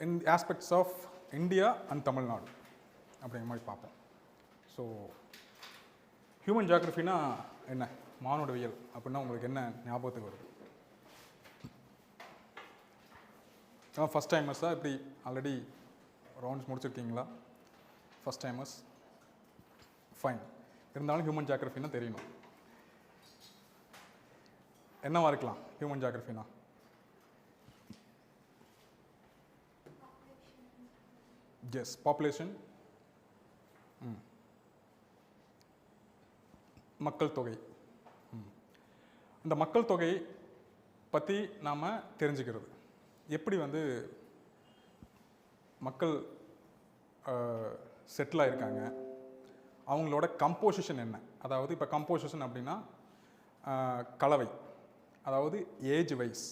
in aspects of India and Tamil Nadu அப்படிங்கிற மாதிரி பார்ப்போம். ஸோ ஹியூமன் ஜியாகிரஃபினா என்ன, மானுடவியல் அப்படின்னா உங்களுக்கு என்ன ஞாபகத்துக்கு வருது? ஃபஸ்ட் டைமர்ஸாக இப்படி ஆல்ரெடி ரவுண்ட்ஸ் முடிச்சிருக்கீங்களா? First timers fine. இருந்தாலும் ஹியூமன் ஜியாகிரஃபின்னா தெரியணும். என்னவா இருக்கலாம் ஹியூமன் ஜியாகிரஃபினா? எஸ், பாப்புலேஷன், மக்கள் தொகை. இந்த மக்கள் தொகை பற்றி நாம் தெரிஞ்சுக்கிறது எப்படி மக்கள் செட்டில் ஆகிருக்காங்க, அவங்களோட கம்போசிஷன் என்ன. அதாவது இப்போ கம்போசிஷன் அப்படின்னா கலவை, அதாவது ஏஜ் வைஸ்,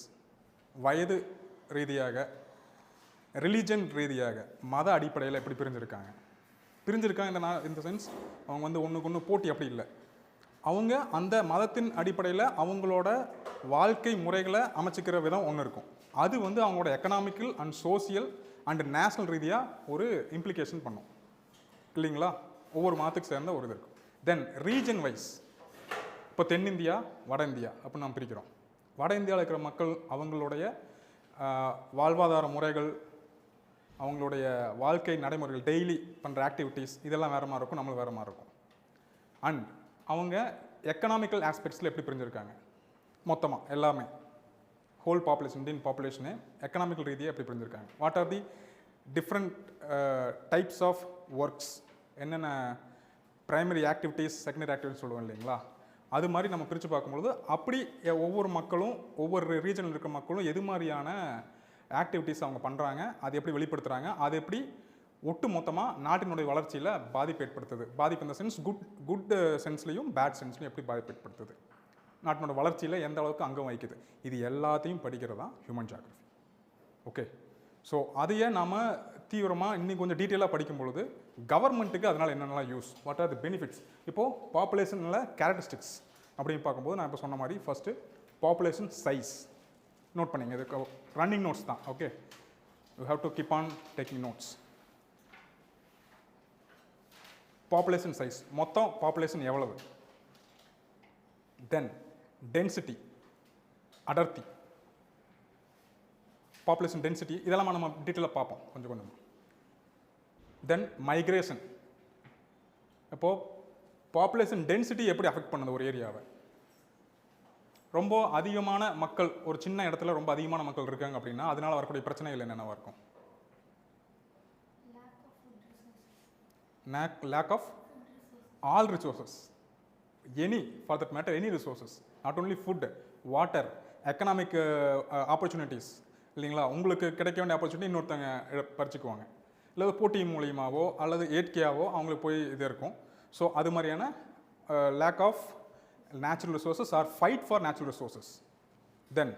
வயது ரீதியாக, ரிலீஜன் ரீதியாக, மத அடிப்படையில் எப்படி பிரிஞ்சிருக்காங்க இந்த சென்ஸ் அவங்க ஒன்றுக்கு ஒன்று போட்டி அப்படி இல்லை. அவங்க அந்த மதத்தின் அடிப்படையில் அவங்களோட வாழ்க்கை முறைகளை அமைச்சிக்கிற விதம் ஒன்று இருக்கும். அது அவங்களோட economical and social and national ரீதியாக ஒரு இம்ப்ளிகேஷன் பண்ணும் இல்லைங்களா? ஒவ்வொரு மதத்துக்கு சேர்ந்த ஒரு இது இருக்கும். தென் ரீஜன் வைஸ், இப்போ தென்னிந்தியா வட இந்தியா அப்படின்னு நாம் பிரிக்கிறோம். வட இந்தியாவில் இருக்கிற மக்கள் அவங்களுடைய வாழ்வாதார முறைகள், அவங்களுடைய வாழ்க்கை நடைமுறைகள், டெய்லி பண்ணுற ஆக்டிவிட்டீஸ் இதெல்லாம் வேறு மாதிரி இருக்கும், நம்மளுக்கு வேறு மாதிரி இருக்கும். அண்ட் அவங்க எக்கனாமிக்கல் ஆஸ்பெக்ட்ஸில் எப்படி பிரிஞ்சிருக்காங்க மொத்தமாக எல்லாமே, whole population, Indian population economical ரீதியாக எப்படி பிரிஞ்சிருக்காங்க. What are the different types of works, என்னென்ன ப்ரைமரி ஆக்டிவிட்டீஸ், செகண்டரி ஆக்டிவிட்டிஸ் சொல்லுவோம் இல்லைங்களா? அது மாதிரி நம்ம பிரித்து பார்க்கும்பொழுது அப்படி ஒவ்வொரு மக்களும், ஒவ்வொரு ரீஜனில் இருக்கிற மக்களும் எது மாதிரியான ஆக்டிவிட்டீஸ் அவங்க பண்ணுறாங்க, அது எப்படி வெளிப்படுத்துகிறாங்க, அது எப்படி ஒட்டு மொத்தமாக நாட்டினுடைய வளர்ச்சியில் பாதிப்பு ஏற்படுத்துது. பாதிப்பு இந்த சென்ஸ் குட் சென்ஸ்லையும் பேட் சென்ஸ்லையும் எப்படி பாதிப்பு ஏற்படுத்துது, நாட்டினோட வளர்ச்சியில் எந்த அளவுக்கு அங்கம் வகிக்குது, இது எல்லாத்தையும் படிக்கிறது தான் ஹியூமன் ஜியாகிரஃபி. ஓகே, ஸோ அதையே நாம் தீவிரமாக இன்னும் கொஞ்சம் டீட்டெயிலாக படிக்கும் பொழுது கவர்மெண்ட்டுக்கு அதனால் என்னென்னலாம் use, what are the benefits. இப்போது பாப்புலேஷனில் கேரக்டரிஸ்டிக்ஸ் அப்படின்னு பார்க்கும்போது நான் இப்போ சொன்ன மாதிரி ஃபஸ்ட்டு பாப்புலேஷன் சைஸ் நோட் பண்ணிங்க. இது ரன்னிங் நோட்ஸ் தான். Okay, you have to keep on taking notes. Population size, மொத்தம் பாப்புலேஷன் எவ்வளவு. தென் டென்சிட்டி, அடர்த்தி, பாப்புலேஷன் டென்சிட்டி, இதெல்லாம் நம்ம டீட்டெயிலாக பார்ப்போம் கொஞ்சம் கொஞ்சம். தென் மைக்ரேஷன், இப்போது பாப்புலேஷன் டென்சிட்டி எப்படி அஃபெக்ட் பண்ணுது ஒரு ஏரியாவை. ரொம்ப அதிகமான மக்கள், ஒரு சின்ன இடத்துல ரொம்ப அதிகமான மக்கள் இருக்காங்க அப்படின்னா அதனால் வரக்கூடிய பிரச்சனைகள் என்னென்னவா இருக்கும்? lack of all resources, any for that matter, any resources, not only food, water, economic opportunities இல்லைங்களா? உங்களுக்கு கிடைக்க வேண்டிய ஆப்பர்ச்சுனிட்டி இன்னொருத்தங்க பறிச்சுக்குவாங்க, இல்லை போட்டி மூலியமாகவோ அல்லது ஏற்கையாவோ அவங்களுக்கு போய் இது இருக்கும். ஸோ அது மாதிரியான lack of natural resources or fight for natural resources. Then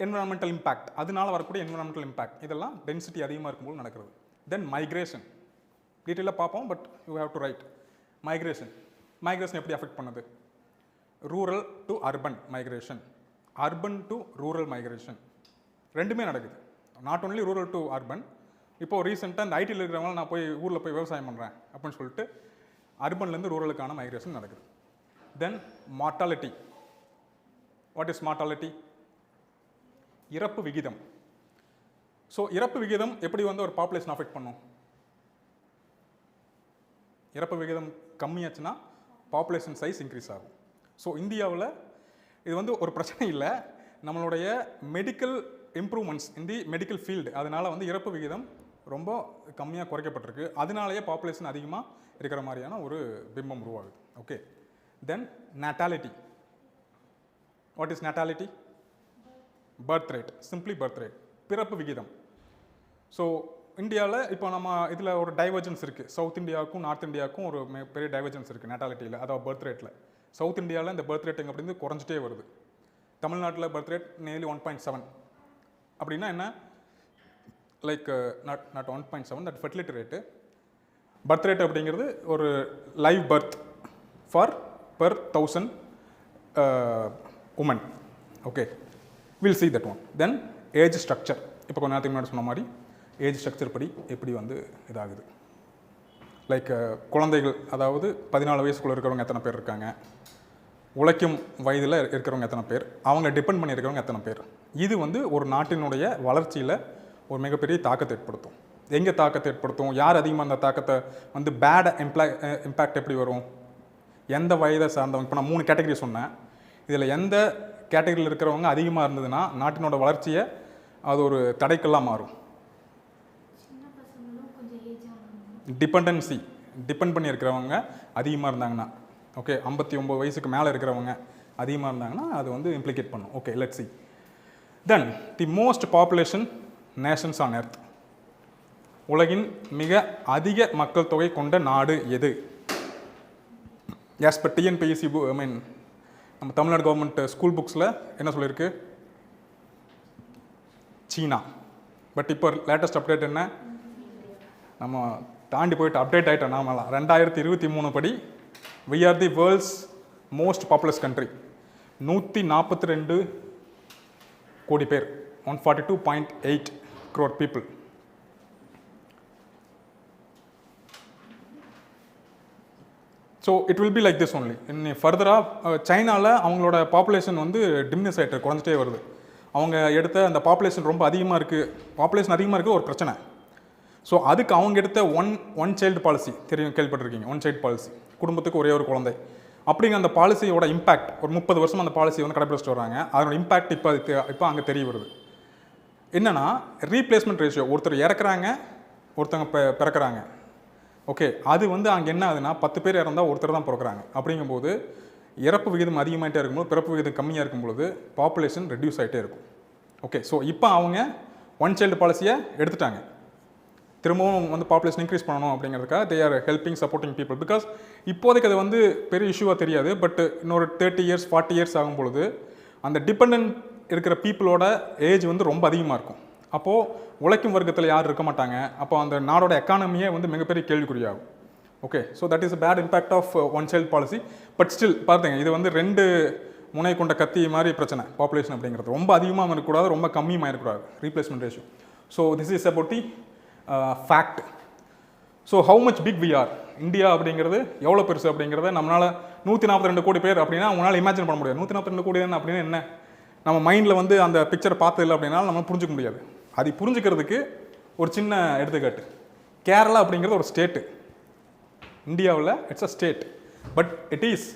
environmental impact, அதனால வரக்கூடிய என்விரான்மெண்டல் இம்பேக்ட், இதெல்லாம் டென்சிட்டி அதிகமாக இருக்கும்போது நடக்கிறது. தென் மைக்ரேஷன், டீட்டெயிலாக பார்ப்போம், but you have to right. Migration எப்படி அஃபெக்ட் பண்ணுது? Rural to urban migration, urban to rural migration, ரெண்டுமே நடக்குது. Not only rural to urban. இப்போது ரீசெண்டாக இந்த ஐடியில் இருக்கிறவங்க நான் போய் ஊரில் போய் விவசாயம் பண்ணுறேன் அப்படின்னு சொல்லிட்டு அர்பன்லேருந்து ரூரலுக்கான மைக்ரேஷன் நடக்குது. தென் மார்ட்டாலிட்டி, வாட் இஸ் மார்ட்டாலிட்டி? இறப்பு விகிதம். ஸோ இறப்பு விகிதம் எப்படி ஒரு பாப்புலேஷன் அஃபெக்ட் பண்ணும்? இறப்பு விகிதம் கம்மியாச்சுன்னா பாப்புலேஷன் சைஸ் இன்க்ரீஸ் ஆகும். ஸோ இந்தியாவில் இது ஒரு பிரச்சனை இல்லை, நம்மளுடைய மெடிக்கல் இம்ப்ரூவ்மெண்ட்ஸ் இன் தி மெடிக்கல் ஃபீல்டு, அதனால் இறப்பு விகிதம் ரொம்ப கம்மியாக குறைக்கப்பட்டிருக்கு. அதனாலேயே பாப்புலேஷன் அதிகமாக இருக்கிற மாதிரியான ஒரு பிம்பம் உருவாகுது. Okay, then natality. What is natality? Birth rate, simply birth rate, பிறப்பு விகிதம். ஸோ இந்தியாவில் இப்போ நம்ம இதில் ஒரு டைவர்ஜன்ஸ் இருக்குது. சவுத் இந்தியாவுக்கும் நார்த் இந்தியாவுக்கும் ஒரு பெரிய டைவர்ஜன்ஸ் இருக்குது நேட்டாலிட்டியில், அதாவது பர்த் ரேட்டில். சவுத் இந்தியாவில் இந்த பர்த் ரேட் அப்படின்னு குறைஞ்சிட்டே வருது. தமிழ்நாட்டில் பர்த் ரேட் நியர்லி 1.7 அப்படின்னா என்ன, like not 1.7, that fertility rate. Birth rate அப்படிங்கிறது ஒரு live birth for per 1000 woman. Okay, will see that one. Then age structure, இப்போ கொஞ்ச நேரத்துக்கு முன்னாடி சொன்ன மாதிரி ஏஜ் ஸ்ட்ரக்சர் படி எப்படி வந்து இதாகுது. லைக் குழந்தைகள், அதாவது 14 வயசுக்குள்ளே இருக்கிறவங்க எத்தனை பேர் இருக்காங்க, உழைக்கும் வயதில் இருக்கிறவங்க எத்தனை பேர், அவங்க டிபெண்ட் பண்ணி இருக்கிறவங்க எத்தனை பேர். இது வந்து ஒரு நாட்டினுடைய வளர்ச்சியில் ஒரு மிகப்பெரிய தாக்கத்தை ஏற்படுத்தும். எங்கே தாக்கத்தை ஏற்படுத்தும், யார் அதிகமாக அந்த தாக்கத்தை வந்து பேட் இம்பேக்ட் எப்படி வரும், எந்த வயதை சார்ந்தவங்க. இப்போ நான் 3 கேட்டகரி சொன்னேன். இதில் எந்த கேட்டகரியில் இருக்கிறவங்க அதிகமாக இருந்ததுன்னா நாட்டினோட வளர்ச்சியை அது ஒரு தடைக்கெல்லாம் மாறும். டிபெண்ட் பண்ணி இருக்கிறவங்க அதிகமாக இருந்தாங்கன்னா, ஓகே, 59 வயசுக்கு மேலே இருக்கிறவங்க அதிகமாக இருந்தாங்கன்னா அது வந்து இம்ப்ளிகேட் பண்ணும். Okay, let's see. Then the most population Nations on earth. உலகின் மிக அதிக மக்கள் தொகை கொண்ட நாடு எது? ஆஸ் பர் டிஎன்பிஎஸ்சி நம்ம தமிழ்நாடு கவர்மெண்ட் ஸ்கூல் புக்ஸில் என்ன சொல்லியிருக்கு? சீனா. பட் இப்போ லேட்டஸ்ட் அப்டேட் என்ன? நம்ம தாண்டி போயிட்டு அப்டேட் ஆகிட்டோம். நாமெல்லாம் 2023 படி we are the world's most populous country. 142 கோடி பேர், 142.8 crore people. So it will be like this only. இன்னும் ஃபர்தராக சைனாவில் அவங்களோட பாப்புலேஷன் வந்து டிமினிஷ் ஆகிட்டு குறைஞ்சிட்டே வருது. அவங்க எடுத்த அந்த பாப்புலேஷன் ரொம்ப அதிகமாக இருக்குது, பாப்புலேஷன் அதிகமாக இருக்குது ஒரு பிரச்சனை. ஸோ அதுக்கு அவங்க எடுத்த ஒன் சைல்டு பாலிசி, தெரியும், கேள்விப்பட்டிருக்கீங்க, ஒன் சைல்டு பாலிசி, குடும்பத்துக்கு ஒரே ஒரு குழந்தை அப்படிங்கிற அந்த பாலிசியோட இம்பாக்ட் ஒரு 30 வருஷம் அந்த பாலிசி வந்து கடைபிடிச்சிட்டு வராங்க. அதனோட இம்பாக்ட் இப்போ அங்கே தெரிய வருது. என்னென்னா ரீப்ளேஸ்மெண்ட் ரேஷியோ, ஒருத்தர் இறக்குறாங்க, ஒருத்தவங்க பிறக்கிறாங்க. ஓகே, அது வந்து அங்கே என்ன ஆகுதுன்னா 10 பேர் இறந்தால் ஒருத்தர் தான் பிறக்கிறாங்க. அப்படிங்கும்போது இறப்பு விகிதம் அதிகமாகிட்டே இருக்கும்போது பிறப்பு விகிதம் கம்மியாக இருக்கும்பொழுது பாப்புலேஷன் ரெடியூஸ் ஆகிட்டே இருக்கும். ஓகே, ஸோ இப்போ அவங்க ஒன் சைல்டு பாலிசியை எடுத்துட்டாங்க. திரும்பவும் வந்து பாப்புலேஷன் இன்க்ரீஸ் பண்ணணும் அப்படிங்கிறதுக்காக they are helping supporting people. Because இப்போதைக்கு அது வந்து பெரிய இஷ்யூவாக தெரியாது. பட் இன்னொரு 30 இயர்ஸ் 40 இயர்ஸ் ஆகும்பொழுது அந்த டிபெண்ட் இருக்கிற பீப்புளோட ஏஜ் வந்து ரொம்ப அதிகமாக இருக்கும். அப்போது உழைக்கும் வர்க்கத்தில் யாரும் இருக்க மாட்டாங்க. அப்போ அந்த நாடோட எக்கானமியே வந்து மிகப்பெரிய கேள்விக்குறியாகும். Okay, so that is bad impact of one child policy. But still பார்த்துங்க, இது வந்து 2 முனை கொண்ட கத்தி மாதிரி பிரச்சனை. பாப்புலேஷன் அப்படிங்கிறது ரொம்ப அதிகமாக இருக்கக்கூடாது, ரொம்ப கம்மியாக இருக்கக்கூடாது, replacement ratio. So this is about the fact. So how much big we are, India அப்படிங்கிறது எவ்வளோ பெருசு அப்படிங்கிறத நம்மளால் 142 கோடி பேர் அப்படின்னா உங்களால் இமேஜின் பண்ண முடியாது. 142 கோடி அப்படின்னா என்ன, நம்ம மைண்டில் வந்து அந்த பிக்சரை பார்த்ததில்லை அப்படின்னா நம்ம புரிஞ்சிக்க முடியாது. அது புரிஞ்சுக்கிறதுக்கு ஒரு சின்ன எடுத்துக்காட்டு. கேரளா அப்படிங்கிறது ஒரு ஸ்டேட்டு, இந்தியாவில் it's a state, but it is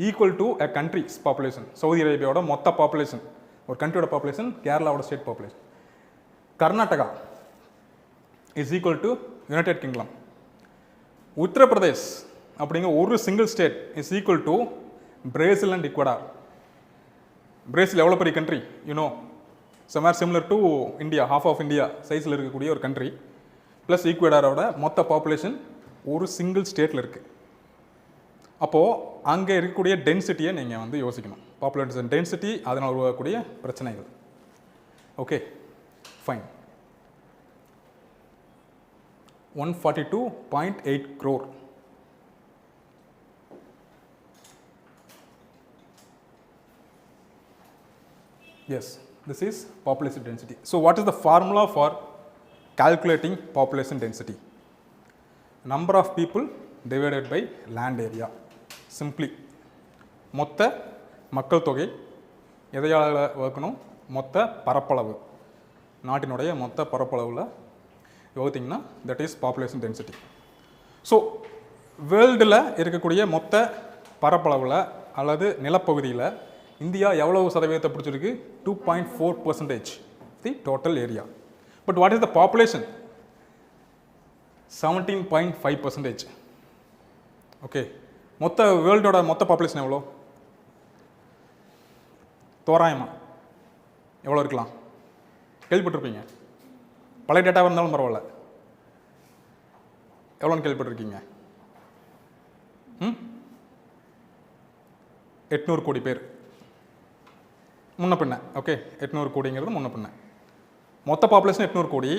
equal to a country's population. Saudi அரேபியாவோட மொத்த பாப்புலேஷன், ஒரு கண்ட்ரியோட பாப்புலேஷன் கேரளாவோட state population. Karnataka is equal to United Kingdom. Uttar Pradesh அப்படிங்கிற ஒரு single state is equal to Brazil and Ecuador. Brazil எவ்வளோ பெரிய country, you know, somewhere similar to India, half of India சைஸில் இருக்கக்கூடிய ஒரு கண்ட்ரி. ப்ளஸ் ஈக்வடாரோட மொத்த பாப்புலேஷன் ஒரு சிங்கிள் ஸ்டேட்டில் இருக்குது. அப்போது அங்கே இருக்கக்கூடிய டென்சிட்டியை நீங்கள் வந்து யோசிக்கணும். பாப்புலேஷன் டென்சிட்டி, அதனால் உருவாகக்கூடிய பிரச்சனைகள். Okay, fine. 142.8 crore. Yes, this is population density. So what is the formula for calculating population density? Number of people divided by land area. Simply மொத்த மக்கள் தொகை எதையால் வகுக்கணும், மொத்த பரப்பளவு, நாட்டினுடைய மொத்த பரப்பளவில் வகுத்திங்கன்னா that is population density. So வேர்ல்டில் இருக்கக்கூடிய மொத்த பரப்பளவில் அல்லது நிலப்பகுதியில் இந்தியா எவ்வளவு சதவீதத்தை பிடிச்சிருக்கு? 2.4% தி total area. But what is the population? 17.5%. Okay, மொத்த வேர்ல்டோட மொத்த பாப்புலேஷன் எவ்வளோ? தோராயமாக எவ்வளோ இருக்கலாம்? கேள்விப்பட்டிருப்பீங்க, பழைய டேட்டாவாக இருந்தாலும் பரவாயில்ல. எவ்வளோன்னு கேள்விப்பட்டிருக்கீங்க? 800 கோடி பேர் முன்ன பின்ன. ஓகே, 800 கோடிங்கிறது முன்ன பின்ன. மொத்த பாப்புலேஷன் 800 கோடி.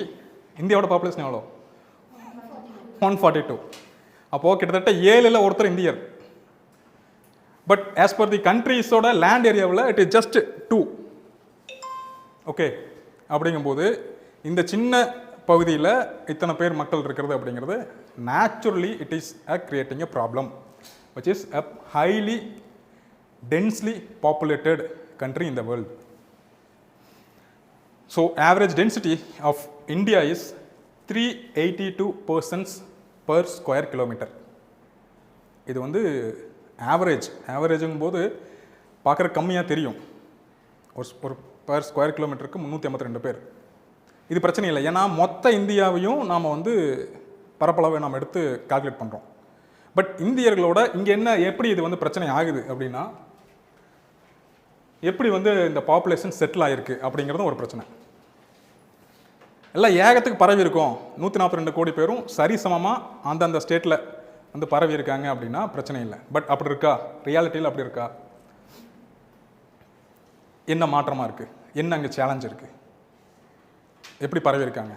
இந்தியாவோட பாப்புலேஷன் எவ்வளோ? 142. அப்போது கிட்டத்தட்ட 7ல் ஒருத்தர் இந்தியர். பட் ஆஸ் பர் தி கண்ட்ரிஸோட லேண்ட் ஏரியாவில் இட் இஸ் ஜஸ்ட் 2. ஓகே, அப்படிங்கும்போது இந்த சின்ன பகுதியில் இத்தனை பேர் மக்கள் இருக்கிறது அப்படிங்கிறது naturally it is creating a problem which is a highly densely populated country in the world. So average density of India is 382 persons per square kilometer. இது வந்து ஆவரேஜுங்கும் போது பார்க்குற கம்மியாக தெரியும். ஒரு பர் ஸ்கொயர் கிலோமீட்டருக்கு 382 பேர். இது பிரச்சனை இல்லை, ஏன்னா மொத்த இந்தியாவையும் நாம் வந்து பரப்பளவை நாம் எடுத்து கால்குலேட் பண்ணுறோம். பட் இந்தியர்களோட இங்கே எப்படி இது வந்து பிரச்சனை ஆகுது அப்படின்னா, எப்படி வந்து இந்த பாப்புலேஷன் செட்டில் ஆகிருக்கு அப்படிங்கிறதும் ஒரு பிரச்சனை. எல்லாம் ஏகத்துக்கு பரவி இருக்கும், 142 கோடி பேரும் சரிசமமாக அந்தந்த ஸ்டேட்டில் வந்து பரவி இருக்காங்க அப்படின்னா பிரச்சனை இல்லை. பட் அப்படி இருக்கா? ரியாலிட்டியில் அப்படி இருக்கா? என்ன மாற்றமாக இருக்குது? என்ன அங்கே சேலஞ்ச் இருக்குது? எப்படி பரவி இருக்காங்க?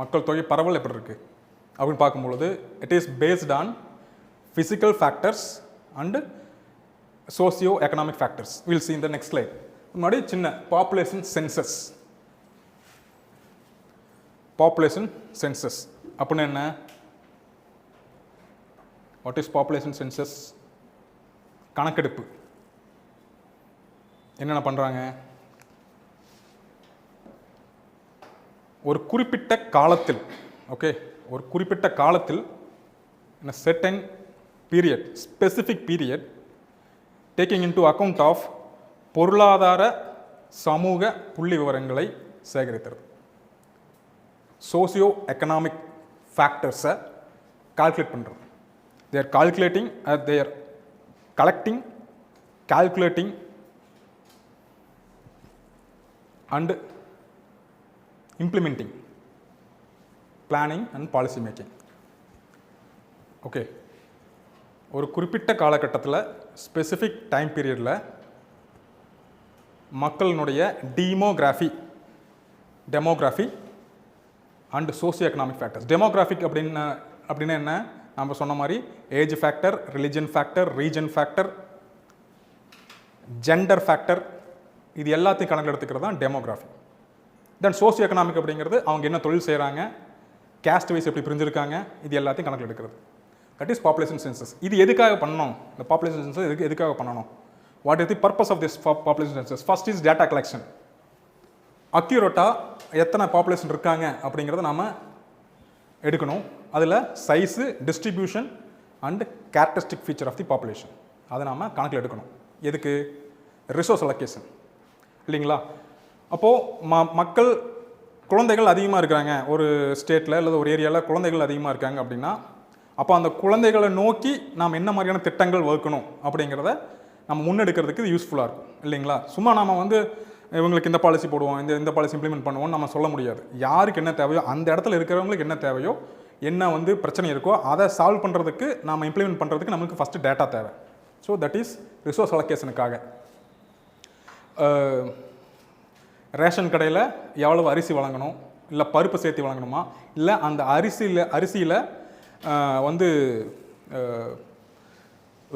மக்கள் தொகை பரவல் எப்படி இருக்குது அப்படின்னு பார்க்கும்பொழுது it is based on physical factors and socio economic factors. Will see in the next slide. முன்னாடி சின்ன பாப்புலேஷன் சென்சஸ். பாப்புலேஷன் சென்சஸ் அப்படின்னு என்ன? What is population census? கணக்கெடுப்பு. என்னென்ன பண்ணுறாங்க? ஒரு குறிப்பிட்ட காலத்தில், ஓகே, ஒரு குறிப்பிட்ட காலத்தில் in a certain period, specific period, taking into account of பொருளாதார சமூக புள்ளி விவரங்களை சேகரித்தது. சோசியோ எக்கனாமிக் ஃபேக்டர்ஸை கால்குலேட் பண்ணுறது. they are calculating, they are collecting, calculating and implementing, planning and policy making. Okay, ஒரு குறிப்பிட்ட காலகட்டத்தில் ஸ்பெசிஃபிக் டைம் பீரியடில் மக்களினுடைய demography and socio economic factors. Demographic அப்படின்னா என்ன? நம்ம சொன்ன மாதிரி age factor, religion factor, region factor, gender factor, இது எல்லாத்தையும் கணக்கில் எடுத்துக்கிறது தான் டெமோகிராஃபி. தென் சோசியோ எக்கனாமிக் அப்படிங்கிறது அவங்க என்ன தொழில் செய்கிறாங்க, கேஸ்ட் வைஸ் எப்படி பிரிஞ்சிருக்காங்க, இது எல்லாத்தையும் கணக்கில் எடுக்கிறது. That is population census. இது எதுக்காக பண்ணணும்? இந்த பாப்புலேஷன் சென்சஸ் எதுக்காக பண்ணணும்? What is the purpose of this population census? First is data collection. அக்யூரேட்டாக எத்தனை பாப்புலேஷன் இருக்காங்க அப்படிங்கிறத நாம் எடுக்கணும். அதில் size, distribution and characteristic feature of the population அதை நாம் கணக்கில் எடுக்கணும். எதுக்கு? ரிசோர்ஸ் அலோகேஷன் இல்லைங்களா? அப்போது மக்கள் குழந்தைகள் அதிகமாக இருக்கிறாங்க ஒரு ஸ்டேட்டில் அல்லது ஒரு ஏரியாவில் குழந்தைகள் அதிகமாக இருக்காங்க அப்படின்னா, அப்போ அந்த குழந்தைகளை நோக்கி நாம் என்ன மாதிரியான திட்டங்கள் வகுக்கணும் அப்படிங்கிறத நம்ம முன்னெடுக்கிறதுக்கு இது யூஸ்ஃபுல்லாக இருக்கும் இல்லைங்களா? சும்மா நாம் வந்து இவங்களுக்கு இந்த பாலிசி போடுவோம், இந்த பாலிசி இம்ப்ளிமெண்ட் பண்ணுவோம்னு நம்ம சொல்ல முடியாது. யாருக்கு என்ன தேவையோ, அந்த இடத்துல இருக்கிறவங்களுக்கு என்ன தேவையோ, என்ன வந்து பிரச்சனை இருக்கோ அதை சால்வ் பண்ணுறதுக்கு நாம் இம்ப்ளிமெண்ட் பண்ணுறதுக்கு நமக்கு ஃபஸ்ட்டு டேட்டா தேவை. ஸோ தட் இஸ் ரிசோர்ஸ் அலோகேஷனுக்காக. ரேஷன் கடையில் எவ்வளவு அரிசி வழங்கணும், இல்லை பருப்பு சேர்த்து வழங்கணுமா, இல்லை அந்த அரிசியில் வந்து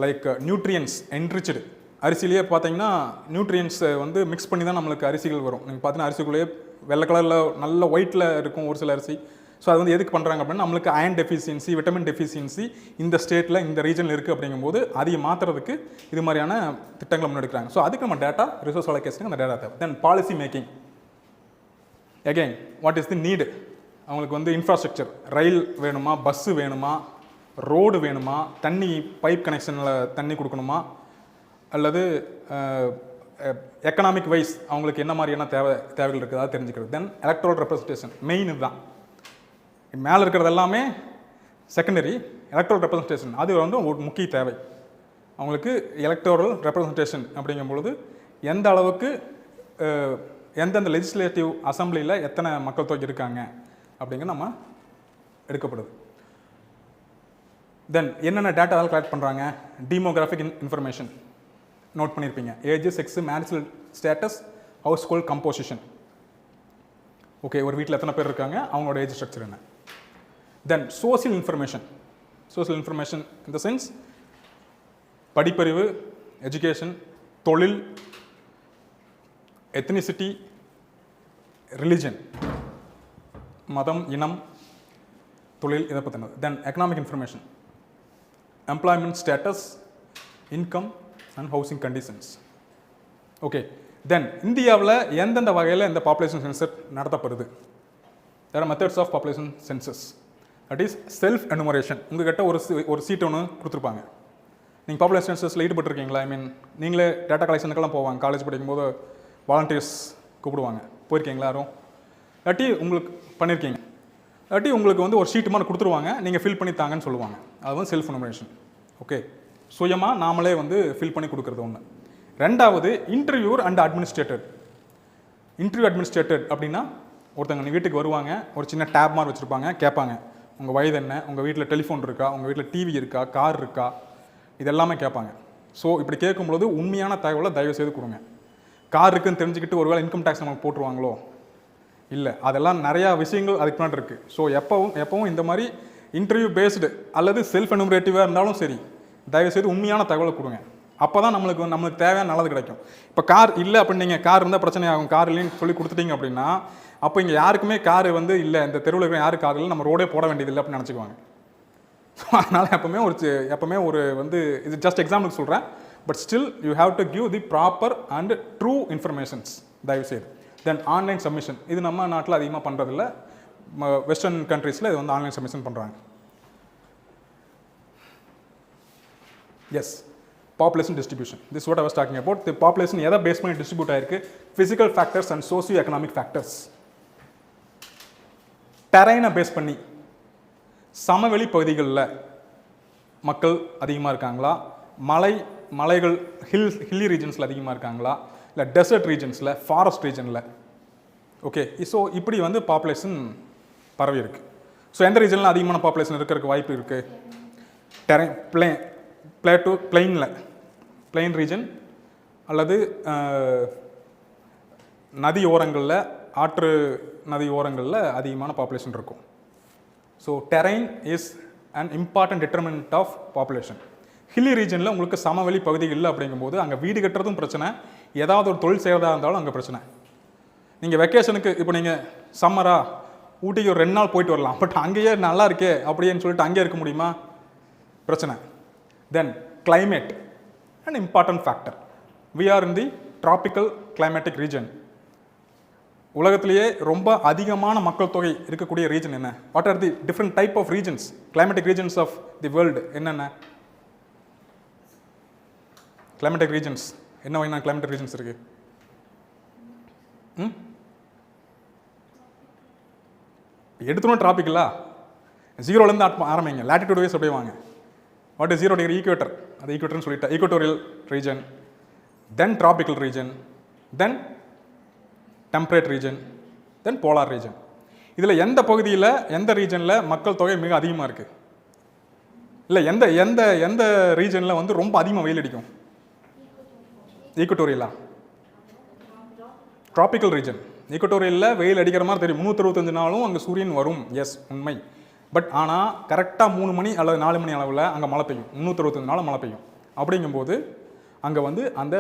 லைக் நியூட்ரியன்ஸ் என்ரிச்சடு அரிசிலேயே பார்த்தீங்கன்னா நியூட்ரியன்ஸ் வந்து மிக்ஸ் பண்ணி தான் நம்மளுக்கு அரிசிகள் வரும். நீங்கள் பார்த்தீங்கன்னா அரிசிக்குள்ளேயே வெள்ளை கலரில் நல்ல ஒயிட்டில் இருக்கும் ஒரு சில அரிசி. ஸோ அது வந்து எதுக்கு பண்ணுறாங்க அப்படின்னா, நம்மளுக்கு அயன் டெஃபிஷியன்சி, விட்டமின் டெஃபிஷியன்சி இந்த ஸ்டேட்டில் இந்த ரீஜனில் இருக்குது அப்படிங்கும்போது அதை மாற்றுறதுக்கு இது மாதிரியான திட்டங்களை முன்னெடுக்கிறாங்க. ஸோ அதுக்கு நம்ம டேட்டா, ரிசோர்ஸ் அலோகேஷனுக்கு அந்த டேட்டா தேவை. Then policy making. Again what is the need? அவங்களுக்கு வந்து இன்ஃப்ராஸ்ட்ரக்சர், ரயில் வேணுமா, பஸ்ஸு வேணுமா, ரோடு வேணுமா, தண்ணி பைப் கனெக்ஷனில் தண்ணி கொடுக்கணுமா, அல்லது எக்கனாமிக் வைஸ் அவங்களுக்கு என்ன மாதிரியான தேவைகள் இருக்குதா தெரிஞ்சுக்கிறது. தென் எலக்ட்ரல் ரெப்ரஸன்டேஷன் மெயின். இதுதான் மேலே இருக்கிறது எல்லாமே செகண்டரி. எலக்ட்ரல் ரெப்ரஸன்டேஷன் அது வந்து ஒரு முக்கிய தேவை அவங்களுக்கு. எலக்டோரல் ரெப்ரஸன்டேஷன் அப்படிங்கும்பொழுது எந்த அளவுக்கு எந்தெந்த லெஜிஸ்லேட்டிவ் அசம்பிளியில் எத்தனை மக்கள் தொகை இருக்காங்க அப்படிங்கிற நம்ம எடுக்கப்படுது. தென் என்னென்ன டேட்டாவில் கலெக்ட் பண்ணுறாங்க? டீமோகிராஃபிக் இன்ஃபர்மேஷன் நோட் பண்ணியிருப்பீங்க. Age, sex, marital status, household composition. Okay, ஒரு வீட்டில் எத்தனை பேர் இருக்காங்க, அவங்களோட ஏஜ் ஸ்ட்ரக்சர் என்ன. Then social information. Social information in the sense படிப்பறிவு, எஜுகேஷன், தொழில், எத்னிசிட்டி, ரிலிஜன். மதம், இனம், தொழில், இதை பற்றினது. Then economic information, employment status, income and housing conditions. Okay, then இந்தியாவில் எந்தெந்த வகையில் இந்த பாப்புலேஷன் சென்சஸ் நடத்தப்படுது? There are methods of population census. That is self enumeration. உங்கள்கிட்ட ஒரு சீட் ஒன்று கொடுத்துருப்பாங்க. நீங்கள் பாப்புலேஷன் சென்சஸில் ஈடுபட்டிருக்கீங்களா? ஐ மீன் நீங்களே டேட்டா கலெக்ஷனுக்கெல்லாம் போவாங்க. காலேஜ் படிக்கும்போது வாலண்டியர்ஸ் கூப்பிடுவாங்க. போயிருக்கீங்களா யாரும்? இல்லாட்டி உங்களுக்கு பண்ணியிருக்கீங்க. இல்லாட்டி உங்களுக்கு வந்து ஒரு ஷீட் மாதிரி கொடுத்துருவாங்க, நீங்கள் ஃபில் பண்ணி தாங்கன்னு சொல்லுவாங்க. அது வந்து செல்ஃப் எனுமரேஷன். ஓகே, சுயமாக நாமளே வந்து ஃபில் பண்ணி கொடுக்குறது ஒன்று. ரெண்டாவது interviewer and administrated. Interview administrated அப்படின்னா ஒருத்தங்க வீட்டுக்கு வருவாங்க, ஒரு சின்ன டேப் மாதிரி வச்சுருப்பாங்க, கேட்பாங்க உங்கள் வயது என்ன, உங்கள் வீட்டில் டெலிஃபோன் இருக்கா, உங்கள் வீட்டில் டிவி இருக்கா, கார் இருக்கா, இதெல்லாமே கேட்பாங்க. ஸோ இப்படி கேட்கும்பொழுது உண்மையான தகவலை தயவுசெய்து கொடுங்க. கார் இருக்குன்னு தெரிஞ்சுக்கிட்டு ஒருவேளை இன்கம் டேக்ஸ் நமக்கு போட்டுருவாங்களோ? இல்லை, அதெல்லாம் நிறையா விஷயங்கள் அதுக்கு முன்னாடி இருக்குது. ஸோ எப்பவும் இந்த மாதிரி இன்டர்வியூ பேஸ்டு அல்லது செல்ஃப் எனுமரேட்டிவாக இருந்தாலும் சரி, தயவுசெய்து உண்மையான தகவலை கொடுங்க. அப்போ தான் நம்மளுக்கு தேவையான நல்லது கிடைக்கும். இப்போ கார் இல்லை அப்படின்னு நீங்கள் கார் இருந்தால் பிரச்சனை ஆகும், கார் இல்லைன்னு சொல்லி கொடுத்துட்டீங்க அப்படின்னா அப்போ இங்கே யாருக்குமே கார் வந்து இல்லை, இந்த தெருவில் இருக்கிற யாரும் கார் இல்லை, நம்ம ரோடே போட வேண்டியதில்லை அப்படின்னு நினச்சிக்குவாங்க. ஸோ அதனால் எப்போவுமே ஒரு வந்து இது ஜஸ்ட் எக்ஸாம்பிளுக்கு சொல்கிறேன். But still you have to give the proper and true informations தயவுசெய்து. Then online submission. இது நம்ம நாட்டில் அதிகமாக பண்ணுறதில்ல. வெஸ்டர்ன் கண்ட்ரீஸில் இது வந்து ஆன்லைன் சப்மிஷன் பண்ணுறாங்க. Yes, population distribution. This what I was talking about. The population எதை பேஸ் பண்ணி டிஸ்ட்ரிபியூட் ஆயிருக்கு? Physical factors and socio economic factors. டெரைனை பேஸ் பண்ணி சமவெளி பகுதிகளில் மக்கள் அதிகமாக இருக்காங்களா, மலைகள் ஹில்லி ரீஜன்ஸில் அதிகமாக இருக்காங்களா, இல்லை டெசர்ட் ரீஜன்ஸில், ஃபாரஸ்ட் ரீஜனில். ஓகே, ஸோ இப்படி வந்து பாப்புலேஷன் பரவி இருக்கு. ஸோ எந்த ரீஜனில் அதிகமான பாப்புலேஷன் இருக்கிறதுக்கு வாய்ப்பு இருக்குது? டெரைன் பிளெயின் ரீஜன் அல்லது நதி ஓரங்களில், ஆற்று நதி ஓரங்களில் அதிகமான பாப்புலேஷன் இருக்கும். So terrain is an important determinant of population. Hilly ரீஜனில் உங்களுக்கு சமவெளி பகுதி இல்லை அப்படிங்கும்போது அங்கே வீடு கட்டுறதும் பிரச்சனை, ஏதாவது ஒரு தொழில் செய்கிறதா இருந்தாலும் அங்கே பிரச்சனை. நீங்கள் வெக்கேஷனுக்கு இப்போ நீங்கள் சம்மரா ஊட்டிக்கு ஒரு 2 நாள் போயிட்டு வரலாம், பட் அங்கேயே நல்லா இருக்கே அப்படின்னு சொல்லிட்டு அங்கேயே இருக்க முடியுமா? பிரச்சனை. தென் climate, an important factor. We are in the tropical climatic region. உலகத்திலேயே ரொம்ப அதிகமான மக்கள் தொகை இருக்கக்கூடிய ரீஜன் என்ன? What are the different type of regions, climatic regions of the world என்னென்ன? கிளைமேட்டிக் ரீஜன்ஸ் என்ன வகையான கிளைமேட்டிக் ரீஜன்ஸ் இருக்கு? எடுத்துனோம் டிராபிக்கலா, 0லேருந்து ஆரம்பிங்க, லேட்டிடியூட் வைஸ் அப்படியே வாங்க. What is 0 degree? ஈக்குவேட்டர். அது ஈக்குவேட்டர்னு சொல்லிட்டா, ஈக்குவட்டோரியல் ரீஜன், தென் டிராபிக்கல் ரீஜன், தென் டெம்பரேட் ரீஜன், தென் போலார் ரீஜன். இதில் எந்த பகுதியில் எந்த ரீஜனில் மக்கள் தொகை மிக அதிகமாக இருக்குது? இல்லை எந்த எந்த எந்த ரீஜனில் வந்து ரொம்ப அதிகமாக வெயில் அடிக்கும்? ஈக்குவட்டோரியலா? Tropical region. ஈக்குவட்டோரியலில் வெயில் அடிக்கிற மாதிரி தெரியும், 365 நாளும் அங்கே சூரியன் வரும். எஸ், உண்மை. பட் ஆனால் கரெக்டாக 3 மணி அல்லது 4 மணி அளவில் அங்கே மழை பெய்யும், 365 நாள் மழை பெய்யும். அப்படிங்கும்போது அங்கே வந்து அந்த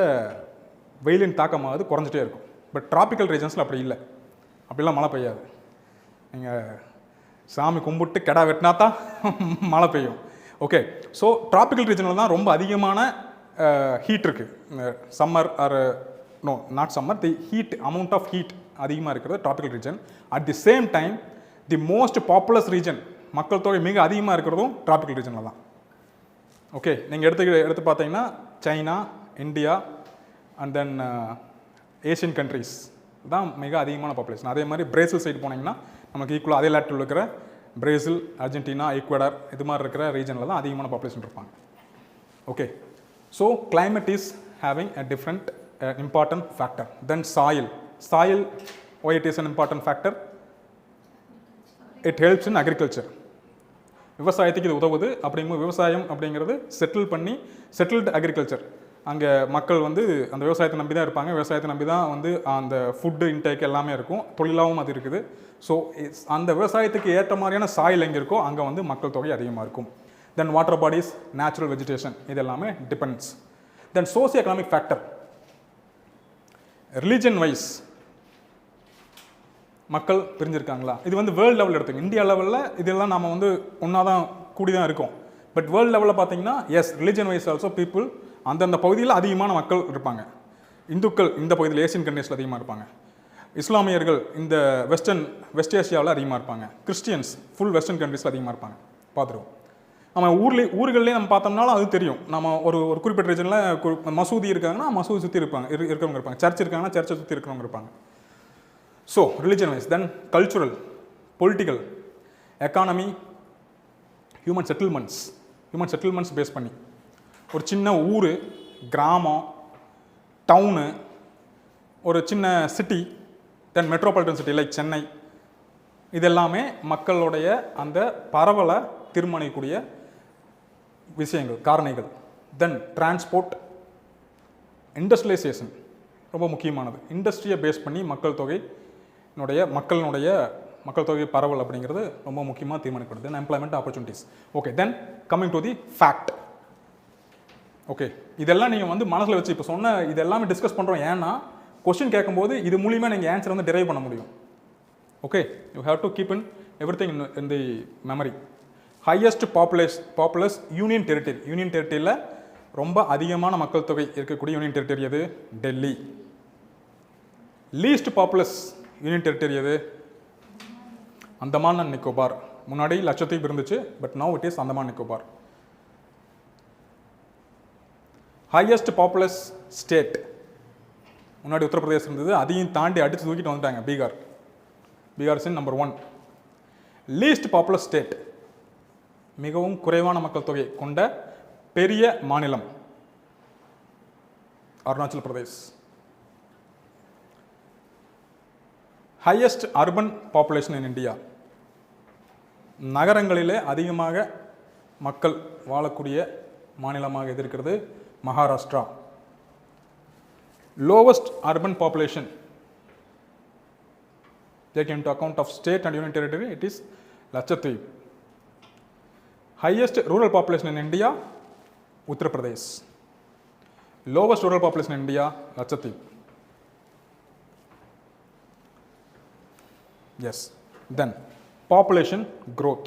வெயிலின் தாக்கமாவது குறைஞ்சிட்டே இருக்கும். பட் டிராபிக்கல் ரீஜன்ஸில் அப்படி இல்லை, அப்படிலாம் மழை பெய்யாது. நீங்கள் சாமி கும்பிட்டு கெடா வெட்டினா தான் மழை பெய்யும். ஓகே, ஸோ டிராபிக்கல் ரீஜனில் தான் ரொம்ப அதிகமான ஹீட் இருக்குது. Summer or no not summer, the heat amount of heat அதிகமாக இருக்கிறது tropical region. At the same time the most populous region, மக்கள் தொகை மிக அதிகமாக இருக்கிறதும் டிராபிக்கல் ரீஜனில் தான். ஓகே, நீங்கள் எடுத்து பார்த்தீங்கன்னா China, India and then Asian countries தான் மிக அதிகமான பாப்புலேஷன். அதே மாதிரி பிரேசில் சைடு போனீங்கன்னா நமக்கு ஈக்குவலாக அதே லேட்டில் இருக்கிற பிரேசில், அர்ஜென்டினா, ஈக்குவடார் இது மாதிரி இருக்கிற ரீஜனில் தான் அதிகமான பாப்புலேஷன் இருப்பாங்க. Okay, so climate is having a different important factor. Then soil, why it is an important factor? It helps in agriculture. விவசாயத்துக்கு இது உதவுது. அப்படிங்கும்போது விவசாயம் அப்படிங்கிறது செட்டில்டு அக்ரிகல்ச்சர். அங்கே மக்கள் வந்து அந்த விவசாயத்தை நம்பி தான் இருப்பாங்க, விவசாயத்தை நம்பி தான் வந்து அந்த ஃபுட்டு இன்டேக் எல்லாமே இருக்கும், தொழிலாகவும் அது இருக்குது. ஸோ அந்த விவசாயத்துக்கு ஏற்ற மாதிரியான சாயில் எங்கே இருக்கோ அங்கே வந்து மக்கள் தொகை அதிகமாக இருக்கும். Then water bodies, natural vegetation, இது எல்லாமே depends. Then socio economic factor, religion wise மக்கள் பிரிஞ்சிருக்காங்களா? இது வந்து வேர்ல்டு லெவலில் எடுத்துங்க. இந்தியா லெவலில் இதெல்லாம் நம்ம வந்து ஒன்றா தான் கூடி தான் இருக்கோம். பட் வேர்ல்டு லெவலில் பார்த்தீங்கன்னா yes, religion wise also people அந்தந்த பகுதியில் அதிகமான மக்கள் இருப்பாங்க. இந்துக்கள் இந்த பகுதியில் ஏசியன் கண்ட்ரீஸில் அதிகமாக இருப்பாங்க. இஸ்லாமியர்கள் இந்த வெஸ்ட் ஏஷியாவில் அதிகமாக இருப்பாங்க. கிறிஸ்டியன்ஸ் ஃபுல் வெஸ்டர்ன் கண்ட்ரீஸில் அதிகமாக இருப்பாங்க. பார்த்துருவோம். நம்ம ஊர்கள்லேயே நம்ம பார்த்தோம்னாலும் அது தெரியும். நம்ம ஒரு குறிப்பிட்ட ரீஜனில் மசூதி இருக்காங்கன்னா மசூதி சுற்றி இருக்கிறவங்க இருப்பாங்க. சர்ச் இருக்காங்கன்னா சர்ச்சை சுற்றி இருக்கிறவங்க இருப்பாங்க. So religion wise, then cultural, political, economy, human settlements base பண்ணி ஒரு சின்ன ஊர், கிராமம், டவுனு, ஒரு சின்ன city, then metropolitan city like Chennai, இதெல்லாமே மக்களுடைய அந்த பரவலை தீர்மானிக்கக்கூடிய விஷயங்கள், காரணிகள். தென் டிரான்ஸ்போர்ட், இண்டஸ்ட்ரியலைசேஷன் ரொம்ப முக்கியமானது. இண்டஸ்ட்ரியை பேஸ் பண்ணி மக்கள் தொகை பரவல் அப்படிங்கிறது ரொம்ப முக்கியமாக தீர்மானிக்கப்படுது. Then employment opportunities. Okay, then coming to the fact. Okay, இதெல்லாம் நீங்கள் வந்து மனசில் வச்சு இப்போ சொன்ன இதெல்லாமே டிஸ்கஸ் பண்ணுறோம். ஏன்னா கொஸ்டின் கேட்கும்போது இது மூலியமாக நீங்கள் ஆன்சர் வந்து டெரைவ் பண்ண முடியும். Okay, you have to keep everything in the memory. Highest populous union டெரிட்டரியில் ரொம்ப அதிகமான மக்கள் தொகை இருக்கக்கூடிய யூனியன் டெரிட்டரி எது? Delhi. Least populous union territory எது? அந்தமான் அண்ட் நிக்கோபார். முன்னாடி லட்சத்தீவு இருந்துச்சு, but now it is Andaman Nicobar. Highest populous state, முன்னாடி உத்தரப்பிரதேசம் இருந்தது, அதையும் தாண்டி அடித்து தூக்கிட்டு வந்துட்டாங்க Bihar is number 1. Least populous state, மிகவும் குறைவான மக்கள் தொகை கொண்ட பெரிய மாநிலம் Arunachal Pradesh. Highest urban population in India, நகரங்களிலே அதிகமாக மக்கள் வாழக்கூடிய மாநிலமாக எது இருக்கிறது? Maharashtra. Lowest urban population take into account of state and union territory, it is Lakshadweep. Highest rural population in India, Uttar Pradesh. Lowest rural population in India, Lakshadweep. Yes. Then population growth.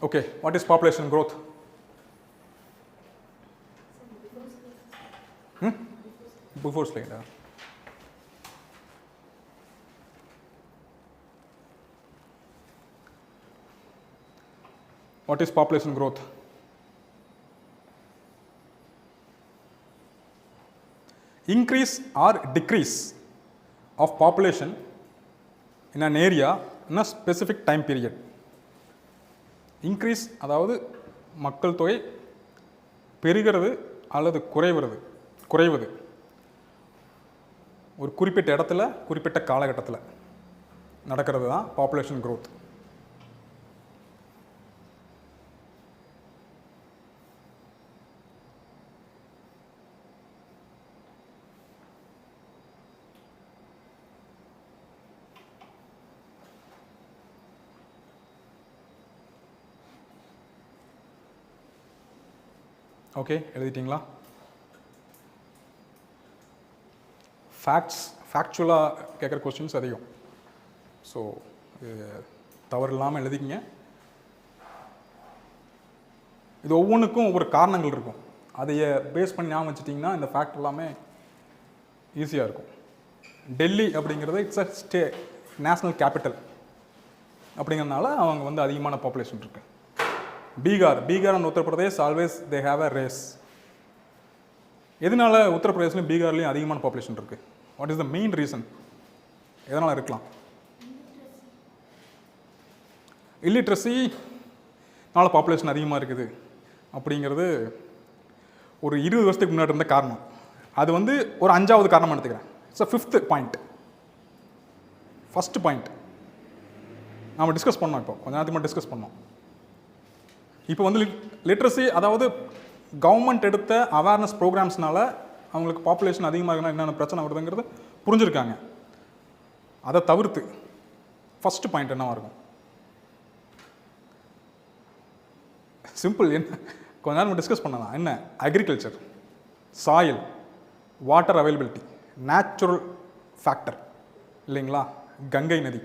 Okay, what is population growth? Before slide. What is population growth? Increase or decrease of population in an area in a specific time period. Increase அதாவது மக்கள் தொகை பெருகிறது அல்லது குறைவது ஒரு குறிப்பிட்ட இடத்துல குறிப்பிட்ட காலகட்டத்தில் நடக்கிறது தான் பாப்புலேஷன் growth. ஓகே, எழுதிட்டிங்களா? ஃபேக்சுவலாக கேட்குற கொஸ்டின்ஸ் அதிகம். ஸோ தவறு இல்லாமல் எழுதிக்கிங்க. இது ஒவ்வொன்றுக்கும் ஒவ்வொரு காரணங்கள் இருக்கும். அதைய பேஸ் பண்ணி ஞாபகம் வச்சுட்டிங்கன்னா இந்த ஃபேக்ட் எல்லாமே ஈஸியாக இருக்கும். டெல்லி அப்படிங்கிறது இட்ஸ் அ நேஷ்னல் கேபிட்டல் அப்படிங்கிறதுனால அவங்க வந்து அதிகமான பாப்புலேஷன் இருக்குது. Bihar and Uttar Pradesh always they have a race. எதனால உத்தரப்பிரதேஷ்லையும் பீகார்லையும் அதிகமான பாப்புலேஷன் இருக்குது? What is the main reason? எதனால் இருக்கலாம்? இல்லிட்ரஸினால பாப்புலேஷன் அதிகமாக இருக்குது அப்படிங்கிறது ஒரு 20 வருஷத்துக்கு முன்னாடி இருந்த காரணம். அது வந்து ஒரு 5வது காரணமாக எடுத்துக்கிறேன். So 5th point. First point நாம் டிஸ்கஸ் பண்ணோம். இப்போ கொஞ்ச நேரத்துக்கு டிஸ்கஸ் பண்ணோம். இப்போ வந்து லிட்ரஸி, அதாவது கவர்மெண்ட் எடுத்த அவேர்னஸ் ப்ரோக்ராம்ஸ்னால அவங்களுக்கு பாப்புலேஷன் அதிகமாக இருக்குன்னா என்னென்ன பிரச்சனை வருதுங்கிறது புரிஞ்சுருக்காங்க. அதை தவிர்த்து ஃபஸ்ட்டு பாயிண்ட் என்னவாக இருக்கும்? சிம்பிள். என்ன கொஞ்ச நேரம் டிஸ்கஸ் பண்ணலாம். என்ன? Agriculture, soil, water availability, natural factor இல்லைங்களா, கங்கை நதி,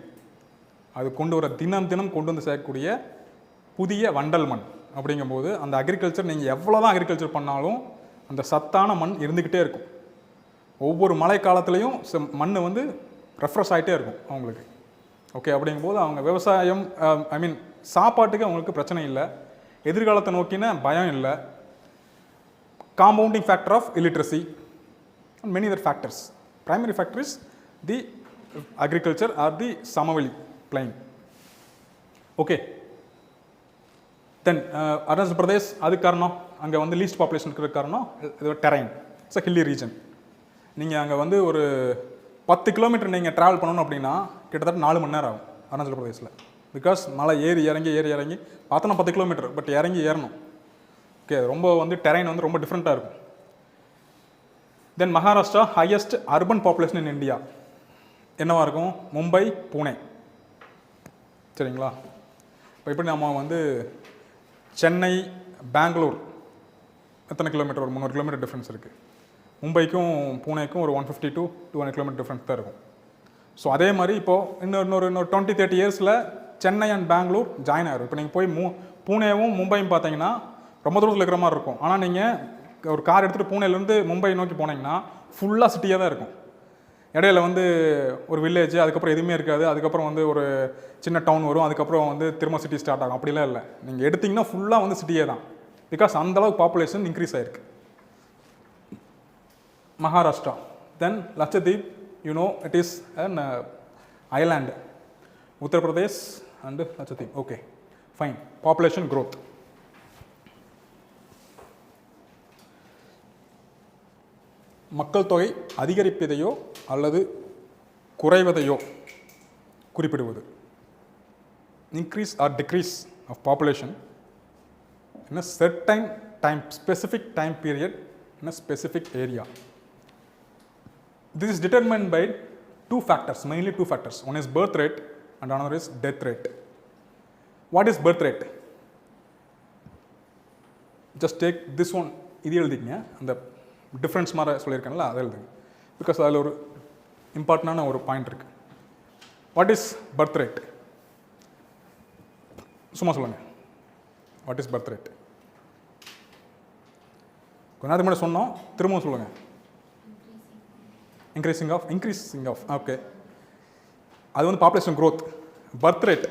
அது கொண்டு வர தினம் தினம் கொண்டு வந்து சேர்க்கக்கூடிய புதிய வண்டல் மண். அப்படிங்கும்போது அந்த அக்ரிகல்ச்சர் நீங்கள் எவ்வளோ தான் அக்ரிகல்ச்சர் பண்ணாலும் அந்த சத்தான மண் இருந்துக்கிட்டே இருக்கும். ஒவ்வொரு மழை காலத்துலேயும் மண் வந்து ரெஃப்ரெஷ் ஆகிட்டே இருக்கும் அவங்களுக்கு. ஓகே, அப்படிங்கும்போது அவங்க விவசாயம், ஐ மீன் சாப்பாட்டுக்கு அவங்களுக்கு பிரச்சனை இல்லை, எதிர்காலத்தை நோக்கின பயம் இல்லை. Compounding factor of illiteracy and many other factors. Primary factor is the agriculture or the Samaveli plain. Okay. Then Arunachal Pradesh, அதுக்கு காரணம் அங்கே வந்து லீஸ்ட் பாப்புலேஷன் இருக்கிற காரணம் இது terrain. It's a hilly region. நீங்கள் அங்கே வந்து ஒரு 10 கிலோமீட்டர் நீங்கள் ட்ராவல் பண்ணணும் அப்படின்னா கிட்டத்தட்ட 4 மணி நேரம் ஆகும் அருணாச்சல பிரதேசில். பிகாஸ் மலை ஏறி இறங்கி பார்த்தோன்னா 10 கிலோமீட்டர், பட் இறங்கி ஏறணும். ஓகே, ரொம்ப வந்து டெரைன் வந்து ரொம்ப டிஃப்ரெண்ட்டாக இருக்கும். Then Maharashtra, highest urban population in India என்னவாக இருக்கும்? மும்பை, புனே. சரிங்களா? இப்போ எப்படி நம்ம வந்து சென்னை, பெங்களூர் எத்தனை கிலோமீட்டர்? ஒரு 300 கிலோமீட்டர் டிஃப்ரென்ஸ் இருக்குது. மும்பைக்கும் பூனேக்கும் ஒரு 150 to 200 கிலோமீட்டர் டிஃப்ரென்ஸ் தான் இருக்கும். ஸோ அதே மாதிரி இப்போது இன்னொரு 20-30 இயர்ஸில் சென்னை அண்ட் பெங்களூர் ஜாயின் ஆகிடும். இப்போ நீங்கள் போய் பூனேவும் மும்பையும் பார்த்தீங்கன்னா ரொம்ப தூரத்தில் இருக்கிற மாதிரி இருக்கும். ஆனால் நீங்கள் ஒரு கார் எடுத்துகிட்டு பூனேலேருந்து மும்பை நோக்கி போனீங்கன்னா ஃபுல்லாக சிட்டியாக தான் இருக்கும். இடையில வந்து ஒரு வில்லேஜ், அதுக்கப்புறம் எதுவுமே இருக்காது, அதுக்கப்புறம் வந்து ஒரு சின்ன டவுன் வரும், அதுக்கப்புறம் வந்து திரும்ப சிட்டி ஸ்டார்ட் ஆகும். அப்படிலாம் இல்லை, நீங்கள் எடுத்திங்கன்னா ஃபுல்லாக வந்து சிட்டியே தான். பிகாஸ் அந்தளவுக்கு பாப்புலேஷன் இன்க்ரீஸ் ஆகிருக்கு. Maharashtra, then Lakshadweep, you know it is an island. Uttar Pradesh and Lakshadweep. Okay, fine. Population growth. மக்கள் தொகை அதிகரிப்பதையோ அல்லது குறைவதையோ குறிப்பிடுவது. Increase or decrease of population in a certain time, specific time period in a specific area. This is determined by two factors, mainly two factors. One is birth rate and another is death rate. What is birth rate? Just take this one. இது எழுதிங்க, அந்த difference மாதிரி சொல்லியிருக்கேன்ல அதை எழுதுங்க. Because அதில் ஒரு இம்பார்ட்டண்டான ஒரு பாயிண்ட் இருக்குது. What is birth rate? சும்மா சொல்லுங்கள். What is birth rate? கொஞ்ச நேரத்துக்கு முன்னாடி சொன்னோம், திரும்பவும் சொல்லுங்கள். increasing of. Okay, அது வந்து population growth. Birth rate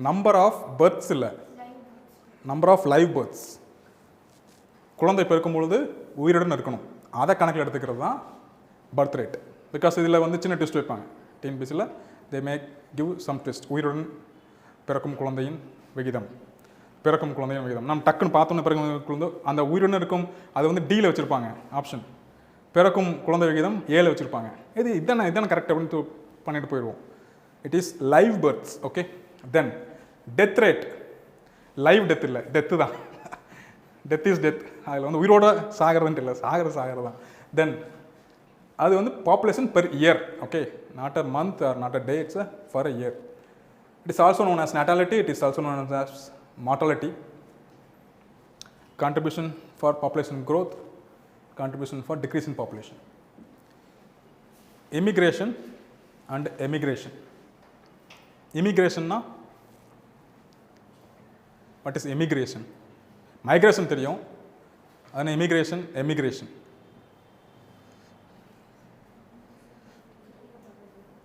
number of births இல்லை, நம்பர் ஆஃப் லைவ் பர்த்ஸ். குழந்தை பிறக்கும் பொழுது உயிருடன் இருக்கணும், அதை கணக்கில் எடுத்துக்கிறது தான் பர்த் ரேட். பிகாஸ் இதில் வந்து சின்ன ட்விஸ்ட் வைப்பாங்க டிஎன்பிஎஸ்சியில். தே மே கிவ் சம் ட்விஸ்ட். உயிருடன் பிறக்கும் குழந்தையின் விகிதம், பிறக்கும் குழந்தையின் விகிதம். நம்ம டக்குன்னு பார்த்தோன்னே பிறக்கும் குழந்தை அந்த உயிருடன் இருக்கும், அதை வந்து டியில் வச்சுருப்பாங்க ஆப்ஷன். பிறக்கும் குழந்தை விகிதம் 7 வச்சுருப்பாங்க. இதான கரெக்ட் அப்படின்னு பண்ணிட்டு போயிடுவோம். It is live births. Okay, then death rate. Live death இல்லை, டெத்து தான். Death is death. அதில் வந்து உயிரோட சாகிறதுன்ட்டு இல்லை, சாகிறது தான். தென் அது வந்து population per year. Okay, not a month or not a day, it's a for a year. It is also known as natality, it is also known as mortality. Contribution for population growth, contribution for decrease in population. Immigration and emigration. Immigration na what is immigration? Migration தெரியும், அதனால immigration, emigration.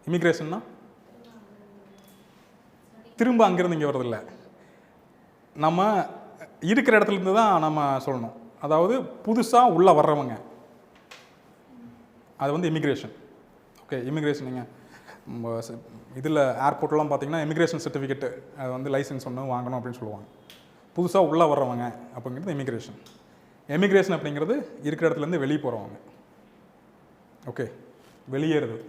Immigration na திரும்ப அங்கிருந்து இங்கே வரதில்லை, நம்ம இருக்கிற இடத்துலேருந்து தான் நம்ம சொல்லணும். அதாவது புதுசாக உள்ளே வர்றவங்க, அது வந்து இமிக்ரேஷன். ஓகே, இமிக்ரேஷன் நீங்கள் இதில் ஏர்போர்ட்லாம் பார்த்தீங்கன்னா இமிக்ரேஷன் சர்டிஃபிகேட்டு, அது வந்து லைசன்ஸ் ஒன்று வாங்கணும் அப்படின்னு சொல்லுவாங்க. புதுசாக உள்ளே வர்றவங்க அப்படிங்கிறது இமிக்ரேஷன். எமிக்ரேஷன் அப்படிங்கிறது இருக்கிற இடத்துலேருந்து வெளியே போகிறவங்க. ஓகே, வெளியேறுதல்,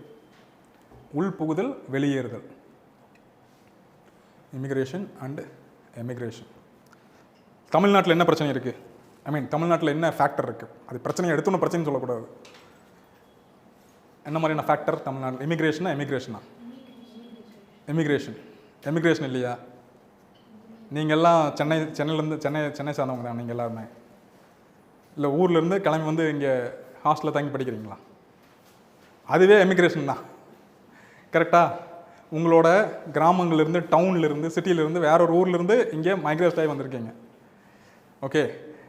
உள் புகுதல், வெளியேறுதல். Immigration and emigration. தமிழ்நாட்டில் என்ன பிரச்சனை இருக்குது? ஐ மீன் தமிழ்நாட்டில் என்ன ஃபேக்டர் இருக்குது? அது பிரச்சனையை எடுத்தோன்னு பிரச்சனை சொல்லக்கூடாது. என்ன மாதிரியான ஃபேக்டர் தமிழ்நாட்டில்? இமிக்ரேஷனா எமிக்ரேஷனா? எமிக்ரேஷன் இல்லையா? நீங்கள்லாம் சென்னை சார்ந்தவங்க தான் நீங்கள் எல்லாருமே, இல்லை ஊர்லேருந்து கிளம்பி வந்து இங்கே ஹாஸ்டலில் தங்கி படிக்கிறீங்களா? அதுவே எமிக்ரேஷன் தான். கரெக்டாக? உங்களோட கிராமங்கள்லேருந்து, டவுன்லேருந்து, சிட்டியிலேருந்து, வேற ஒரு ஊர்லேருந்து இங்கே மைக்ரேட் ஆகி வந்திருக்கீங்க. ஓகே,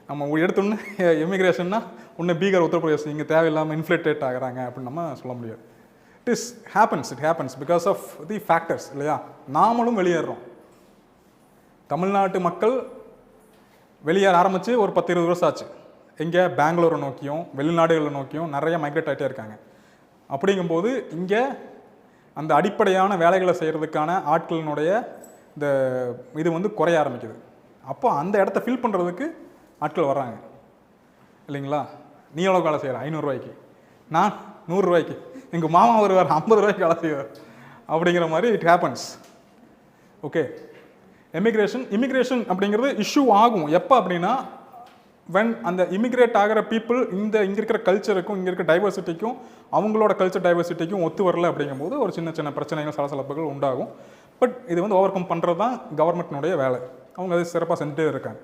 நம்ம எடுத்தோன்னே எமிக்ரேஷன்னா ஒன்று பீகார், உத்தரப்பிரதேஷ் இங்கே தேவையில்லாமல் இன்ஃப்ளேட்டட் ஆகிறாங்க அப்படின்னு நம்ம சொல்ல முடியாது. It happens because of the factors, இல்லையா? நாமளும் வெளியேறோம். தமிழ்நாட்டு மக்கள் வெளியேற ஆரம்பித்து ஒரு 10-20 வருஷம் ஆச்சு. இங்கே பெங்களூரை நோக்கியும் வெளிநாடுகளை நோக்கியும் நிறைய மைக்ரேட் ஆகிட்டே இருக்காங்க. அப்படிங்கும்போது இங்கே அந்த அடிப்படையான வேலைகளை செய்கிறதுக்கான ஆட்களினுடைய இந்த இது வந்து குறைய ஆரம்பிக்குது. அப்போ அந்த இடத்த ஃபில் பண்ணுறதுக்கு ஆட்கள் வர்றாங்க, இல்லைங்களா? நீ எவ்வளோ வேலை செய்கிற? 500 ரூபாய்க்கு, நான் 100 ரூபாய்க்கு, எங்கள் மாமா வருவார் 50 ரூபாய்க்கு வேலை செய்வார், அப்படிங்கிற மாதிரி இட் ஹேப்பன்ஸ். ஓகே, இமிக்ரேஷன் அப்படிங்கிறது இஷ்யூ ஆகும் எப்போ அப்படின்னா, வென் அந்த இமிக்ரேட் ஆகிற பீப்புள் இங்கே இருக்கிற கல்ச்சருக்கும் இங்கே இருக்க டைவர்சிட்டிக்கும் அவங்களோட கல்ச்சர் டைவர்சிட்டிக்கும் ஒத்து வரல அப்படிங்கும்போது ஒரு சின்ன சின்ன பிரச்சனைகள், சலசலப்புகள் உண்டாகும். பட் இது வந்து ஓவர் கம் பண்ணுறது தான் கவர்மெண்ட்னுடைய வேலை. அவங்க அது சிறப்பாக செஞ்சுட்டே இருக்காங்க.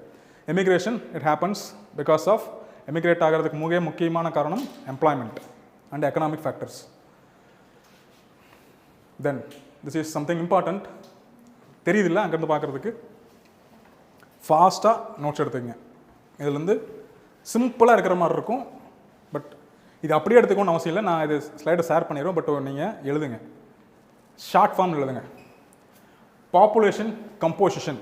Emigration it happens because of emigrate ஆகிறதுக்கு முக்கியமான காரணம் employment and economic factors. Then this is something important. தெரியுதில்ல அங்கேருந்து பார்க்குறதுக்கு? ஃபாஸ்ட்டாக நோட்ஸ் எடுத்துக்கங்க. இதுலேருந்து சிம்பிளாக இருக்கிற மாதிரி இருக்கும். பட் இது அப்படியே எடுத்துக்கணும்னு அவசியம் இல்லை. நான் இது ஸ்லைடை ஷேர் பண்ணிடுவேன். பட் நீங்கள் எழுதுங்க, ஷார்ட் ஃபார்ம் எழுதுங்க. பாப்புலேஷன் கம்போசிஷன்,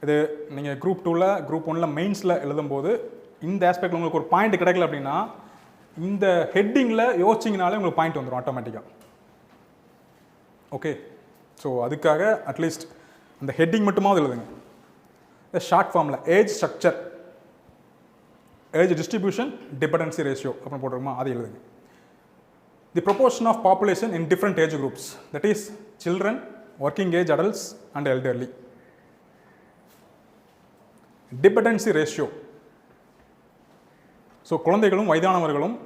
இது நீங்கள் குரூப் 2ல் குரூப் 1ல் மெயின்ஸில் எழுதும்போது இந்த ஆஸ்பெக்டில் உங்களுக்கு ஒரு பாயிண்ட் கிடைக்கல அப்படின்னா இந்த ஹெட்டிங்கில் யோசிச்சிங்கனாலே உங்களுக்கு பாயிண்ட் வந்துடும் ஆட்டோமேட்டிக்காக. ஓகே, ஸோ அதுக்காக அட்லீஸ்ட் அந்த ஹெட்டிங் மட்டுமாவது எழுதுங்க. இந்த ஷார்ட் ஃபார்மில் age structure, age distribution, dependency ratio அப்படின்னு போட்டிருக்குமா, அதை எழுதுங்க. The proportion of population in different age groups, that is children, working age adults and elderly. Dependency ratio, so குழந்தைகளும் வயதானவர்களும்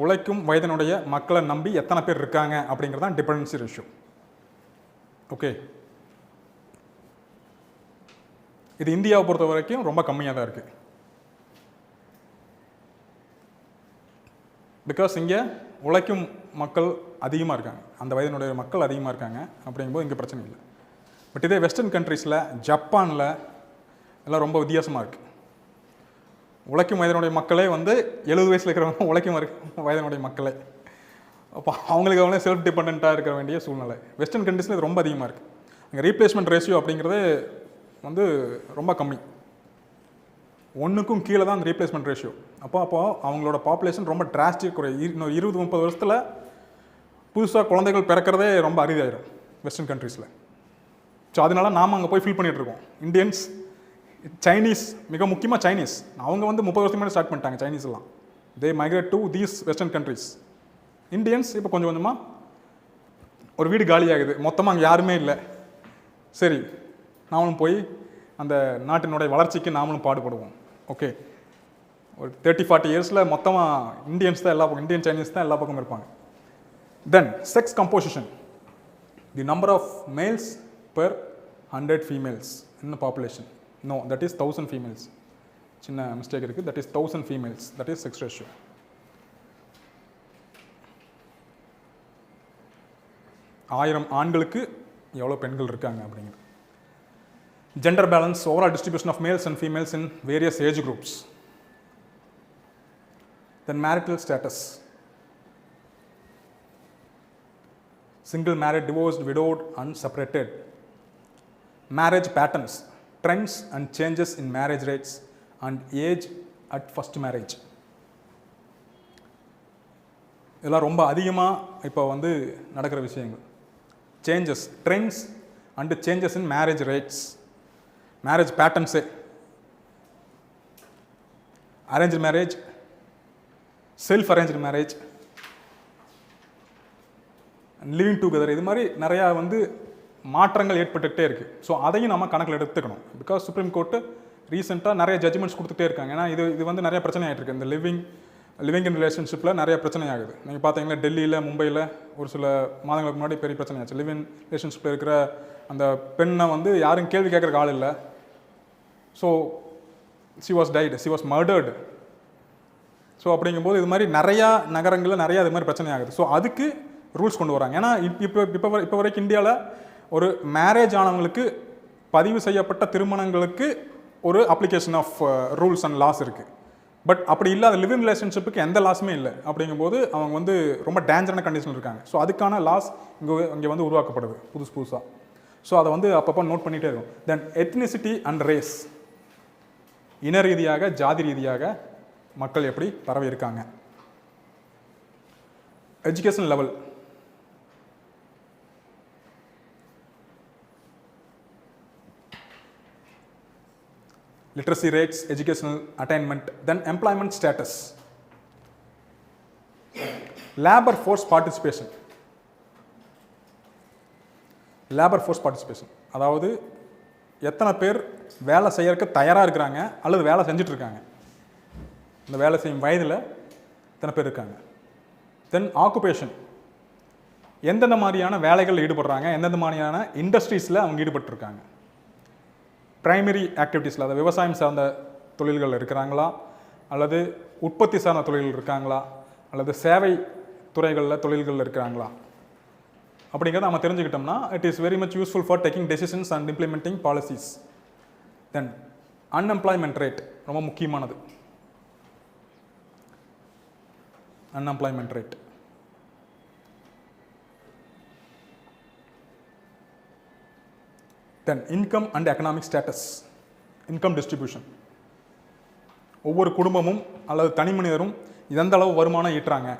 உழைக்கும் வயதினுடைய மக்களை நம்பி எத்தனை பேர் இருக்காங்க அப்படிங்கிறது தான் டிபெண்டன்சி ரேஷியோ. ஓகே, இது இந்தியாவை பொறுத்த வரைக்கும் ரொம்ப கம்மியாக தான் இருக்குது. பிகாஸ் இங்கே உழைக்கும் மக்கள் அதிகமாக இருக்காங்க, அந்த வயதினுடைய மக்கள் அதிகமாக இருக்காங்க. அப்படிங்கும்போது இங்கே பிரச்சனை இல்லை. பட் இதே வெஸ்டர்ன் கண்ட்ரீஸில், ஜப்பானில் எல்லாம் ரொம்ப வித்தியாசமாக இருக்குது. உழைக்கும் வயதினுடைய மக்களே வந்து 70 வயசில் இருக்கிறவங்க உழைக்கும் வயதினுடைய மக்களே. அப்போ அவங்களுக்கு அவங்களே செல்ஃப் டிபெண்ட்டாக இருக்க வேண்டிய சூழ்நிலை. வெஸ்டர்ன் கண்ட்ரீஸில் இது ரொம்ப அதிகமாக இருக்குது. அங்கே ரீப்ளேஸ்மெண்ட் ரேஷியோ அப்படிங்கிறது வந்து ரொம்ப கம்மி, 1க்கும் கீழே தான் அந்த ரீப்ளேஸ்மெண்ட் ரேஷியோ. அப்போ அவங்களோட பாப்புலேஷன் ரொம்ப டிராஸ்டிக் குறை. இன்னும் 20-30 வருஷத்தில் புதுசாக குழந்தைகள் பிறக்கிறதே ரொம்ப அரிதாயிடும் வெஸ்டர்ன் கண்ட்ரீஸில். ஸோ அதனால நாம் அங்கே போய் ஃபீல் பண்ணிகிட்ருக்கோம். இந்தியன்ஸ், சைனீஸ், மிக முக்கியமாக சைனீஸ், அவங்க வந்து 30 வருஷத்துக்கு முன்னாடி ஸ்டார்ட் பண்ணிட்டாங்க. சைனீஸ் எல்லாம் they migrate to these western countries. Indians இப்போ கொஞ்சம் கொஞ்சமாக ஒரு வீடு காலியாகுது, மொத்தமாக அங்கே யாருமே இல்லை. சரி, நாமளும் போய் அந்த நாட்டினுடைய வளர்ச்சிக்கு நாமளும் பாடுபடுவோம். ஓகே, ஒரு 30-40 இயர்ஸில் மொத்தமாக இந்தியன்ஸ் தான் எல்லா பக்கம், இந்தியன் சைனீஸ் தான் எல்லா பக்கமும் இருப்பாங்க. Then sex composition, the number of males per 100 females in the population. No, that is 1000 females. சின்ன மிஸ்டேக் இருக்குது. that is 1000 females, that is sex ratio. 1000 ஆண்களுக்கு எவ்வளோ பெண்கள் இருக்காங்க அப்படிங்கிறது. Gender balance, overall distribution of males and females in various age groups. Then marital status, single, married, divorced, widowed and separated. Marriage patterns, trends and changes in marriage rates and age at first marriage. இதெல்லாம் ரொம்ப அதிகமாக இப்போ வந்து நடக்கிற விஷயங்கள். Changes, trends and changes in marriage rates, marriage பேட்டர்ன்ஸே, arrange marriage, self arrange marriage, living together, இது மாதிரி நிறையா வந்து மாற்றங்கள் ஏற்பட்டுகிட்டே இருக்குது. ஸோ அதையும் நம்ம கணக்கில் எடுத்துக்கணும். பிகாஸ் சுப்ரீம் கோர்ட்டு ரீசெண்டாக நிறைய ஜட்ஜ்மெண்ட்ஸ் கொடுத்துட்டே இருக்காங்க. ஏன்னா இது வந்து நிறைய பிரச்சனை ஆகிட்டு இருக்கு. இந்த லிவிங் லிவிங் இன் ரிலேஷன்ஷிப்பில் நிறைய பிரச்சனை ஆகுது. நீங்கள் பார்த்தீங்கன்னா டெல்லியில், மும்பையில் ஒரு சில மாதங்களுக்கு முன்னாடி பெரிய பிரச்சனை ஆச்சு. லிவ் இன் ரிலேஷன்ஷிப்பில் இருக்கிற அந்த பெண்ணை வந்து யாரும் கேள்வி கேட்குறக்கு ஆள் இல்லை. So she was tied, she was murdered. So அப்படிங்கும்போது இது மாதிரி நிறையா நகரங்களில் நிறையா இது மாதிரி பிரச்சனை ஆகுது. ஸோ அதுக்கு ரூல்ஸ் கொண்டு வராங்க. ஏன்னா இப்போ வரைக்கும் இந்தியாவில் ஒரு மேரேஜ் ஆனவங்களுக்கு பதிவு செய்யப்பட்ட திருமணங்களுக்கு ஒரு application of rules and laws இருக்குது. பட் அப்படி இல்லாத லிவ் இன் ரிலேஷன்ஷிப்புக்கு எந்த லாஸுமே இல்லை. அப்படிங்கும்போது அவங்க வந்து ரொம்ப டேஞ்சரான கண்டிஷன் இருக்காங்க. ஸோ அதுக்கான லாஸ் இங்கே வந்து உருவாக்கப்படுது புதுசாக. ஸோ அதை வந்து அப்பப்போ நோட் பண்ணிகிட்டே இருக்கும். தென் எத்னிசிட்டி அண்ட் ரேஸ், இன ரீதியாக ஜாதி ரீதியாக மக்கள் எப்படி பரவி இருக்காங்க. Education level, literacy rates, educational attainment, then employment status, labor force participation. labor force participation அதாவது எத்தனை பேர் வேலை செய்யறதுக்கு தயாராக இருக்கிறாங்க அல்லது வேலை செஞ்சுட்டு இருக்காங்க, இந்த வேலை செய்யும் வயதில் எத்தனை பேர் இருக்காங்க. தென் ஆக்குபேஷன், எந்தெந்த மாதிரியான வேலைகளில் ஈடுபடுறாங்க, எந்தெந்த மாதிரியான இண்டஸ்ட்ரீஸில் அவங்க ஈடுபட்டுருக்காங்க. பிரைமரி ஆக்டிவிட்டீஸில், அதாவது விவசாயம் சார்ந்த தொழில்கள் இருக்கிறாங்களா, அல்லது உற்பத்தி சார்ந்த தொழில்கள் இருக்காங்களா, அல்லது சேவை துறைகளில் தொழில்களில் இருக்கிறாங்களா அப்படிங்கிறத நம்ம தெரிஞ்சுக்கிட்டோம்னா it is very much useful for taking decisions and implementing policies. Then unemployment rate ரொம்ப முக்கியமானது. Unemployment rate, then income and economic status, income distribution. ஒவ்வொரு குடும்பமும் அல்லது தனி மனிதரும் எந்த அளவு வருமானம் ஈட்டுறாங்க.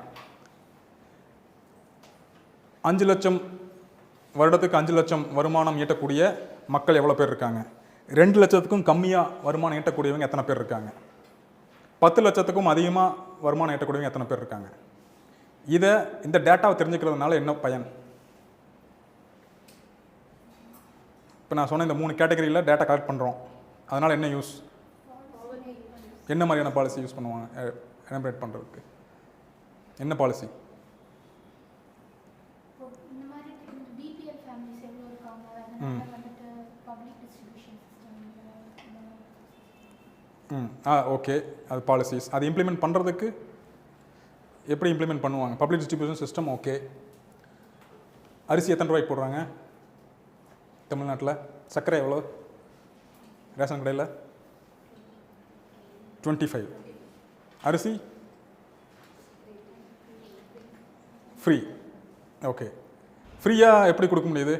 5 லட்சம் வருடத்துக்கு 5 லட்சம் வருமானம் ஈட்டக்கூடிய மக்கள் எவ்வளோ பேர் இருக்காங்க. 2 லட்சத்துக்கும் கம்மியாக வருமானம் ஈட்டக்கூடியவங்க எத்தனை பேர் இருக்காங்க. 10 லட்சத்துக்கும் அதிகமாக வருமானம் ஈட்டக்கூடியவங்க எத்தனை பேர் இருக்காங்க. இந்த டேட்டாவை தெரிஞ்சுக்கிறதுனால என்ன பயன்? இப்போ நான் சொன்ன இந்த 3 கேட்டகரியில் டேட்டா கலெக்ட் பண்ணுறோம், அதனால் என்ன யூஸ், என்ன மாதிரியான பாலிசி யூஸ் பண்ணுவாங்க எனாபரேட் பண்ணுறதுக்கு? என்ன பாலிசி? ஓகே, அது பாலிசிஸ். அது இம்ப்ளிமெண்ட் பண்ணுறதுக்கு எப்படி இம்ப்ளிமெண்ட் பண்ணுவாங்க? Public distribution system. ஓகே, அரிசி எத்தனை ரூபாய்க்கு போடுறாங்க தமிழ்நாட்டில்? சர்க்கரை எவ்வளோ ரேஷன் கடையில்? 25. அரிசி ஃப்ரீ. ஓகே, ஃப்ரீயாக எப்படி கொடுக்க முடியுது?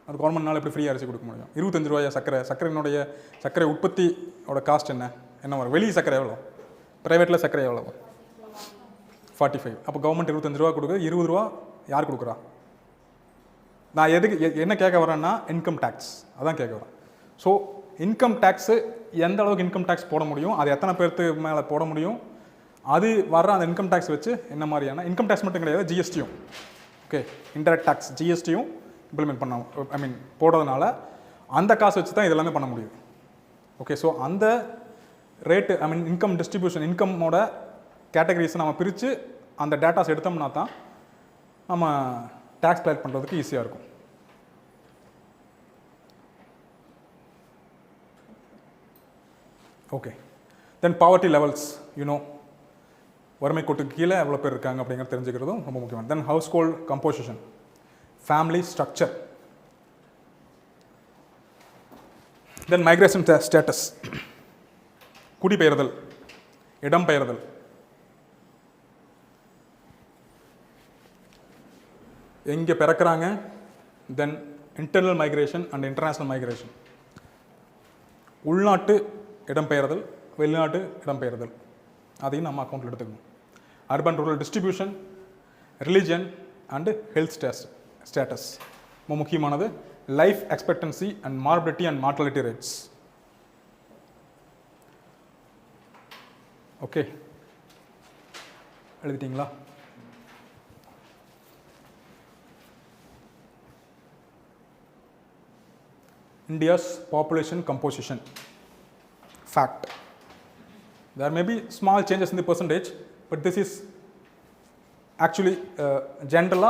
அது கவர்மெண்ட்னால எப்படி ஃப்ரீயாக அரிசி கொடுக்க முடியும்? 25 ரூபாயா சர்க்கரையினுடைய சர்க்கரை உற்பத்தியோட காஸ்ட் என்ன வரும்? வெளியே சர்க்கரை எவ்வளோ? ப்ரைவேட்டில் சர்க்கரை எவ்வளோ? 45. அப்போ கவர்மெண்ட் 25 ரூபா கொடுக்குது, 20 ரூபா யார் கொடுக்குறா? நான் என்ன கேட்க வரேன்னா இன்கம் டேக்ஸ், அதான் கேட்க வரேன். ஸோ இன்கம் டேக்ஸு எந்த அளவுக்கு இன்கம் டேக்ஸ் போட முடியும், அது எத்தனை பேருக்கு மேலே போட முடியும், அது வர்ற அந்த இன்கம் டேக்ஸ் வச்சு என்ன மாதிரியான இன்கம் டேக்ஸ் மட்டும் கிடையாது, ஜிஎஸ்டியும். ஓகே, இன்டெரக்ட் டேக்ஸ் ஜிஎஸ்டியும் இம்ப்ளிமெண்ட் பண்ண போடுறதுனால அந்த காசு வச்சு தான் இதெல்லாமே பண்ண முடியும். ஓகே, ஸோ அந்த ரேட்டு இன்கம் டிஸ்ட்ரிபியூஷன், இன்கம்மோட கேட்டகரிஸை நம்ம பிரித்து அந்த டேட்டாஸ் எடுத்தோம்னா தான் நம்ம டேக்ஸ் கலெக்ட் பண்ணுறதுக்கு ஈஸியாக இருக்கும். ஓகே, தென் பாவர்ட்டி லெவல்ஸ், வறுமை கோட்டுக்கு கீழே எவ்வளோ பேர் இருக்காங்க அப்படிங்கிறது தெரிஞ்சுக்கிறதும் ரொம்ப முக்கியம். Then household composition, family structure, then migration status, குடிபெயர்தல், இடம்பெயர்தல், எங்கே பிறக்கிறாங்க, then internal migration and international migration, உள்நாட்டு இடம்பெயர்தல், வெளிநாட்டு இடம்பெயர்தல், அதையும் நம்ம அக்கௌண்ட்டில் எடுத்துக்கணும். Urban rural distribution, religion and health status, ரொம்ப முக்கியமானது. Life expectancy and morbidity and mortality rates. Okay, எழுதிட்டீங்களா? India's population composition fact. There may be small changes in the percentage, but this is actually general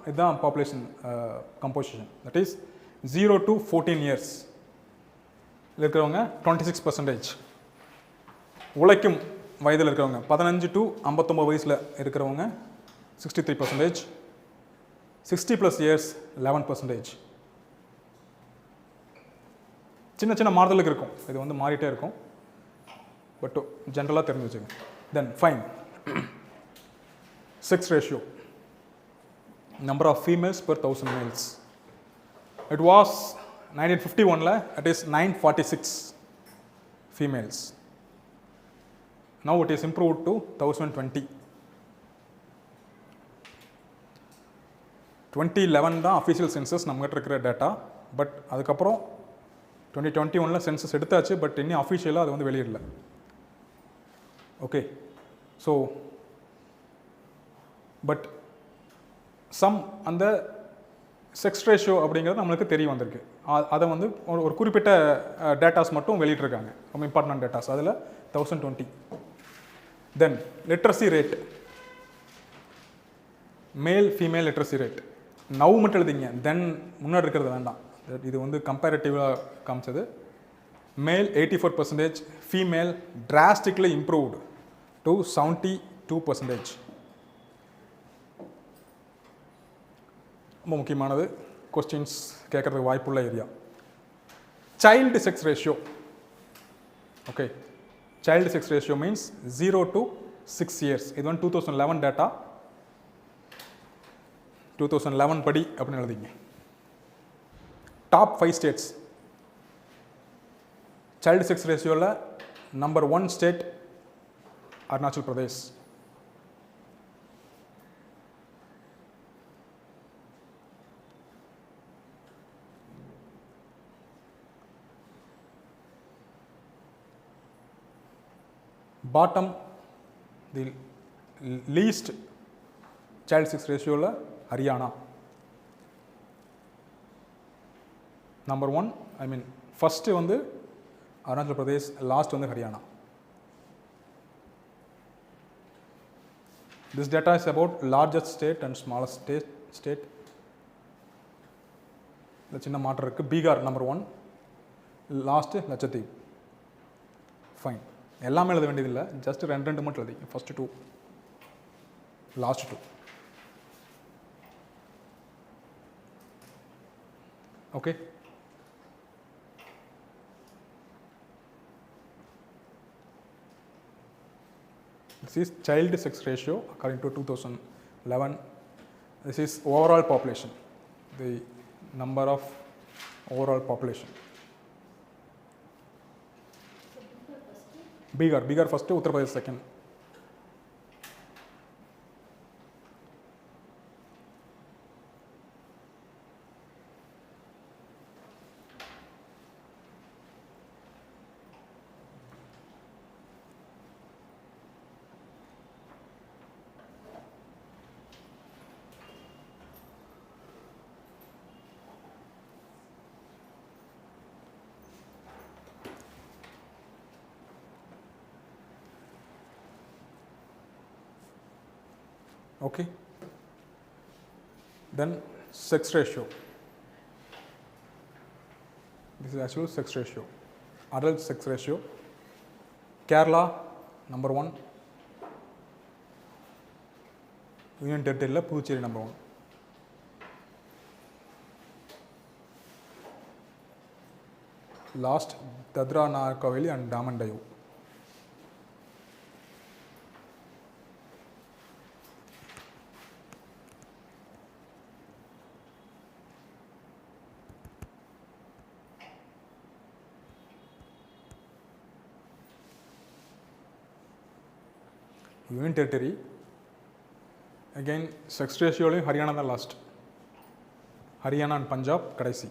இதுதான் population composition. That is 0 to 14 years இருக்கிறவங்க 26%. உழைக்கும் வயதில் இருக்கிறவங்க 15 to 59 வயசில் இருக்கிறவங்க 63%. 60 plus years 11%. சின்ன சின்ன மாறுதலுக்கு இருக்கும், இது வந்து மாறிட்டே இருக்கும், பட் ஜென்ரலாக தெரிஞ்சு வச்சுக்கோங்க. Then fine sex ratio, number of females per 1000 males. It was 1951 it is 946 females. Now it is improved to 1020. 2011 தான் அஃபிஷியல் சென்சஸ் நம்மகிட்ட இருக்கிற டேட்டா. பட் அதுக்கப்புறம் 2021 சென்சஸ் எடுத்தாச்சு, பட் இன்னும் அஃபிஷியலாக அது வந்து வெளியிடல. ஓகே, ஸோ பட் சம் அந்த செக்ஸ் ரேஷியோ அப்படிங்கிறது நம்மளுக்கு தெரிய வந்திருக்கு. அதை வந்து ஒரு குறிப்பிட்ட டேட்டாஸ் மட்டும் வெளியிட்டிருக்காங்க, ரொம்ப இம்பார்ட்டன்ட் டேட்டாஸ். அதில் 1020. Then literacy rate, male female literacy rate. Now மட்டும் எழுதிங்க, தென் முன்னாடி இருக்கிறது வேண்டாம். இது வந்து கம்பேரிட்டிவாக காமிச்சது. மேல் 84%, ஃபீமேல் டிராஸ்டிக்லி இம்ப்ரூவ்டு டு 72%. ரொம்ப முக்கியமானது, கொஸ்டின்ஸ் கேட்குறதுக்கு வாய்ப்புள்ள area. Child sex ratio. Okay, child sex ratio means 0 to 6 years. இது வந்து 2011 டேட்டா. 2011 படி அப்படின்னு எழுதிங்க. டாப் 5 ஸ்டேட்ஸ் சைல்டு செக்ஸ் ரேஷியோவில் number 1 state Arunachal Pradesh. Bottom the least child sex ரேஷியோவில் ஹரியானா. நம்பர் 1 ஐ மீன் ஃபஸ்ட்டு வந்து அருணாச்சல் பிரதேஷ், லாஸ்ட் வந்து Haryana. This data is about largest state and smallest state. இந்த சின்ன மாற்றம் இருக்குது. பீகார் நம்பர் 1, லாஸ்ட்டு லட்சத்தீவு. ஃபைன், எல்லாமே எழுத வேண்டியதில்லை, ஜஸ்ட் 2 மட்டும் எழுதி. First 2, last 2. Okay, this is child sex ratio according to 2011. This is overall population, the number of overall population. Bihar first, Uttar Pradesh second. Okay, then sex ratio. This is actual sex ratio, adult sex ratio. Kerala number 1, Union Territory la Puducherry number 1. Last Dadra Nagar Haveli and Daman Diu. Union Territory, again sex ratio Haryana the last, Haryana and Punjab கடைசி.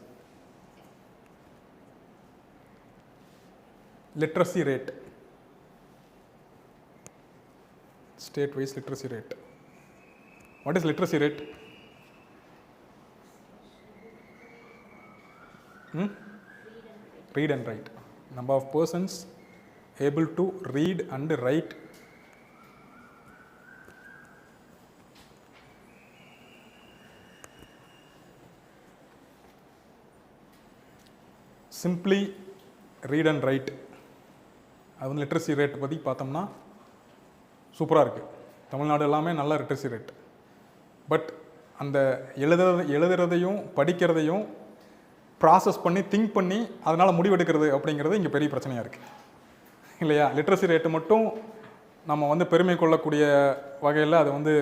Literacy rate, state wise literacy rate. What is literacy rate? Read and write. Number of persons able to read and write simply read and write. அது வந்து literacy rate பற்றி பார்த்தோம்னா சூப்பராக இருக்குது. தமிழ்நாடு எல்லாமே நல்ல literacy rate. But அந்த எழுதுறதையும் படிக்கிறதையும் ப்ராசஸ் பண்ணி திங்க் பண்ணி அதனால் முடிவெடுக்கிறது அப்படிங்கிறது இங்கே பெரிய பிரச்சனையாக இருக்குது இல்லையா? லிட்ரஸி ரேட்டு மட்டும் நம்ம வந்து பெருமை கொள்ளக்கூடிய வகையில் அது வந்து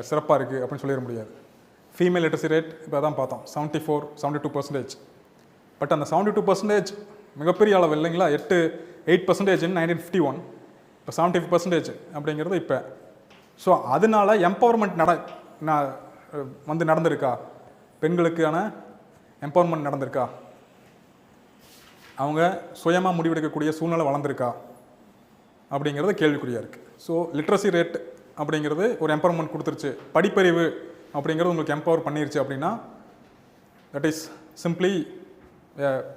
சிறப்பாக இருக்குது அப்படின்னு சொல்லிட முடியாது. ஃபீமேல் லிட்ரஸி ரேட் இப்போ தான் பார்த்தோம் 74-72%. பட் அந்த 72% மிகப்பெரிய அளவு இல்லைங்களா? 8% in 1951, இப்போ 75% அப்படிங்கிறது இப்போ. ஸோ அதனால எம்பவர்மெண்ட் வந்து நடந்திருக்கா? பெண்களுக்கான எம்பவர்மெண்ட் நடந்திருக்கா? அவங்க சுயமாக முடிவெடுக்கக்கூடிய சூழ்நிலை வளர்ந்துருக்கா அப்படிங்கிறது கேள்விக்குறியாக இருக்குது. ஸோ லிட்ரஸி ரேட் அப்படிங்கிறது ஒரு எம்பவர்மெண்ட் கொடுத்துருச்சு, படிப்பறிவு அப்படிங்கிறது உங்களுக்கு எம்பவர் பண்ணிருச்சு அப்படின்னா தட் இஸ் சிம்பிளி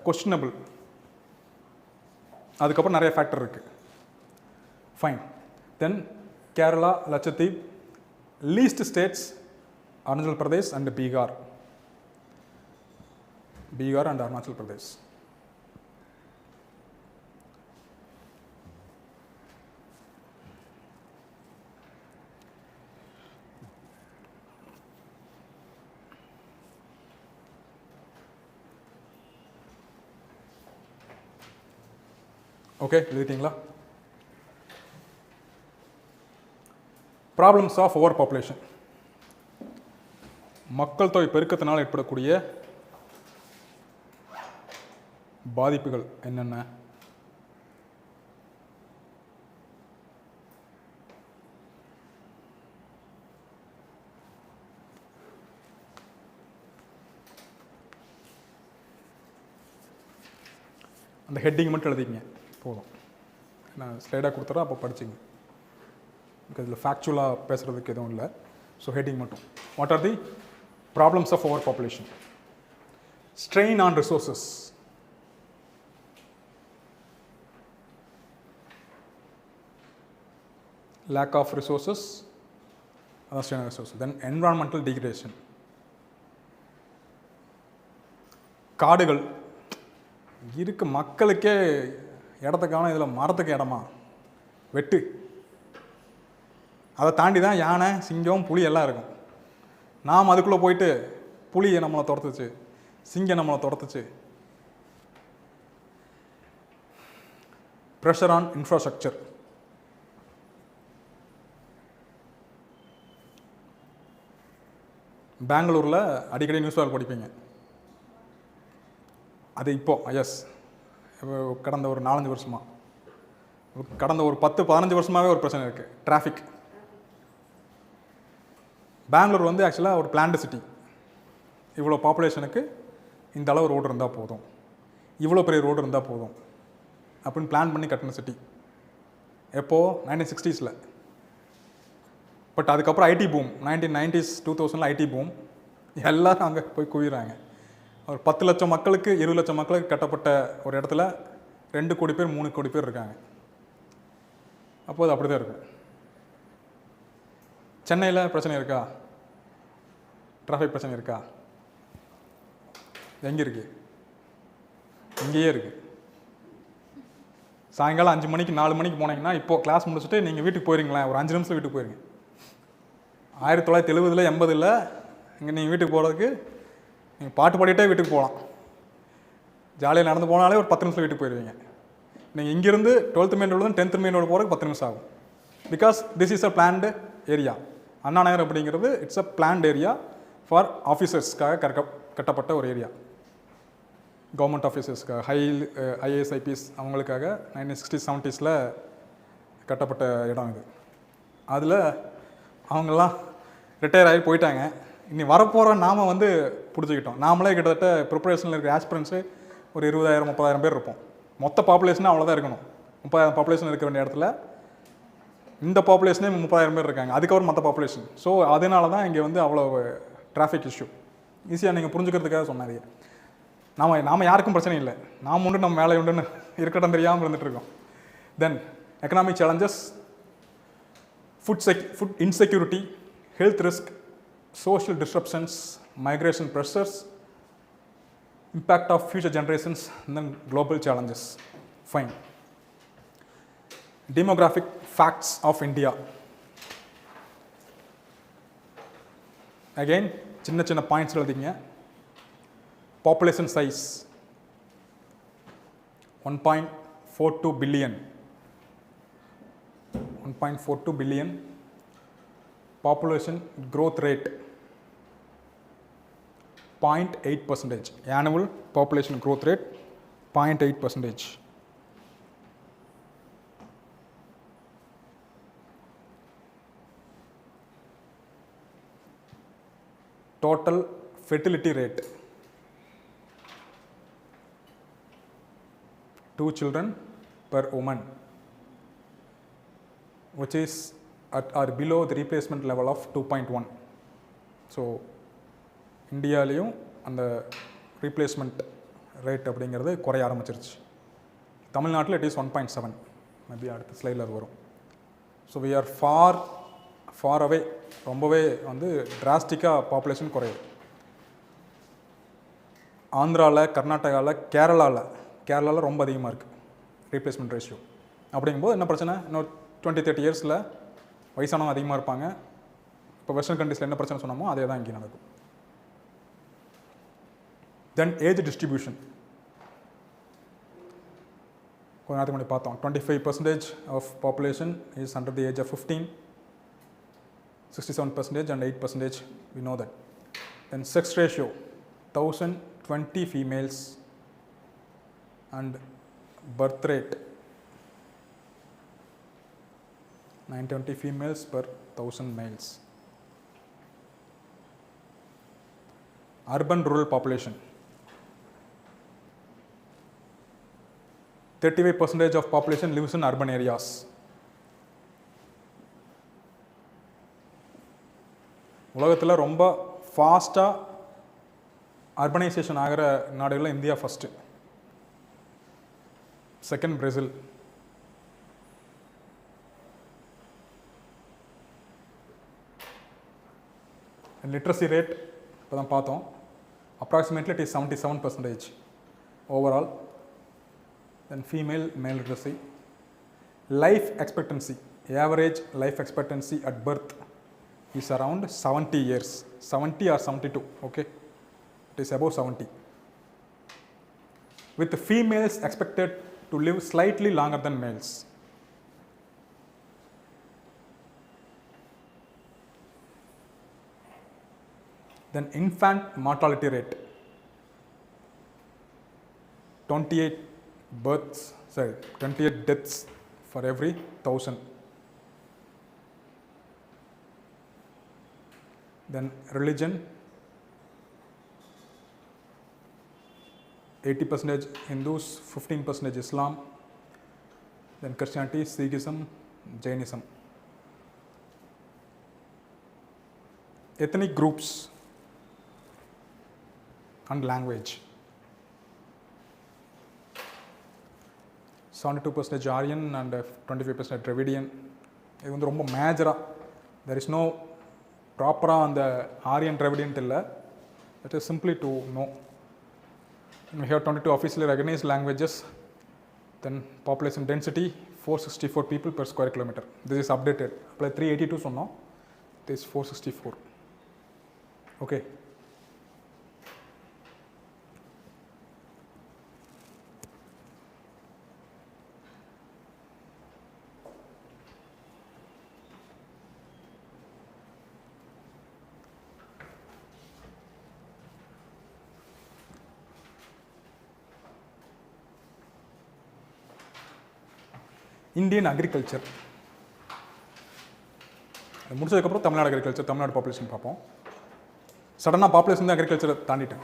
கொஸ்டினபிள். அதுக்கப்புறம் நிறைய ஃபேக்டர் இருக்குது. Fine. Then Kerala, Lakshadweep, least states Arunachal Pradesh and Bihar and Arunachal Pradesh. Okay, எழுதிட்டீங்களா? Problems of over population. மக்கள் தொகை பெருக்கத்தினால் ஏற்படக்கூடிய பாதிப்புகள் என்னென்ன? அந்த ஹெட்டிங் மட்டும் எழுதிக்கங்க போதும். நான் ஸ்லைடாக கொடுத்துறேன், அப்போ படிச்சுங்க. இதில் ஃபேக்சுவலாக பேசுகிறதுக்கு எதுவும் இல்லை. ஸோ ஹெட்டிங் மட்டும். What are the problems of over population? Strain on resources, lack of resources, that's strain on resources. Then environmental degradation. காடுகள் இருக்கு, மக்களுக்கே இடத்துக்கான, இதில் மரத்துக்கு இடமா? வெட்டு. அதை தாண்டி தான் யானை, சிங்கம், புலி எல்லாம் இருக்கும். நாம் அதுக்குள்ளே போயிட்டு புலியை நம்மளை துரத்துச்சு, சிங்கம் நம்மளை துரத்துச்சு. Pressure on infrastructure. பெங்களூரில் அடிக்கடி நியூஸ் பேப்பர் படிப்பீங்க. அது இப்போது எஸ் கடந்த ஒரு 4-5 வருஷமாக, கடந்த ஒரு 10-15 வருஷமாகவே ஒரு பிரச்சனை இருக்குது. டிராஃபிக். பெங்களூர் வந்து ஆக்சுவலாக ஒரு பிளான்டு சிட்டி. இவ்வளோ பாப்புலேஷனுக்கு இந்த அளவு ரோடு இருந்தால் போதும், இவ்வளோ பெரிய ரோடு இருந்தால் போதும் அப்படின்னு பிளான் பண்ணி கட்டின சிட்டி. எப்போது? 1960s. பட் அதுக்கப்புறம் ID boom, 1990s 2000 ID boom. எல்லோரும் அங்கே போய் குவிறாங்க. ஒரு 10 லட்சம் மக்களுக்கு 20 லட்சம் மக்களுக்கு கட்டப்பட்ட ஒரு இடத்துல 2 கோடி பேர் 3 கோடி பேர் இருக்காங்க. அப்போது அப்படி தான் இருக்கும். சென்னையில் பிரச்சனை இருக்கா? டிராஃபிக் பிரச்சனை இருக்கா? எங்கே இருக்குது? இங்கேயே இருக்குது. சாயங்காலம் 5 மணிக்கு 4 மணிக்கு போனீங்கன்னா, இப்போது கிளாஸ் முடிச்சுட்டு நீங்கள் வீட்டுக்கு போயிருங்களேன், ஒரு 5 நிமிஷம் வீட்டுக்கு போயிருங்க. 1970 80 இங்கே நீங்கள் வீட்டுக்கு போகிறதுக்கு நீங்கள் பாட்டு பாடிட்டே வீட்டுக்கு போகலாம். ஜாலியாக நடந்து போனாலே ஒரு 10 நிமிஷம் வீட்டுக்கு போயிடுவீங்க. நீங்கள் இங்கேருந்து 12th main road 10th main road போகிறதுக்கு 10 நிமிஷம் ஆகும். Because this is a planned area. Anna Nagar அப்படிங்கிறது it's a planned area for ஆஃபீஸர்ஸ்க்காக கட்டப்பட்ட ஒரு ஏரியா. கவர்மெண்ட் ஆஃபீஸர்ஸ்க்காக, IAS IPS அவங்களுக்காக 1960s 70s கட்டப்பட்ட இடம் இது. அதில் அவங்கெல்லாம் ரிட்டையர் ஆகி போயிட்டாங்க. இனி வரப்போகிற நாம் வந்து பிடிச்சிக்கிட்டோம். நாமளே கிட்டத்தட்ட ப்ரிப்பரேஷனில் இருக்கிற ஆஸ்பிரன்ஸு ஒரு 20,000-30,000 பேர் இருப்போம். மொத்த பாப்புலேஷனே அவ்வளோதான் இருக்கணும். 30,000 பாப்புலேஷன் இருக்க வேண்டிய இடத்துல இந்த பாப்புலேஷனே 30,000 பேர் இருக்காங்க. அதுக்கப்புறம் மற்ற பாப்புலேஷன். ஸோ அதனால தான் இங்கே வந்து அவ்வளோ டிராஃபிக் இஷ்யூ. ஈஸியாக நீங்கள் புரிஞ்சுக்கிறதுக்காக சொன்னாதே. நாம் யாருக்கும் பிரச்சனை இல்லை. நாம் உண்டு நம்ம வேலை உண்டுன்னு இருக்கட்டும் தெரியாமல் இருந்துகிட்ருக்கோம். Then economic challenges, food insecurity, health risk, social disruptions, migration pressures, impact of future generations, and then global challenges. Fine. Demographic facts of India. Again, chinna points எழுதிங்க. Population size 1.42 billion. 1.42 billion. Population growth rate 0.8%. Annual population growth rate 0.8%. Total fertility rate, 2 children per woman, which is at or below the replacement level of 2.1. So இந்தியாலையும் அந்த replacement rate அப்படிங்கிறது குறைய ஆரம்பிச்சிருச்சு. தமிழ்நாட்டில் it is 1.7, maybe அடுத்த ஸ்லைடில் அது வரும். So we are far away, ரொம்பவே வந்து டிராஸ்டிக்காக பாப்புலேஷன் குறையுது. ஆந்திராவில், கர்நாடகாவில், கேரளாவில் ரொம்ப அதிகமாக இருக்குது ரீப்ளேஸ்மெண்ட் ரேஷியோ. அப்படிங்கும்போது என்ன பிரச்சனை, இன்னொரு 20-30 இயர்ஸில் வயசானவங்க அதிகமாக இருப்பாங்க. இப்போ வெஸ்டர்ன் கண்ட்ரீஸில் என்ன பிரச்சனை சொன்னோமோ அதே தான் இங்கே நடக்கும். தென் ஏஜ் டிஸ்ட்ரிபியூஷன் கொஞ்ச நேரத்துக்கு முன்னாடி பார்த்தோம். 25% of population is under the age of 15, 67% and 8%, we know that. Then sex ratio 1020 females and birth rate 920 females per 1000 males. Urban rural population 35% of population lives in urban areas. உலகத்தில் ரொம்ப ஃபாஸ்ட்டாக urbanisation ஆகிற நாடுகளில் India first, second Brazil. Literacy rate இப்போ தான் பார்த்தோம், approximately it is 77% overall. Then female மேல் literacy. Life expectancy, average life expectancy at birth is around 70 years, 70 or 72, okay, it is above 70, with the females expected to live slightly longer than males. Then infant mortality rate 28 deaths for every 1000. Then religion 80% Hindus, 15% Islam. Then Christianity, Sikhism, Jainism. Ethnic groups and language 72% Aryan and 25% Dravidian. இது வந்து ரொம்ப மேஜராக, there is no ப்ராப்பராக அந்த ஆரியன் டிராவிடியன்ட்டு இல்லை, it is simply to know. We have 22 officially recognized languages. Then population density 464 people per square kilometer. This is updated. Apply 382 சொன்னோம், this is 464. Okay. Indian agriculture முடிச்சதுக்கப்புறம் Tamil Nadu agriculture, Tamil Nadu population பார்ப்போம். சடனாக population தான் அக்ரிகல்ச்சரை தாண்டிட்டேன்,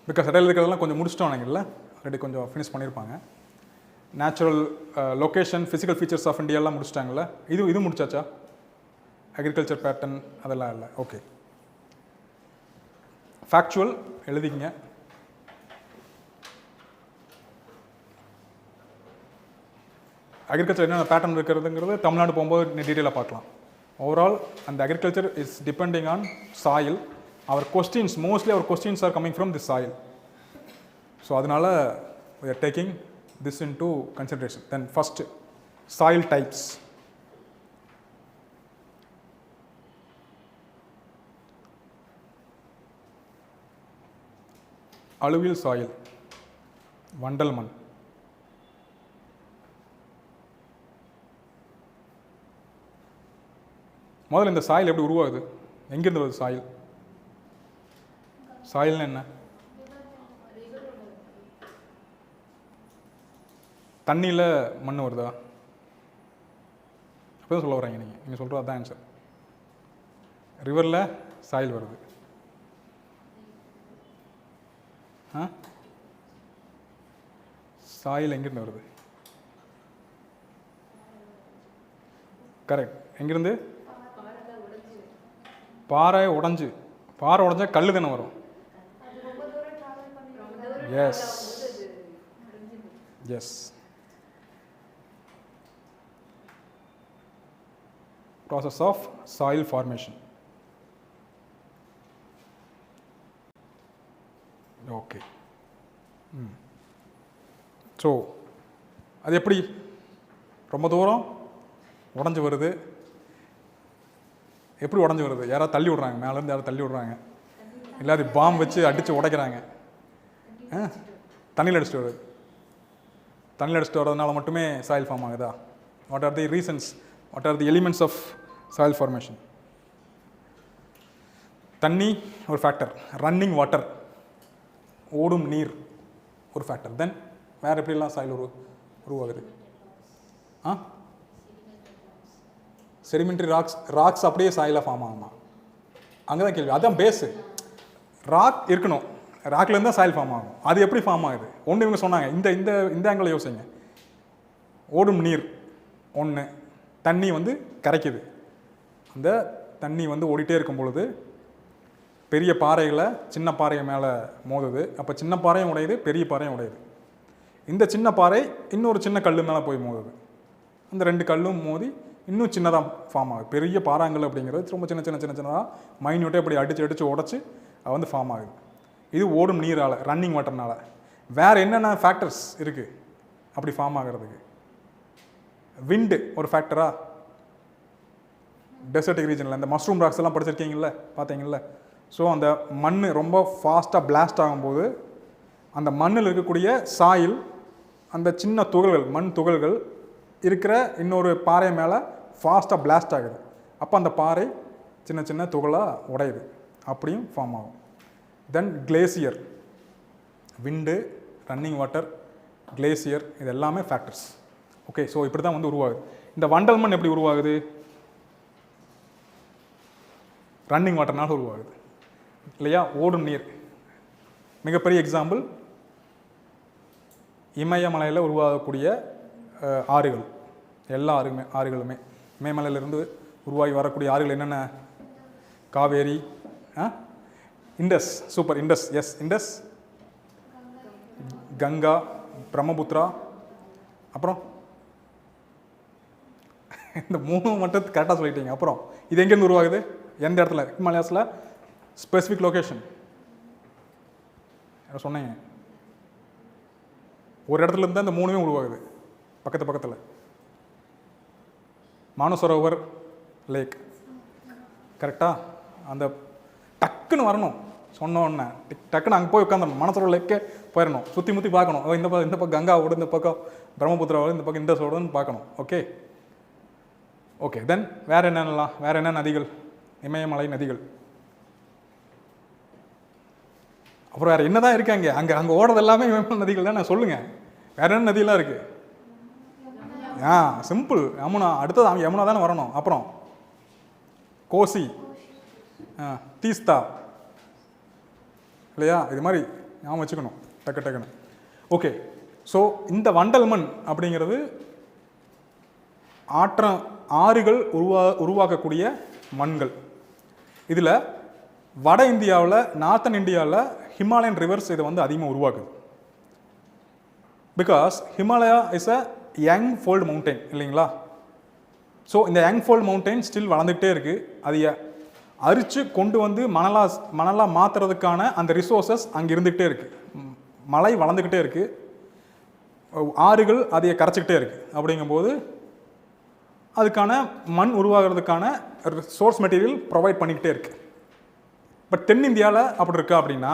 because இடையில இருக்கிறதெல்லாம் கொஞ்சம் முடிச்சிட்டோம். இல்லை ஆல்ரெடி கொஞ்சம் ஃபினிஷ் பண்ணியிருப்பாங்க. Natural location, physical features of இந்தியாலாம் முடிச்சிட்டாங்கல்ல, இது முடிச்சாச்சா? அக்ரிகல்ச்சர் பேட்டர்ன் அதெல்லாம் இல்லை. ஓகே, ஃபேக்சுவல் எழுதிக்கிங்க. அக்ரிகல்ச்சர் என்னென்ன பேட்டர்ன் இருக்கிறதுங்கிறது தமிழ்நாடு போகும்போது டீட்டெயிலாக பார்க்கலாம். ஓவரால் அந்த agriculture is depending on soil. Our questions mostly our questions are coming from the soil. So அதனால் we are taking this into consideration. Then first, soil types. Alluvial soil, வண்டல் மண். முதல்ல இந்த சாயில் எப்படி உருவாகுது? எங்கிருந்து வருது சாயில்? சாயில்னா என்ன? தண்ணியில் மண் வருதா? அப்போ தான் சொல்ல வர்றீங்க நீங்கள் சொல்கிறது அதுதான் ஆன்சர். ரிவரில் சாயில் வருது. சாயில் எங்கிருந்து வருது? கரெக்ட். எங்கிருந்து? பாறை உடஞ்சா கல் தானே வரும். Yes yes. Process of soil formation. Okay. So அது எப்படி ரொம்ப தூரம் உடஞ்சி வருது? எப்படி உடஞ்சி வருது? யாராவது தள்ளி விட்றாங்க, மேலேருந்து யாராவது தள்ளி விட்றாங்க, இல்லாது பாம்பு வச்சு அடித்து உடைக்கிறாங்க. தண்ணியில் அடிச்சுட்டு வருது. தண்ணியில் அடிச்சுட்டு வர்றதுனால மட்டுமே சாயில் ஃபார்ம் ஆகுதா? What are the reasons? What are the elements of soil formation? தண்ணி ஒரு ஃபேக்டர், ரன்னிங் வாட்டர், ஓடும் நீர் ஒரு ஃபேக்டர். தென் வேறு எப்படிலாம் சாயில் உருவாகுது? செடிமெண்ட்ரி ராக்ஸ் அப்படியே சாயிலாக ஃபார்ம் ஆகுமா? அங்கே தான் கேள்வி. அதுதான் பேஸு. ராக் இருக்கணும், ராக்லேருந்து தான் சாயில் ஃபார்ம் ஆகும். அது எப்படி ஃபார்ம் ஆகுது? ஒன்று இவங்க சொன்னாங்க, இந்த இந்த இந்த ஆங்கிளில் யோசிங்க. ஓடும் நீர் ஒன்று, தண்ணி கரைக்குது. அந்த தண்ணி ஓடிட்டே இருக்கும் பொழுது பெரிய பாறைகளை சின்ன பாறை மேலே மோதுது. அப்போ சின்ன பாறையும் உடையுது, பெரிய பாறையும் உடையுது. இந்த சின்ன பாறை இன்னொரு சின்ன கல் மேலே போய் மோதுது. அந்த ரெண்டு கல்லும் மோதி இன்னும் சின்னதாக ஃபார்ம் ஆகுது. பெரிய பாறாங்கல் அப்படிங்கிறது ரொம்ப சின்ன சின்ன சின்ன சின்னதாக மைன்யூட்டாக இப்படி அடித்து உடச்சி அது ஃபார்ம் ஆகுது. இது ஓடும் நீரால், ரன்னிங் வாட்டர்னால. வேறு என்னென்ன ஃபேக்டர்ஸ் இருக்குது அப்படி ஃபார்ம் ஆகிறதுக்கு? விண்டு ஒரு ஃபேக்டரா? டெசர்டிக் ரீஜனில் இந்த மஷ்ரூம் ராக்ஸ் எல்லாம் படிச்சிருக்கீங்கள, பார்த்தீங்கல்ல? ஸோ அந்த மண் ரொம்ப ஃபாஸ்ட்டாக பிளாஸ்ட் ஆகும்போது அந்த மண்ணில் இருக்கக்கூடிய சாயில், அந்த சின்ன துகள்கள், மண் துகள்கள் இருக்கிற இன்னொரு பாறை மேலே ஃபாஸ்ட்டாக பிளாஸ்ட் ஆகுது. அப்போ அந்த பாறை சின்ன சின்ன துகளாக உடையுது. அப்படியும் ஃபார்ம் ஆகும். தென் கிளேசியர், விண்டு, ரன்னிங் வாட்டர், கிளேசியர், இது எல்லாமே ஃபேக்டர்ஸ். ஓகே, ஸோ இப்படி தான் உருவாகுது. இந்த வண்டல் மண் எப்படி உருவாகுது? ரன்னிங் வாட்டர்னால உருவாகுது இல்லையா? ஓடும் நீர். மிகப்பெரிய எக்ஸாம்பிள் இமயமலையில் உருவாகக்கூடிய ஆறுகள். எல்லா ஆறுகளுமே இமயமலையிலிருந்து உருவாகி வரக்கூடிய ஆறுகள் என்னென்ன? Kaveri, Indus, super, Indus, yes, Indus, Ganga, Brahmaputra, அப்புறம் இந்த மூணு மட்டும் கரெக்டாக சொல்லிட்டீங்க. அப்புறம் இது எங்கேருந்து உருவாகுது? எந்த இடத்துல? ஹிமாலயாஸில். ஸ்பெசிஃபிக் லொக்கேஷன் சொன்னீங்க. ஒரு இடத்துல இருந்து இந்த மூணுமே உருவாகுது, பக்கத்தில். மானசரோவர் லேக், கரெக்டாக? அந்த டக்குன்னு வரணும், சொன்னோன்னே டக்குன்னு அங்கே போய் உட்காந்துடணும். மானசரோவர் லேக்கே போயிடணும், சுற்றி பார்க்கணும். இந்த பக்கம் கங்கா ஓடு, இந்த பக்கம் பிரம்மபுத்திரா ஓடு, இந்த பக்கம் இண்டஸ் ஓடுன்னு பார்க்கணும். ஓகே. தென் வேறு என்னென்னலாம்? வேறு என்ன நதிகள்? இமயமலை நதிகள். அப்புறம் வேறு என்ன தான் இருக்காங்க அங்கே ஓடுறது எல்லாமே இமயமலை நதிகள் தான். நான் சொல்லுங்கள், வேறு என்ன நதியெல்லாம் இருக்குது? சிம்பிள், யமுனா. அடுத்தது யமுனா தானே வரணும். அப்புறம் கோசி, தீஸ்தா, இல்லையா? இது மாதிரி ஞாபகம் வச்சுக்கணும் டக்குன்னு. ஓகே, ஸோ இந்த வண்டல் மண் அப்படிங்கிறது ஆறுகள் உருவாக்கக்கூடிய மண்கள். இதில் வட இந்தியாவில், நார்த்தன் இந்தியாவில் ஹிமாலயன் ரிவர்ஸ் இதை அதிகமாக உருவாக்குது. Because Himalaya is a young fold mountain இல்லைங்களா? ஸோ இந்த யங் ஃபோல்டு மவுண்டைன் ஸ்டில் வளர்ந்துக்கிட்டே இருக்குது. அது அரித்து கொண்டு வந்து மணலாக மாற்றுறதுக்கான அந்த ரிசோர்ஸஸ் அங்கே இருந்துக்கிட்டே இருக்குது. மலை வளர்ந்துக்கிட்டே இருக்குது, ஆறுகள் அதையை கரைச்சிக்கிட்டே இருக்குது. அப்படிங்கும்போது அதுக்கான மண் உருவாகிறதுக்கான சோர்ஸ் மெட்டீரியல் ப்ரொவைட் பண்ணிக்கிட்டே இருக்குது. பட் தென்னிந்தியாவில் அப்படி இருக்கா அப்படின்னா,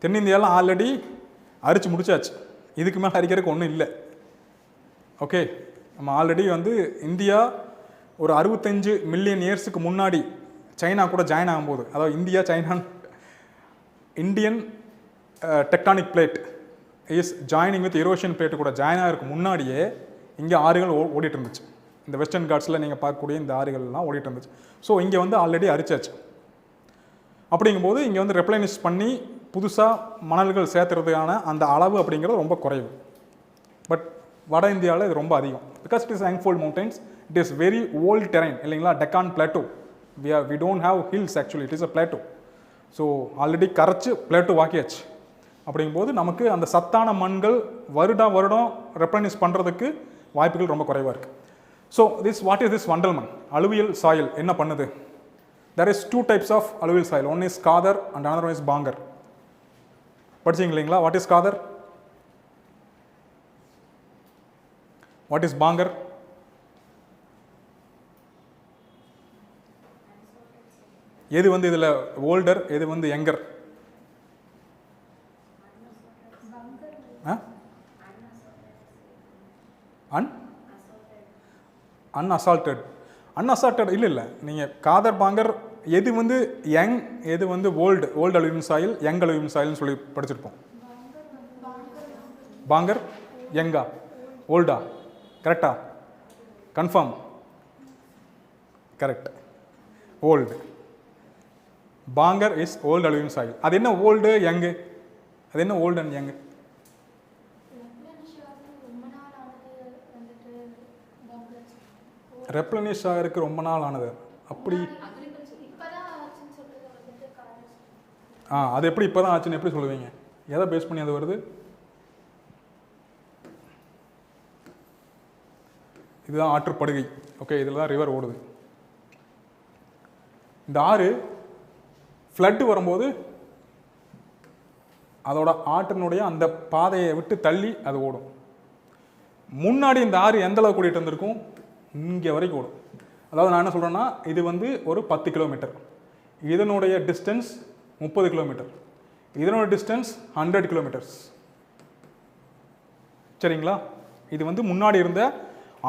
தென்னிந்தியாவில் ஆல்ரெடி அரிச்சு முடிச்சாச்சு, இதுக்கு மேலே அரிக்கிறதுக்கு ஒன்றும் இல்லை. ஓகே, நம்ம ஆல்ரெடி வந்து இந்தியா ஒரு 65 மில்லியன் இயர்ஸுக்கு முன்னாடி சைனா கூட ஜாயின் ஆகும்போது, அதாவது India China Indian tectonic plate is joining with Eurasian plate கூட ஜாயின் ஆகிறதுக்கு முன்னாடியே இங்கே ஆறுகள் ஓடிட்டு இருந்துச்சு. இந்த வெஸ்டர்ன் காட்ஸில் நீங்கள் பார்க்கக்கூடிய இந்த ஆறுகள்லாம் ஓடிட்டு இருந்துச்சு. ஸோ இங்கே வந்து ஆல்ரெடி அரிச்சாச்சு. அப்படிங்கும்போது இங்கே வந்து ரெப்ளைனிஷ் பண்ணி புதுசாக மணல்கள் சேர்த்துறதுக்கான அந்த அளவு அப்படிங்கிறது ரொம்ப குறைவு. பட் வட இந்தியாவில் இது ரொம்ப அதிகம். Because it is young fold mountains, it is very old terrain இல்லைங்களா? Deccan plateau, we don't have hills actually, it is a plateau. So already கரைச்சி பிளேட்டோ வாக்கியாச்சு. அப்படிங்கும்போது நமக்கு அந்த சத்தான மண்கள் வருடம் ரெப்ளைனிஷ் பண்ணுறதுக்கு வாய்ப்புகள் ரொம்ப குறைவாக இருக்குது. ஸோ வாட் இஸ் திஸ் வண்டல் மண்? அலுவியல் சாயில் என்ன பண்ணுது? There is 2 types of alluvial soil. One is kadar and another one is bangar. படிச்சீங்க இல்லைங்களா? What is kadar? What is bangar? எது வந்து இதில் ஓல்டர், எது வந்து யங்கர்? அன்அசால்டட். அன்அசால்டட் இல்லை. நீங்கள் காதர் பாங்கர் எது வந்து யங், எது வந்து old alluvial soil, young alluvial சாயில்னு சொல்லி படிச்சிருப்போம். பாங்கர் யங்கா ஓல்டா? கரெக்டா? Confirm? Correct, old. Bhangar is old alluvial soil. அது என்ன ஓல்டு யங்கு? அது என்ன ஓல்டு அண்ட் யங்கு? ரெப்ளனிஷ் ஆகிறதுக்கு ரொம்ப நாள் ஆனது. அப்படி அது எப்படி இப்போ தான் ஆச்சுன்னு எப்படி சொல்லுவீங்க? எதை பேஸ் பண்ணி அது வருது? இதுதான் ஆற்றுப்படுகை. ஓகே, இதில் தான் ரிவர் ஓடுது. இந்த ஆறு ஃப்ளட்டு வரும்போது அதோட ஆற்றினுடைய அந்த பாதையை விட்டு தள்ளி அது ஓடும். முன்னாடி இந்த ஆறு எந்த அளவு கூட்டிகிட்டு வந்திருக்கும்? இங்கே வரைக்கும் ஓடும். அதாவது நான் என்ன சொல்கிறேன்னா, இது வந்து ஒரு 10 கிலோமீட்டர், இதனுடைய டிஸ்டன்ஸ் 30 கிலோமீட்டர், இதனோட டிஸ்டன்ஸ் 100 கிலோமீட்டர்ஸ். சரிங்களா? இது வந்து முன்னாடி இருந்த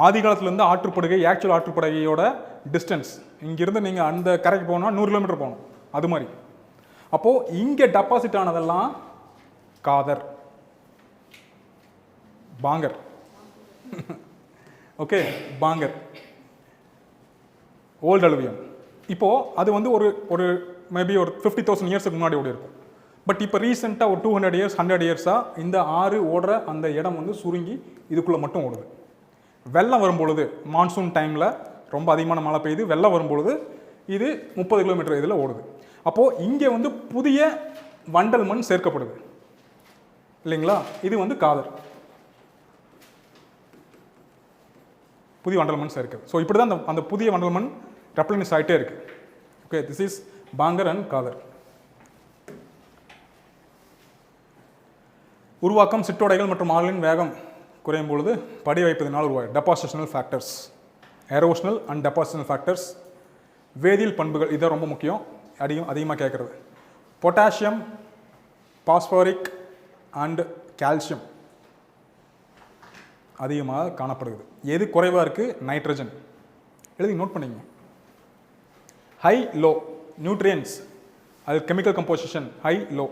ஆதி காலத்துலேருந்து ஆற்றுப்படுகை, ஆக்சுவல் ஆற்றுப்படுகையோட டிஸ்டன்ஸ். இங்கிருந்து நீங்கள் அந்த கரைக்கு போகணும்னா 100 கிலோமீட்டர் போகணும். அது மாதிரி. அப்போது இங்கே டெபாசிட் ஆனதெல்லாம் khadar, bhangar. Okay, bhangar old alluvium. இப்போது அது வந்து ஒரு மேபி ஒரு 50,000 இயர்ஸுக்கு முன்னாடி ஓடி இருக்கும். பட் இப்போ ரீசெண்டாக ஒரு 200 இயர்ஸ் 100 இயர்ஸாக இந்த ஆறு ஓடுற அந்த இடம் வந்து சுருங்கி இதுக்குள்ளே மட்டும் ஓடுது. வெள்ளம் வரும்பொழுது, மான்சூன் டைமில் ரொம்ப அதிகமான மழை பெய்யுது, வெள்ளம் வரும்பொழுது இது 30 கிலோமீட்டர் இதில் ஓடுது. அப்போது இங்கே வந்து புதிய வண்டல் மண் சேர்க்கப்படுது இல்லைங்களா? இது வந்து காதர், புதிய வண்டல் மண் சேர்க்குது. ஸோ இப்படி தான் அந்த புதிய வண்டல் மண் ரெப்ளனிஷ் ஆகிட்டே இருக்குது. Okay, this is bhangar and khadar. உருவாக்கம் சிற்றோடைகள் மற்றும் ஆறுகளின் வேகம் குறையும் பொழுது படி வைப்பதனால் உருவாகும் டெபாசிஷனல் ஃபேக்டர்ஸ், எரோஷனல் அண்ட் டெபாசிஷனல் ஃபேக்டர்ஸ். வேதியியல் பண்புகள் இதை ரொம்ப முக்கியம், அதிகமாக கேட்குறது. பொட்டாசியம், பாஸ்போரிக் அண்ட் கால்சியம் அதிகமாக காணப்படுகிறது. எது குறைவாக இருக்குது? நைட்ரஜன். எழுதி நோட் பண்ணிங்க. ஹை லோ நியூட்ரியன்ஸ், அது chemical composition high low.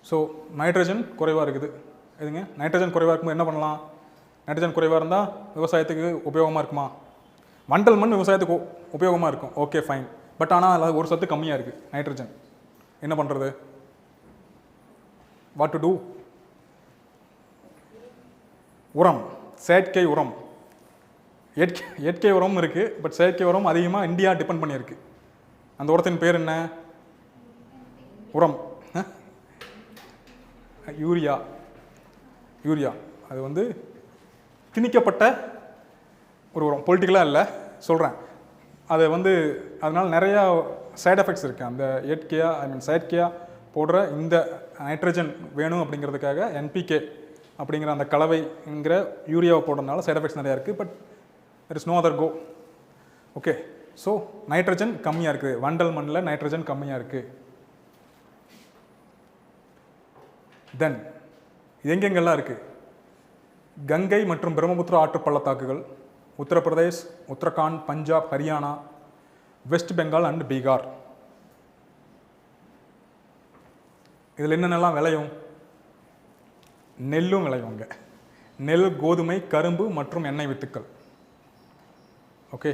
So nitrogen குறைவாக இருக்குது. எதுங்க? நைட்ரஜன் குறைவாக இருக்கும்போது என்ன பண்ணலாம்? நைட்ரஜன் குறைவாக இருந்தால் விவசாயத்துக்கு உபயோகமாக இருக்குமா? வண்டல் மண் விவசாயத்துக்கு உபயோகமாக இருக்கும். Okay, fine. பட் ஆனால் அதில் ஒரு சத்து கம்மியாக இருக்குது, நைட்ரஜன். என்ன பண்ணுறது? What to do? உரம், செயற்கை உரம். இயற்கை உரம் இருக்குது, பட் செயற்கை உரம் அதிகமாக இந்தியா டிபெண்ட் பண்ணியிருக்கு. அந்த உரத்தின் பேர் என்ன? உரம் யூரியா. யூரியா அது வந்து திணிக்கப்பட்ட ஒரு உரம், பொலிட்டிக்கலாக இல்லை சொல்கிறேன். அது வந்து அதனால் நிறையா சைட் எஃபெக்ட்ஸ் இருக்குது. அந்த இயற்கையாக செயற்கையாக போடுற இந்த நைட்ரஜன் வேணும் அப்படிங்கிறதுக்காக என்பிகே அப்படிங்கிற அந்த கலவைங்கிற யூரியாவை போடுறதுனால சைட் எஃபெக்ட்ஸ் நிறையா இருக்குது. But there is no other go. Okay, so nitrogen கம்மியாக இருக்குது, வண்டல் மண்ணில் நைட்ரஜன் கம்மியாக இருக்குது. தென் இது எங்கெங்கெல்லாம் இருக்குது? கங்கை மற்றும் பிரம்மபுத்திரா ஆற்று பள்ளத்தாக்குகள், உத்தரப்பிரதேஷ், உத்தரகாண்ட், பஞ்சாப், ஹரியானா, வெஸ்ட் பெங்கால் அண்ட் பீகார். இதில் என்னென்னலாம் விளையும்? நெல்லும் விளையும் அங்கே. நெல், கோதுமை, கரும்பு மற்றும் எண்ணெய் வித்துக்கள். ஓகே,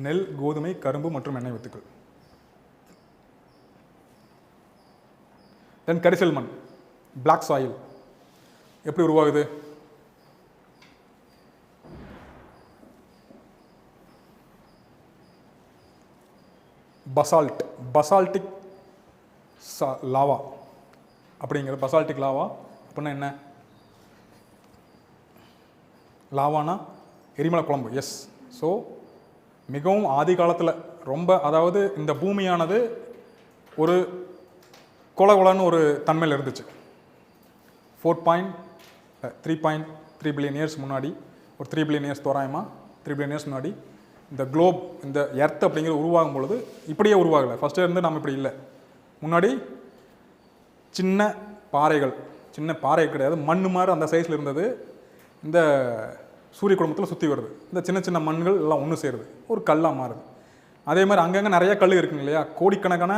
நெல், கோதுமை, கரும்பு மற்றும் எண்ணெய் வித்துக்கள். தென் கரிசல் மண், பிளாக் சாயில் எப்படி உருவாகுது? பசால்டிக் லாவா அப்படிங்கிறது. பசால்டிக் லாவா அப்படின்னா என்ன? லாவானா எரிமலை குழம்பு. எஸ். ஸோ மிகவும் ஆதி காலத்தில் ரொம்ப, அதாவது இந்த பூமியானது ஒரு கொலன்னு ஒரு தன்மையில் இருந்துச்சு. 3.3 பில்லியன் இயர்ஸ் முன்னாடி, ஒரு 3 பில்லியன் இயர்ஸ் தோராயமாக 3 பில்லியன் இயர்ஸ் முன்னாடி இந்த குளோப், இந்த எர்த் அப்படிங்கிற உருவாகும் பொழுது இப்படியே உருவாகலை. ஃபஸ்ட்டு இருந்து நம்ம இப்படி இல்லை. முன்னாடி சின்ன பாறைகள், சின்ன பாறை கிடையாது, மண் மாதிரி அந்த சைஸில் இருந்தது. இந்த சூரிய குடும்பத்தில் சுற்றி வருது. இந்த சின்ன சின்ன மண்கள் எல்லாம் ஒன்று சேருது, ஒரு கல்லாக மாறுது. அதே மாதிரி அங்கங்கே நிறைய கல் இருக்குங்க இல்லையா? கோடிக்கணக்கான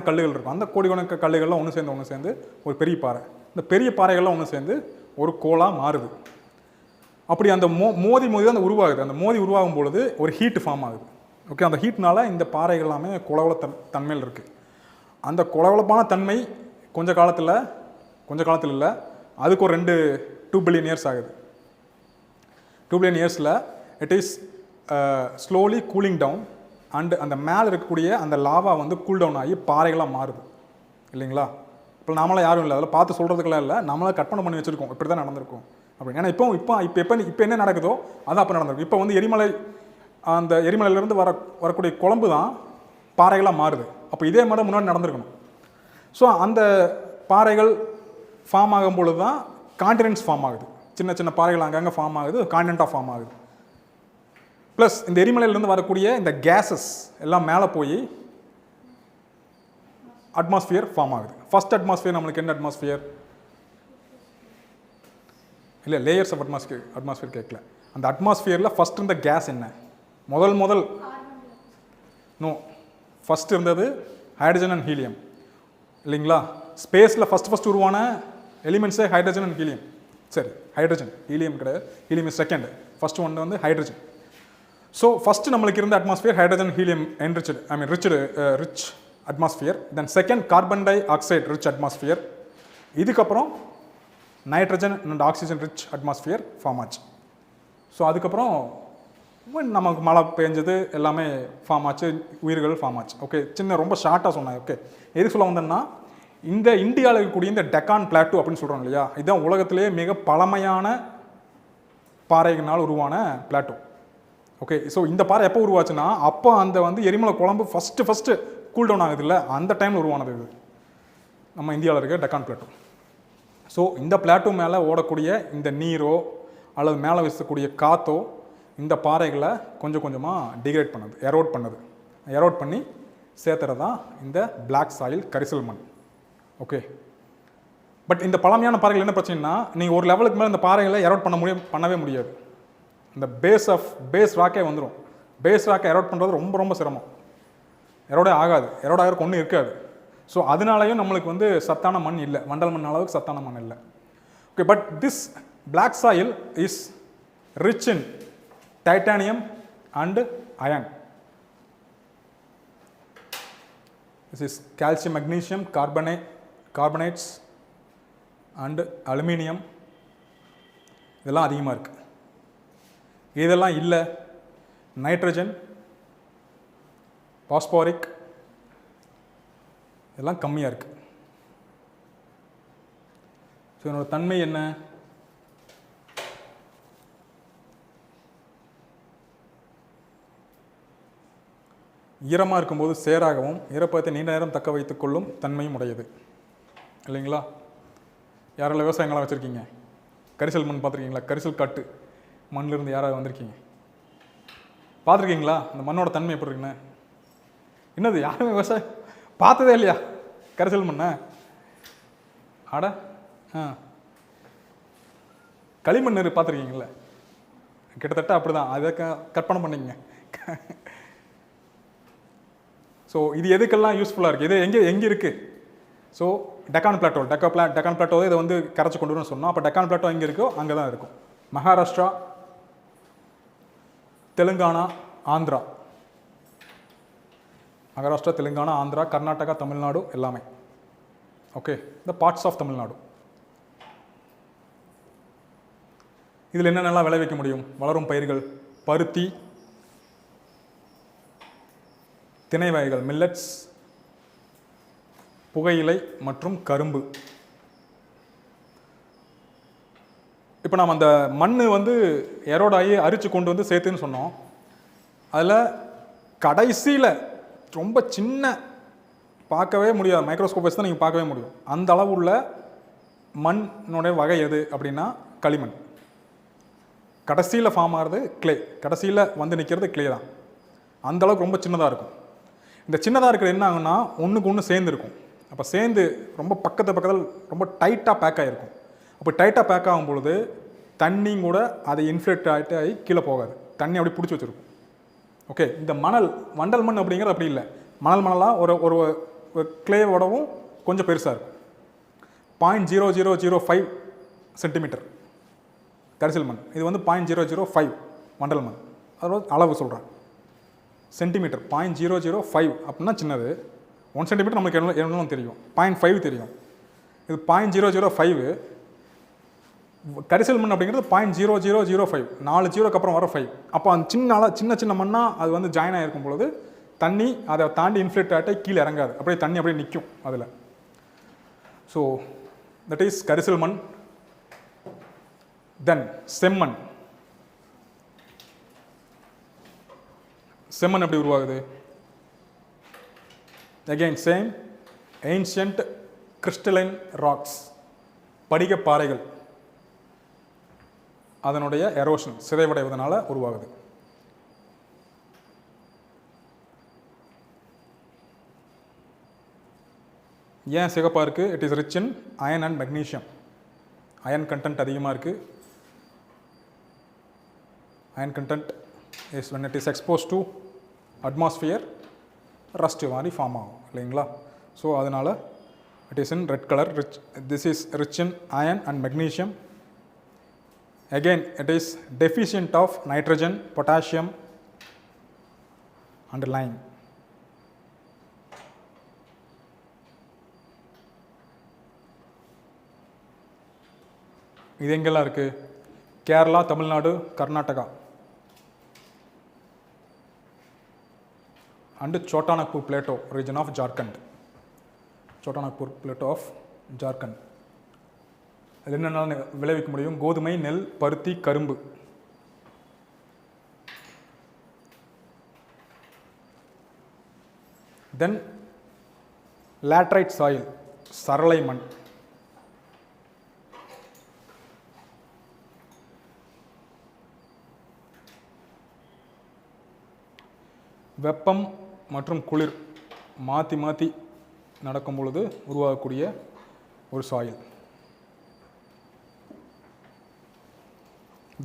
கல்லுகள் இருக்கும். அந்த கோடிக்கணக்கான கல்லுகள்லாம் ஒன்று சேர்ந்து ஒரு பெரிய பாறை. இந்த பெரிய பாறைகள்லாம் ஒன்று சேர்ந்து ஒரு கோளாக மாறுது. அப்படி அந்த மோதி தான் அந்த உருவாகுது. அந்த மோதி உருவாகும் பொழுது ஒரு ஹீட் ஃபார்ம் ஆகுது. ஓகே, அந்த ஹீட்னால இந்த பாறைகள் எல்லாமே குளவள தன்மையில் இருக்குது. அந்த குளவளப்பான தன்மை கொஞ்ச காலத்தில் இல்லை, அதுக்கு ஒரு 2 பில்லியன் இயர்ஸ் ஆகுது. 2 பில்லியன் இயர்ஸில் it is slowly cooling down and அந்த மேலே இருக்கக்கூடிய அந்த லாவா வந்து கூல் டவுன் ஆகி பாறைகளாக மாறுது இல்லைங்களா? இப்போ நாமளாம் யாரும் இல்லை, அதில் பார்த்து சொல்கிறதுக்கெல்லாம் இல்லை, நம்மளாம் கற்பனை பண்ணி வச்சுருக்கோம், இப்படி தான் நடந்திருக்கும் அப்படின்னு. ஏன்னா இப்போ என்ன நடக்குதோ அதான் அப்போ நடந்திருக்கும். இப்போ வந்து அந்த எரிமலையிலேருந்து வரக்கூடிய குழம்பு தான் பாறைகளாக மாறுது. அப்போ இதே மாதிரி முன்னாடி நடந்திருக்கணும். ஸோ அந்த பாறைகள் ஃபார்ம் ஆகும் பொழுது தான் கான்டினென்ட்ஸ் ஃபார்ம் ஆகுது. சின்ன சின்ன பாறைகள் அங்கங்கே ஃபார்ம் ஆகுது, கான்டினென்ட்டாக ஃபார்ம் ஆகுது. ப்ளஸ் இந்த எரிமலையிலேருந்து வரக்கூடிய இந்த கேஸஸ் எல்லாம் மேலே போய் அட்மாஸ்பியர் ஃபார்ம் ஆகுது. ஃபர்ஸ்ட் அட்மாஸ்பியர் நம்மளுக்கு என்ன அட்மாஸ்பியர்? இல்லை, லேயர்ஸ் ஆஃப் அட்மாஸ்பியர் கேட்கல. அந்த அட்மாஸ்பியரில் ஃபஸ்ட் இருந்த கேஸ் என்ன? முதல் நோ, ஃபஸ்ட் இருந்தது ஹைட்ரஜன் அண்ட் ஹீலியம் இல்லைங்களா? ஸ்பேஸில் ஃபஸ்ட் உருவான எலிமெண்ட்ஸே ஹைட்ரஜன் அண்ட் ஹீலியம். சரி, ஹைட்ரஜன், ஹீலியம் கிடையாது. Helium is second. ஃபஸ்ட் ஒன்று வந்து ஹைட்ரஜன். ஸோ ஃபஸ்ட்டு நம்மளுக்கு இருந்த atmosphere hydrogen helium rich atmosphere. Then second carbon dioxide rich atmosphere. இதுக்கப்புறம் nitrogen and oxygen rich atmosphere form ஆச்சு. ஸோ அதுக்கப்புறம் நமக்கு மழை பெஞ்சது, எல்லாமே ஃபார்ம் ஆச்சு, உயிர்கள் ஃபார்ம் ஆச்சு. ஓகே, ரொம்ப ஷார்ட்டாக சொன்னேன். ஓகே, எதுக்கு சொல்ல வந்தேன்னா, இந்த இந்தியாவில் இருக்கக்கூடிய இந்த டெக்கான் பிளாட்டூ அப்படின்னு சொல்கிறோம் இல்லையா, இதுதான் உலகத்திலேயே மிக பழமையான பாறைகளால் உருவான பிளாட்டூ. ஓகே, ஸோ இந்த பாறை எப்போ உருவாச்சுன்னா, அப்போ அந்த வந்து எரிமலை குழம்பு ஃபஸ்ட்டு கூல் டவுன் ஆகுது இல்லை, அந்த டைமில் உருவானது இது நம்ம இந்தியாவில் இருக்க டெக்கான் பிளாட்டூ. ஸோ இந்த பிளாட்டூ மேலே ஓடக்கூடிய இந்த நீரோ அல்லது மேலே வீசக்கூடிய காற்றோ இந்த பாறைகளை கொஞ்சம் கொஞ்சமாக டிகிரேட் பண்ணுது, எரோட் பண்ணி சேர்த்துறது தான் இந்த பிளாக் சாயில், கரிசல் மண். ஓகே, பட் இந்த பழமையான பாறைகள் என்ன பிரச்சனைனா, நீங்கள் ஒரு லெவலுக்கு மேலே இந்த பாறைகளை எரோட் பண்ணவே முடியாது. இந்த பேஸ் ராக்கே வந்துடும். பேஸ் ராக்கை எரோட் பண்ணுறது ரொம்ப சிரமம். எரோடே ஆகாது, எரோட் ஆகிறதுக்கு ஒன்றும் இருக்காது. ஸோ அதனாலையும் நம்மளுக்கு வந்து சத்தான மண் இல்லை, வண்டல் மண் அளவுக்கு சத்தான மண் இல்லை. Okay, but this black soil is rich in titanium and iron. This is calcium, magnesium, carbonates and aluminium, இதெல்லாம் அதிகமாக இருக்குது. இதெல்லாம் இல்லை, நைட்ரஜன், பாஸ்பாரிக் இதெல்லாம் கம்மியாக இருக்குது. ஸோ இதனோட தன்மை என்ன? ஈரமாக இருக்கும்போது சேராகவும் ஈரப்பதத்தை நீண்ட நேரம் தக்க வைத்துக் கொள்ளும் தன்மையும் உடையது இல்லைங்களா? யாரெல்லாம் விவசாயங்களாம் வச்சுருக்கீங்க? கரிசல் மண் பார்த்துருக்கீங்களா? கரிசல் காட்டு மண்ணிலிருந்து யாராவது வந்திருக்கீங்க? பார்த்துருக்கீங்களா? அந்த மண்ணோட தன்மை எப்படி இருக்குன்னு? என்னது யாருமே விவசாயம் பார்த்ததே இல்லையா? கரிசல் மண்ணை ஆட களிமண் பார்த்துருக்கீங்கள? கிட்டத்தட்ட அப்படி தான். அதை கற்பனை பண்ணிங்க. ஸோ இது எதுக்கெல்லாம் யூஸ்ஃபுல்லாக இருக்குது? இது எங்கே இருக்குது? ஸோ டெக்கான் பிளாட்டோ இதை வந்து கரைச்சி கொண்டு வரணும்னு சொன்னோம். அப்போ டெக்கான் பிளாட்டோ எங்கே இருக்கோ அங்கே தான் இருக்கும். மகாராஷ்டிரா, தெலுங்கானா, ஆந்திரா. மகாராஷ்டிரா, தெலுங்கானா, ஆந்திரா, கர்நாடகா, தமிழ்நாடு எல்லாமே. Okay, the parts of Tamil Nadu. இதில் என்னென்னலாம் விளைவிக்க முடியும்? வளரும் பயிர்கள் பருத்தி, திணை வகைகள் மில்லட்ஸ், புகையிலை மற்றும் கரும்பு. இப்போ நாம் அந்த மண் வந்து எரோடாகி அரிச்சு கொண்டு வந்து சேர்த்துன்னு சொன்னோம். அதில் கடைசியில் ரொம்ப சின்ன பார்க்கவே முடியாது, மைக்ரோஸ்கோப் வச்சு தான் நீங்கள் பார்க்கவே முடியும். அந்த அளவு உள்ள மண்ணுடைய வகை எது அப்படின்னா களிமண். கடைசியில் ஃபார்ம் ஆகிறது கிளே, கடைசியில் வந்து நிற்கிறது கிளே தான். அந்த அளவுக்கு ரொம்ப சின்னதாக இருக்கும். இந்த சின்னதாக இருக்கிறது என்ன ஆகுன்னா ஒன்றுக்கு ஒன்று சேர்ந்துருக்கும். அப்போ சேர்ந்து ரொம்ப பக்கத்தில் ரொம்ப டைட்டாக பேக் ஆகிருக்கும். அப்போ டைட்டாக பேக் ஆகும் பொழுது தண்ணியும் கூட அதை இன்ஃப்ளேட் ஆகி கீழே போகாது, தண்ணி அப்படி பிடிச்சி வச்சுருக்கும். ஓகே, இந்த வண்டல் மண் அப்படிங்கிறது அப்படி இல்லை. மணலாக ஒரு கிளேவோடவும் கொஞ்சம் பெருசாக இருக்கும். 0.0005 சென்டிமீட்டர் கரிசல் மண். இது வந்து 0.005 வண்டல் மண். அதோட அளவு சொல்கிறேன், சென்டிமீட்டர் 0.005 அப்படின்னா சின்னது. 1 சென்டிமீட்டர் நமக்கு என்னன்னு தெரியும், 0.5 தெரியும். இது 0.005. கரிசல் மண் அப்படிங்கிறது 0.0005, 4 ஜீரோக்கு அப்புறம் வர 5. அப்போ அந்த சின்ன மண்ணாக அது வந்து ஜாயின் ஆகிருக்கும் பொழுது தண்ணி அதை தாண்டி இன்ஃப்ளேட் ஆகிட்டே கீழே இறங்காது, அப்படியே தண்ணி அப்படியே நிற்கும் அதில். ஸோ தட் இஸ் கரிசல் மண். தென் செம்மண். செம்மண் எப்படி உருவாகுது? Again same, ancient crystalline rocks, படிக பாறைகள், அதனுடைய எரோஷன் சிதைவடைவதனால உருவாகுது. ஏன் சிகப்பாக இருக்குது? It is rich in iron and magnesium. Iron content அதிகமாக இருக்குது. Iron content is when it is exposed to atmosphere rust மாதிரி ஃபார்ம் ஆகும் இல்லைங்களா? ஸோ அதனால் it is in red colour. This is rich in iron and magnesium. Again, it is deficient of nitrogen, potassium and lime. இது எங்கெல்லாம் இருக்குது? Kerala, Tamil Nadu, Karnataka and Chotanagpur Plateau region of Jharkhand. Chotanagpur Plateau of Jharkhand. அதில் என்னென்ன விளைவிக்க முடியும்? கோதுமை, நெல், பருத்தி, கரும்பு. தென் லேட்ரைட் சாயில், சரளை மண். வெப்பம் மற்றும் குளிர் மாற்றி நடக்கும் பொழுது உருவாகக்கூடிய ஒரு soil.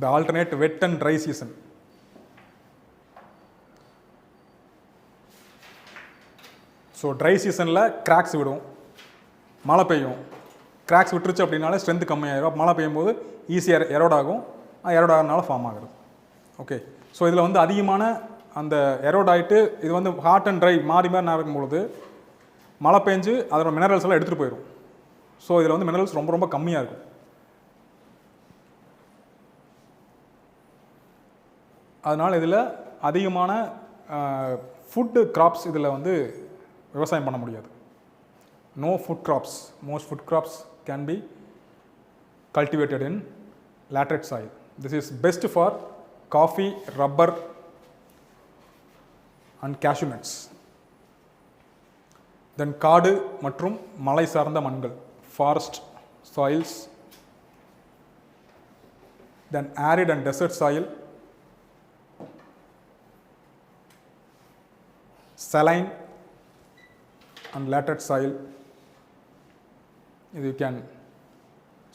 The alternate wet and dry season. So try சீசனில் கிராக்ஸ் விடும், மழை பெய்யும். கிராக்ஸ் விட்டுருச்சு அப்படின்னாலே ஸ்ட்ரென்த் கம்மியாகிடும். மழை பெய்யும் போது ஈஸியாக எரோட் ஆகும், எரோட் ஆகிறதுனால ஃபார்ம் ஆகுது. ஓகே, ஸோ இதில் வந்து அதிகமான அந்த எரோட் ஆகிட்டு இது வந்து ஹாட் அண்ட் ட்ரை மாறி நடக்கும்பொழுது மழை பெஞ்சு அதோட மினரல்ஸ் எல்லாம் எடுத்துகிட்டு போயிடும். ஸோ இதில் வந்து மினரல்ஸ் ரொம்ப கம்மியாக இருக்கும். அதனால் இதில் அதிகமான ஃபுட்டு கிராப்ஸ் இதில் வந்து விவசாயம் பண்ண முடியாது. No food crops. Most food crops can be cultivated in laterite soil. This is best for coffee, rubber and cashew nuts. Then காடு மற்றும் மலை சார்ந்த மண்கள், forest soils. Then arid and desert soil, saline and laterite soil. You can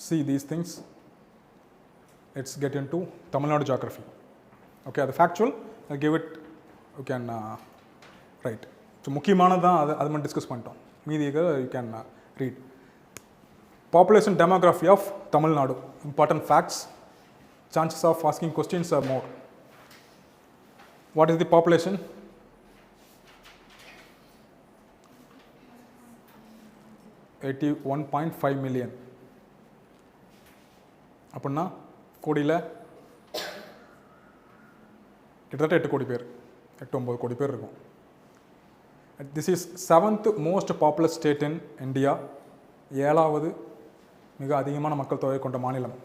see these things. Let's get into Tamil Nadu geography. Okay, the factual, I'll give it, you can write. So, முக்கியமானது தான் அது மட்டும் discuss பண்ணிட்டோம். மீதியை you can read. Population demography of Tamil Nadu. Important facts. Chances of asking questions are more. What is the population? $81.5 million. அப்படின்னா கோடியில் கிட்டத்தட்ட 8 கோடி பேர், 8-9 கோடி பேர் இருக்கும். This is 7th most populous state in India. 7வது மிக அதிகமான மக்கள் தொகை கொண்ட மாநிலம்.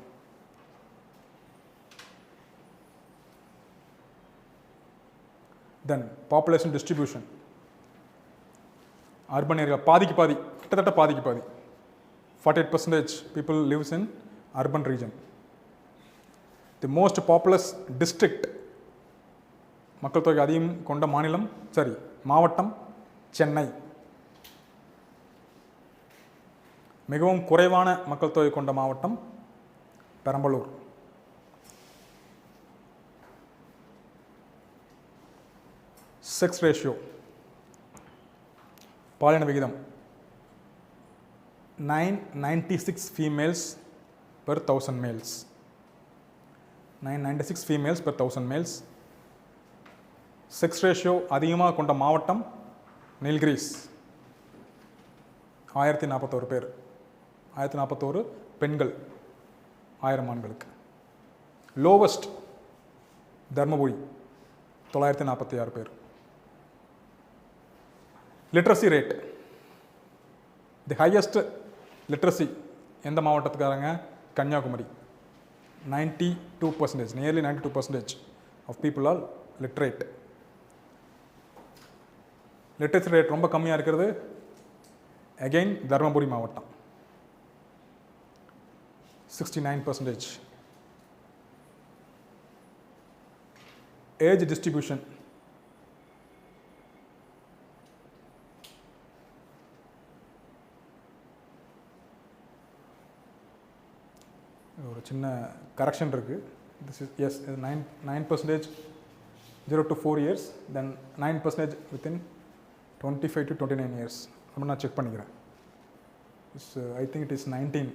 Then population distribution. Urban area பாதிக்கு பாதி, கிட்டத்தட்ட பாதிக்கு பாதி. 48% people lives in urban region. The most populous district, மக்கள் தொகை அதிகம் கொண்ட மாநிலம், மாவட்டம் சென்னை. மிகவும் குறைவான மக்கள் தொகை கொண்ட மாவட்டம் பெரம்பலூர். செக்ஸ் ரேஷியோ, பாலின விகிதம் 996 females per 1000 males. 996 females per 1000 males. Sex ratio அதிகமாக கொண்ட மாவட்டம் நீல்கிரிஸ். 1041 பேர், 1041 பெண்கள் 1000 ஆண்களுக்கு. லோவஸ்ட் தர்மபுரி 946 பேர். Literacy rate, the highest literacy எந்த மாவட்டத்துக்காரங்க? Kanyakumari. 92%, nearly 92% of people are literate. Literacy rate ரொம்ப கம்மியாக இருக்கிறது அகெயின் தர்மபுரி மாவட்டம் 69%. ஏஜ் டிஸ்ட்ரிபியூஷன், ஒரு சின்ன கரெக்ஷன் இருக்குது. This is yes 9% 0 to 4 years, then 9% within 25 to 29 years. அப்படி நான் செக் பண்ணிக்கிறேன். I think it is 19.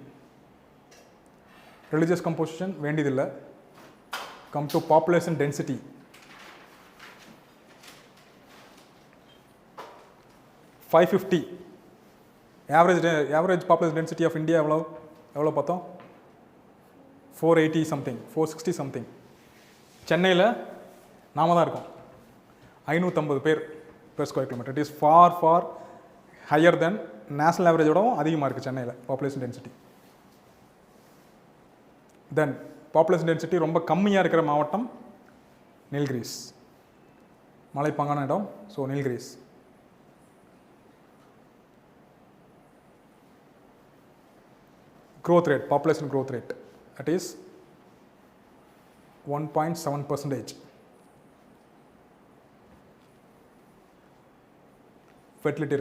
Religious composition வேண்டியதில்லை. Come to population density. Average population density of India எவ்வளோ பார்த்தோம்? 480 something, 460 something. சென்னையில் நாம தான் இருக்கோம், 550 பேர் per square kilometer. It is far higher than national average விடவும் அதிகமாக இருக்குது சென்னையில் பாப்புலேஷன் டென்சிட்டி. தென் பாப்புலேஷன் டென்சிட்டி ரொம்ப கம்மியாக இருக்கிற மாவட்டம் நீல்கிரிஸ், மலைப்பாங்கான இடம். So Nilgiris. growth rate, population growth rate, that is 1.7%. Fertility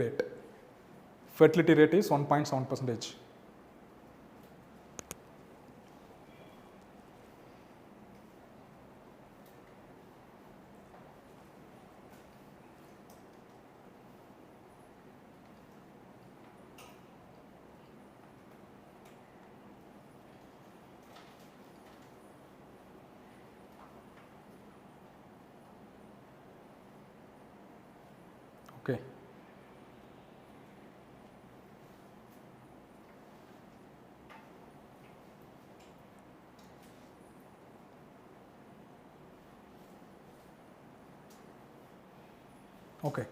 rate is 1.7%. Okay. Okay.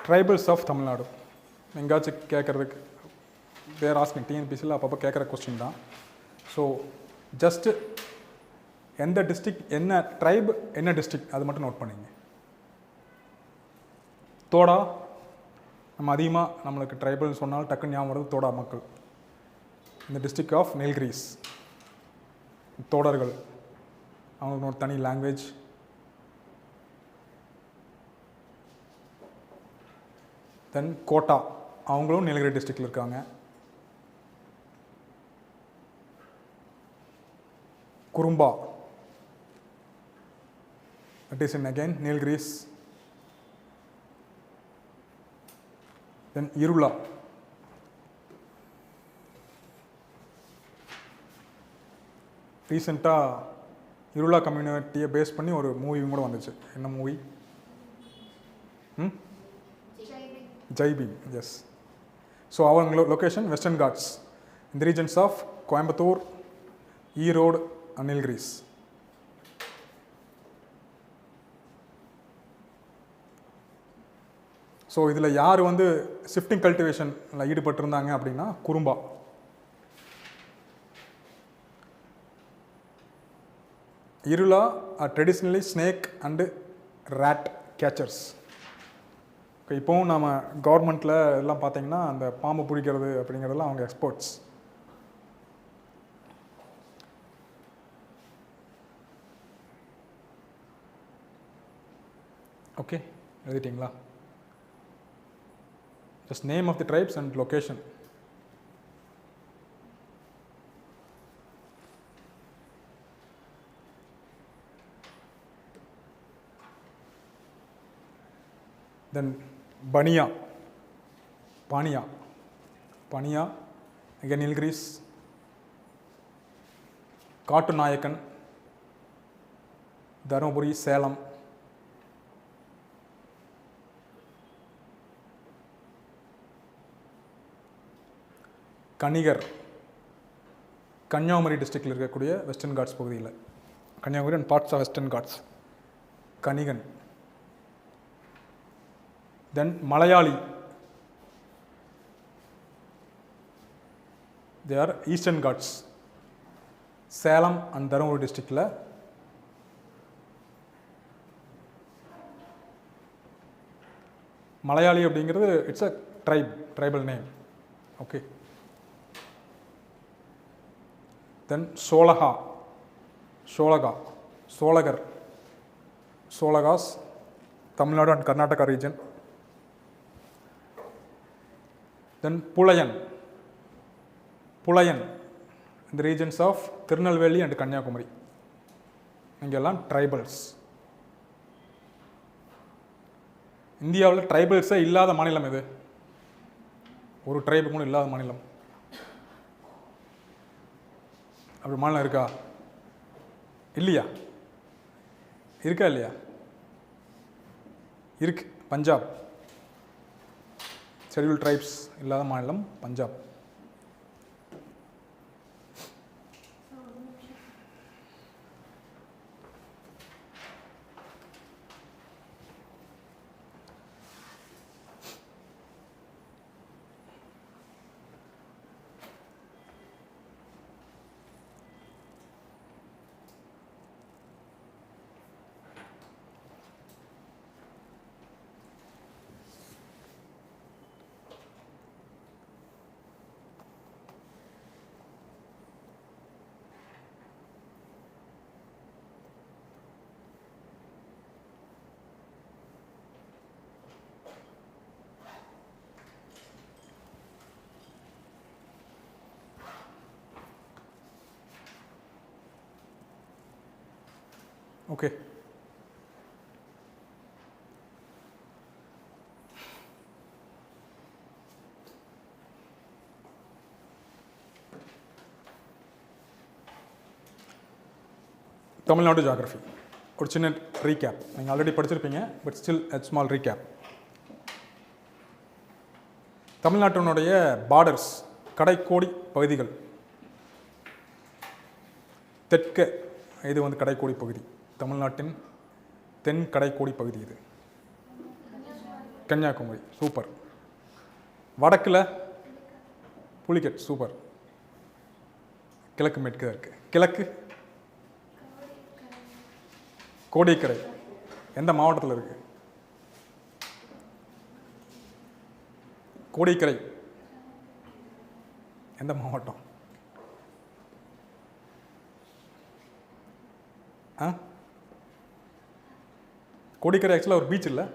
Tribals of Tamil Nadu. எங்காச்சும் கேட்குறதுக்கு வேறு ஆஸ்கிங் டிஎன்பிசியில் அப்பப்போ கேட்குற கொஸ்டின் தான். ஸோ ஜஸ்ட்டு எந்த டிஸ்ட்ரிக்ட், என்ன ட்ரைப், என்ன டிஸ்ட்ரிக்ட் அது மட்டும் நோட் பண்ணிங்க. தோடா நம்ம அதிகமாக நம்மளுக்கு ட்ரைபல்னு சொன்னால் டக்குன்னு ஞாபகம் வருது தோடா மக்கள். இந்த டிஸ்ட்ரிக்ட் ஆஃப் நீல்கிரிஸ், தோடர்கள், அவங்களுக்கு ஒரு தனி லாங்குவேஜ். தென் கோட்டா, அவங்களும் நீலகிரி டிஸ்ட்ரிக்டில் இருக்காங்க. குறும்பா, that is in again Nilgiris. Then Irula, ரீசெண்டாக இருளா கம்யூனிட்டியை பேஸ் பண்ணி ஒரு மூவியும் கூட வந்துச்சு. என்ன மூவி? ஜெய்பீம். எஸ். ஸோ அவங்க லொக்கேஷன் வெஸ்டர்ன் காட்ஸ், இந்த regions of Coimbatore, Erode and Nilgiris. So இதில் யார் வந்து ஷிஃப்டிங் கல்டிவேஷனில் ஈடுபட்டிருந்தாங்க அப்படின்னா Kurumba. Irula are traditionally snake and rat catchers. இப்போவும் நம்ம கவர்மெண்ட்டில் எல்லாம் பார்த்தீங்கன்னா அந்த பாம்பு பிடிக்கிறது அப்படிங்கிறதெல்லாம் அவங்க எக்ஸ்பர்ட்ஸ். ஓகே, எழுதிட்டிங்களா? Just name of the tribes and location. Then Baniya, Paniya, Paniya, again Nilgiris. Kattunayakan, Dharmapuri, Salem. Kanikar, Kanyakumari டிஸ்ட்ரிக்டில் இருக்கக்கூடிய வெஸ்டர்ன் காட்ஸ் பகுதியில், Kanyakumari and parts of Western Ghats. Kanikan. Then Malayali, they are Eastern Ghats, Salem and Dharmapuri டிஸ்ட்ரிக்டில். மலையாளி அப்படிங்கிறது it's a tribal name. Okay. Then Cholaga, Cholagar, Cholagas, Tamil Nadu and Karnataka region. Then Pulayan, இந்த regions of Tirunelveli and Kanyakumari. இங்கெல்லாம் tribals. இந்தியாவில் ட்ரைபல்ஸே இல்லாத மாநிலம் எது? ஒரு ட்ரைபு கூட இல்லாத மாநிலம் அப்படி மாநிலம் இருக்கா? இல்லையா? இருக்கா இல்லையா? இருக்கு. பஞ்சாப். ஷெட்யூல்ட் ட்ரைப்ஸ் இல்லாத மாநிலம் பஞ்சாப். ஓகே. தமிழ்நாடு ஜியாகிரஃபி ஒரு சின்ன ரீகேப். நீங்கள் ஆல்ரெடி படிச்சிருப்பீங்க, but still a small recap. தமிழ்நாட்டினுடைய பார்டர்ஸ், கடைக்கோடி பகுதிகள். தெற்க இது வந்து கடைக்கோடி பகுதி, தமிழ்நாட்டின் தென் கடைக்கோடி பகுதி இது கன்னியாகுமரி. சூப்பர். வடக்கில் புலிக்கட், சூப்பர். கிழக்கு மேற்கு இருக்குது. கிழக்கு கோடிக்கரை எந்த மாவட்டத்தில் இருக்குது? கோடிக்கரை எந்த மாவட்டம்? கோடிக்கரை ஆக்சுவலாக ஒரு பீச் இல்லை.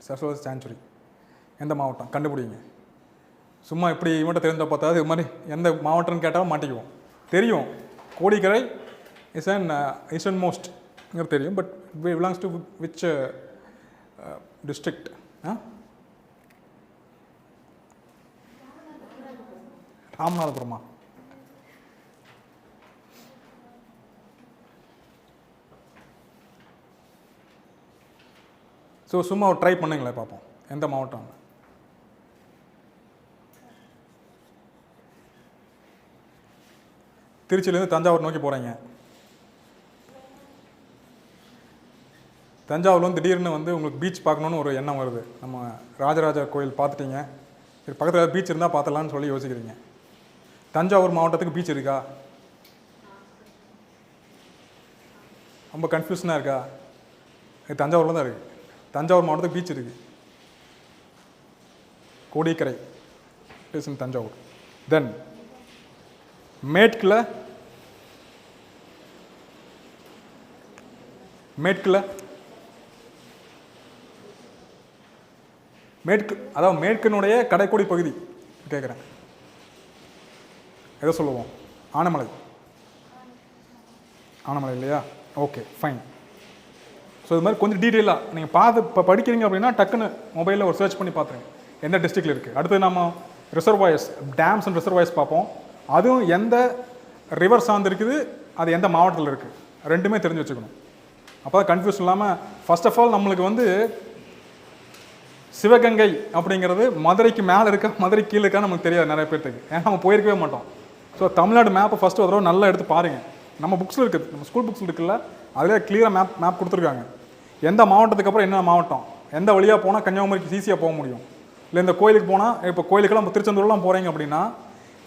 சரஸ்வதி சாஞ்சுரி எந்த மாவட்டம்? கண்டுபிடிங்க. சும்மா இப்படி இவன்ட்ட தெரிஞ்ச பார்த்தாது இது மாதிரி எந்த மாவட்டம்னு கேட்டாலும் மாட்டிக்குவோம். தெரியும் Kodikkarai is an eastern most தெரியும். But belongs to which district? ராமநாதபுரமா? ஸோ சும்மா ஒரு ட்ரை பண்ணுங்களேன் பார்ப்போம் எந்த மாவட்டம். திருச்சியிலேருந்து தஞ்சாவூர் நோக்கி போகிறீங்க. தஞ்சாவூர்லேருந்து திடீர்னு வந்து உங்களுக்கு பீச் பார்க்கணுன்னு ஒரு எண்ணம் வருது. நம்ம ராஜராஜ கோயில் பார்த்துட்டீங்க, சரி பக்கத்தில் பீச் இருந்தால் பார்த்துலான்னு சொல்லி யோசிக்கிறீங்க. தஞ்சாவூர் மாவட்டத்துக்கு பீச் இருக்கா? ரொம்ப கன்ஃபியூஷனாக இருக்கா? இது தஞ்சாவூரில் தான் இருக்குது. தஞ்சாவூர் மாவட்டத்துக்கு பீச் இருக்குது. Kodikkarai is in Thanjavur. Then மேற்கில் மேற்கு அதாவது மேற்கினுடைய கடைக்கோடி பகுதி கேட்குறேன். எதை சொல்லுவோம்? ஆனைமலை. ஆனைமலை இல்லையா? Okay fine. ஸோ இது மாதிரி கொஞ்சம் டீட்டெயிலாக நீங்கள் இப்போ படிக்கிறீங்க அப்படின்னா டக்குன்னு மொபைலில் ஒரு சர்ச் பண்ணி பார்த்துருங்க எந்த டிஸ்ட்ரிக்டில் இருக்குது. அடுத்து நம்ம ரிசர்வாயர்ஸ், டேம்ஸ் அண்ட் ரிசர்வாயர்ஸ் பார்ப்போம். அதுவும் எந்த ரிவர் சார்ந்து இருக்குது, அது எந்த மாவட்டத்தில் இருக்குது, ரெண்டுமே தெரிஞ்சு வச்சுக்கணும். அப்போ தான் கன்ஃபியூஸ் இல்லாமல். ஃபர்ஸ்ட் ஆஃப் ஆல் நம்மளுக்கு வந்து சிவகங்கை அப்படிங்கிறது மதுரைக்கு மேலே இருக்கா மதுரை கீழே இருக்கா நமக்கு தெரியாது நிறைய பேர்த்துக்கு, ஏன்னா நம்ம போயிருக்கவே மாட்டோம். ஸோ தமிழ்நாடு மேப்பை ஃபஸ்ட்டு ஒரு தடவை நல்லா எடுத்து பாருங்கள். நம்ம புக்ஸில் இருக்குது, நம்ம ஸ்கூல் புக்ஸில் இருக்குல்ல, அதிலே கிளியராக மேப் கொடுத்துருக்காங்க. எந்த மாவட்டத்துக்கு அப்புறம் என்ன மாவட்டம், எந்த வழியாக போனால் கன்னியாகுமரிக்கு ஈஸியாக போக முடியும், இல்லை இந்த கோயிலுக்கு போனால் இப்போ கோயிலுக்கெல்லாம் இப்போ திருச்செந்தூர்லாம் போகிறீங்க அப்படின்னா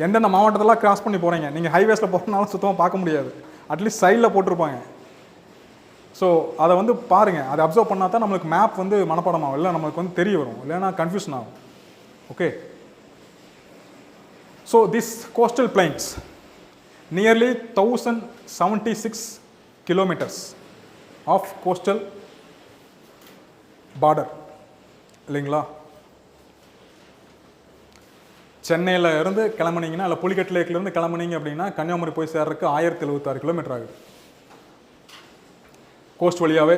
எந்தெந்த மாவட்டத்தெல்லாம் கிராஸ் பண்ணி போகிறீங்க. நீங்கள் ஹைவேஸில் போகிறனாலும் சுத்தமாக பார்க்க முடியாது, அட்லீஸ்ட் சைடில் போட்டிருப்பாங்க. ஸோ அதை வந்து பாருங்கள், அதை அப்சர்வ் பண்ணால் தான் நம்மளுக்கு மேப் வந்து மனப்பாடமாகும், இல்லை நம்மளுக்கு வந்து தெரிய வரும், இல்லைன்னா கன்ஃபியூஷன் ஆகும். Okay. So this coastal plains nearly 1076 kilometers of coastal border இல்லைங்களா? சென்னையில் இருந்து கிளம்புனீங்கன்னா, இல்லை புலிக்கட் லேக்லேருந்து கிளம்புனீங்க அப்படின்னா கன்னியாகுமரி போய் சேர்றதுக்கு 1076 கிலோமீட்டர் ஆகுது. கோஸ்ட் வழியாகவே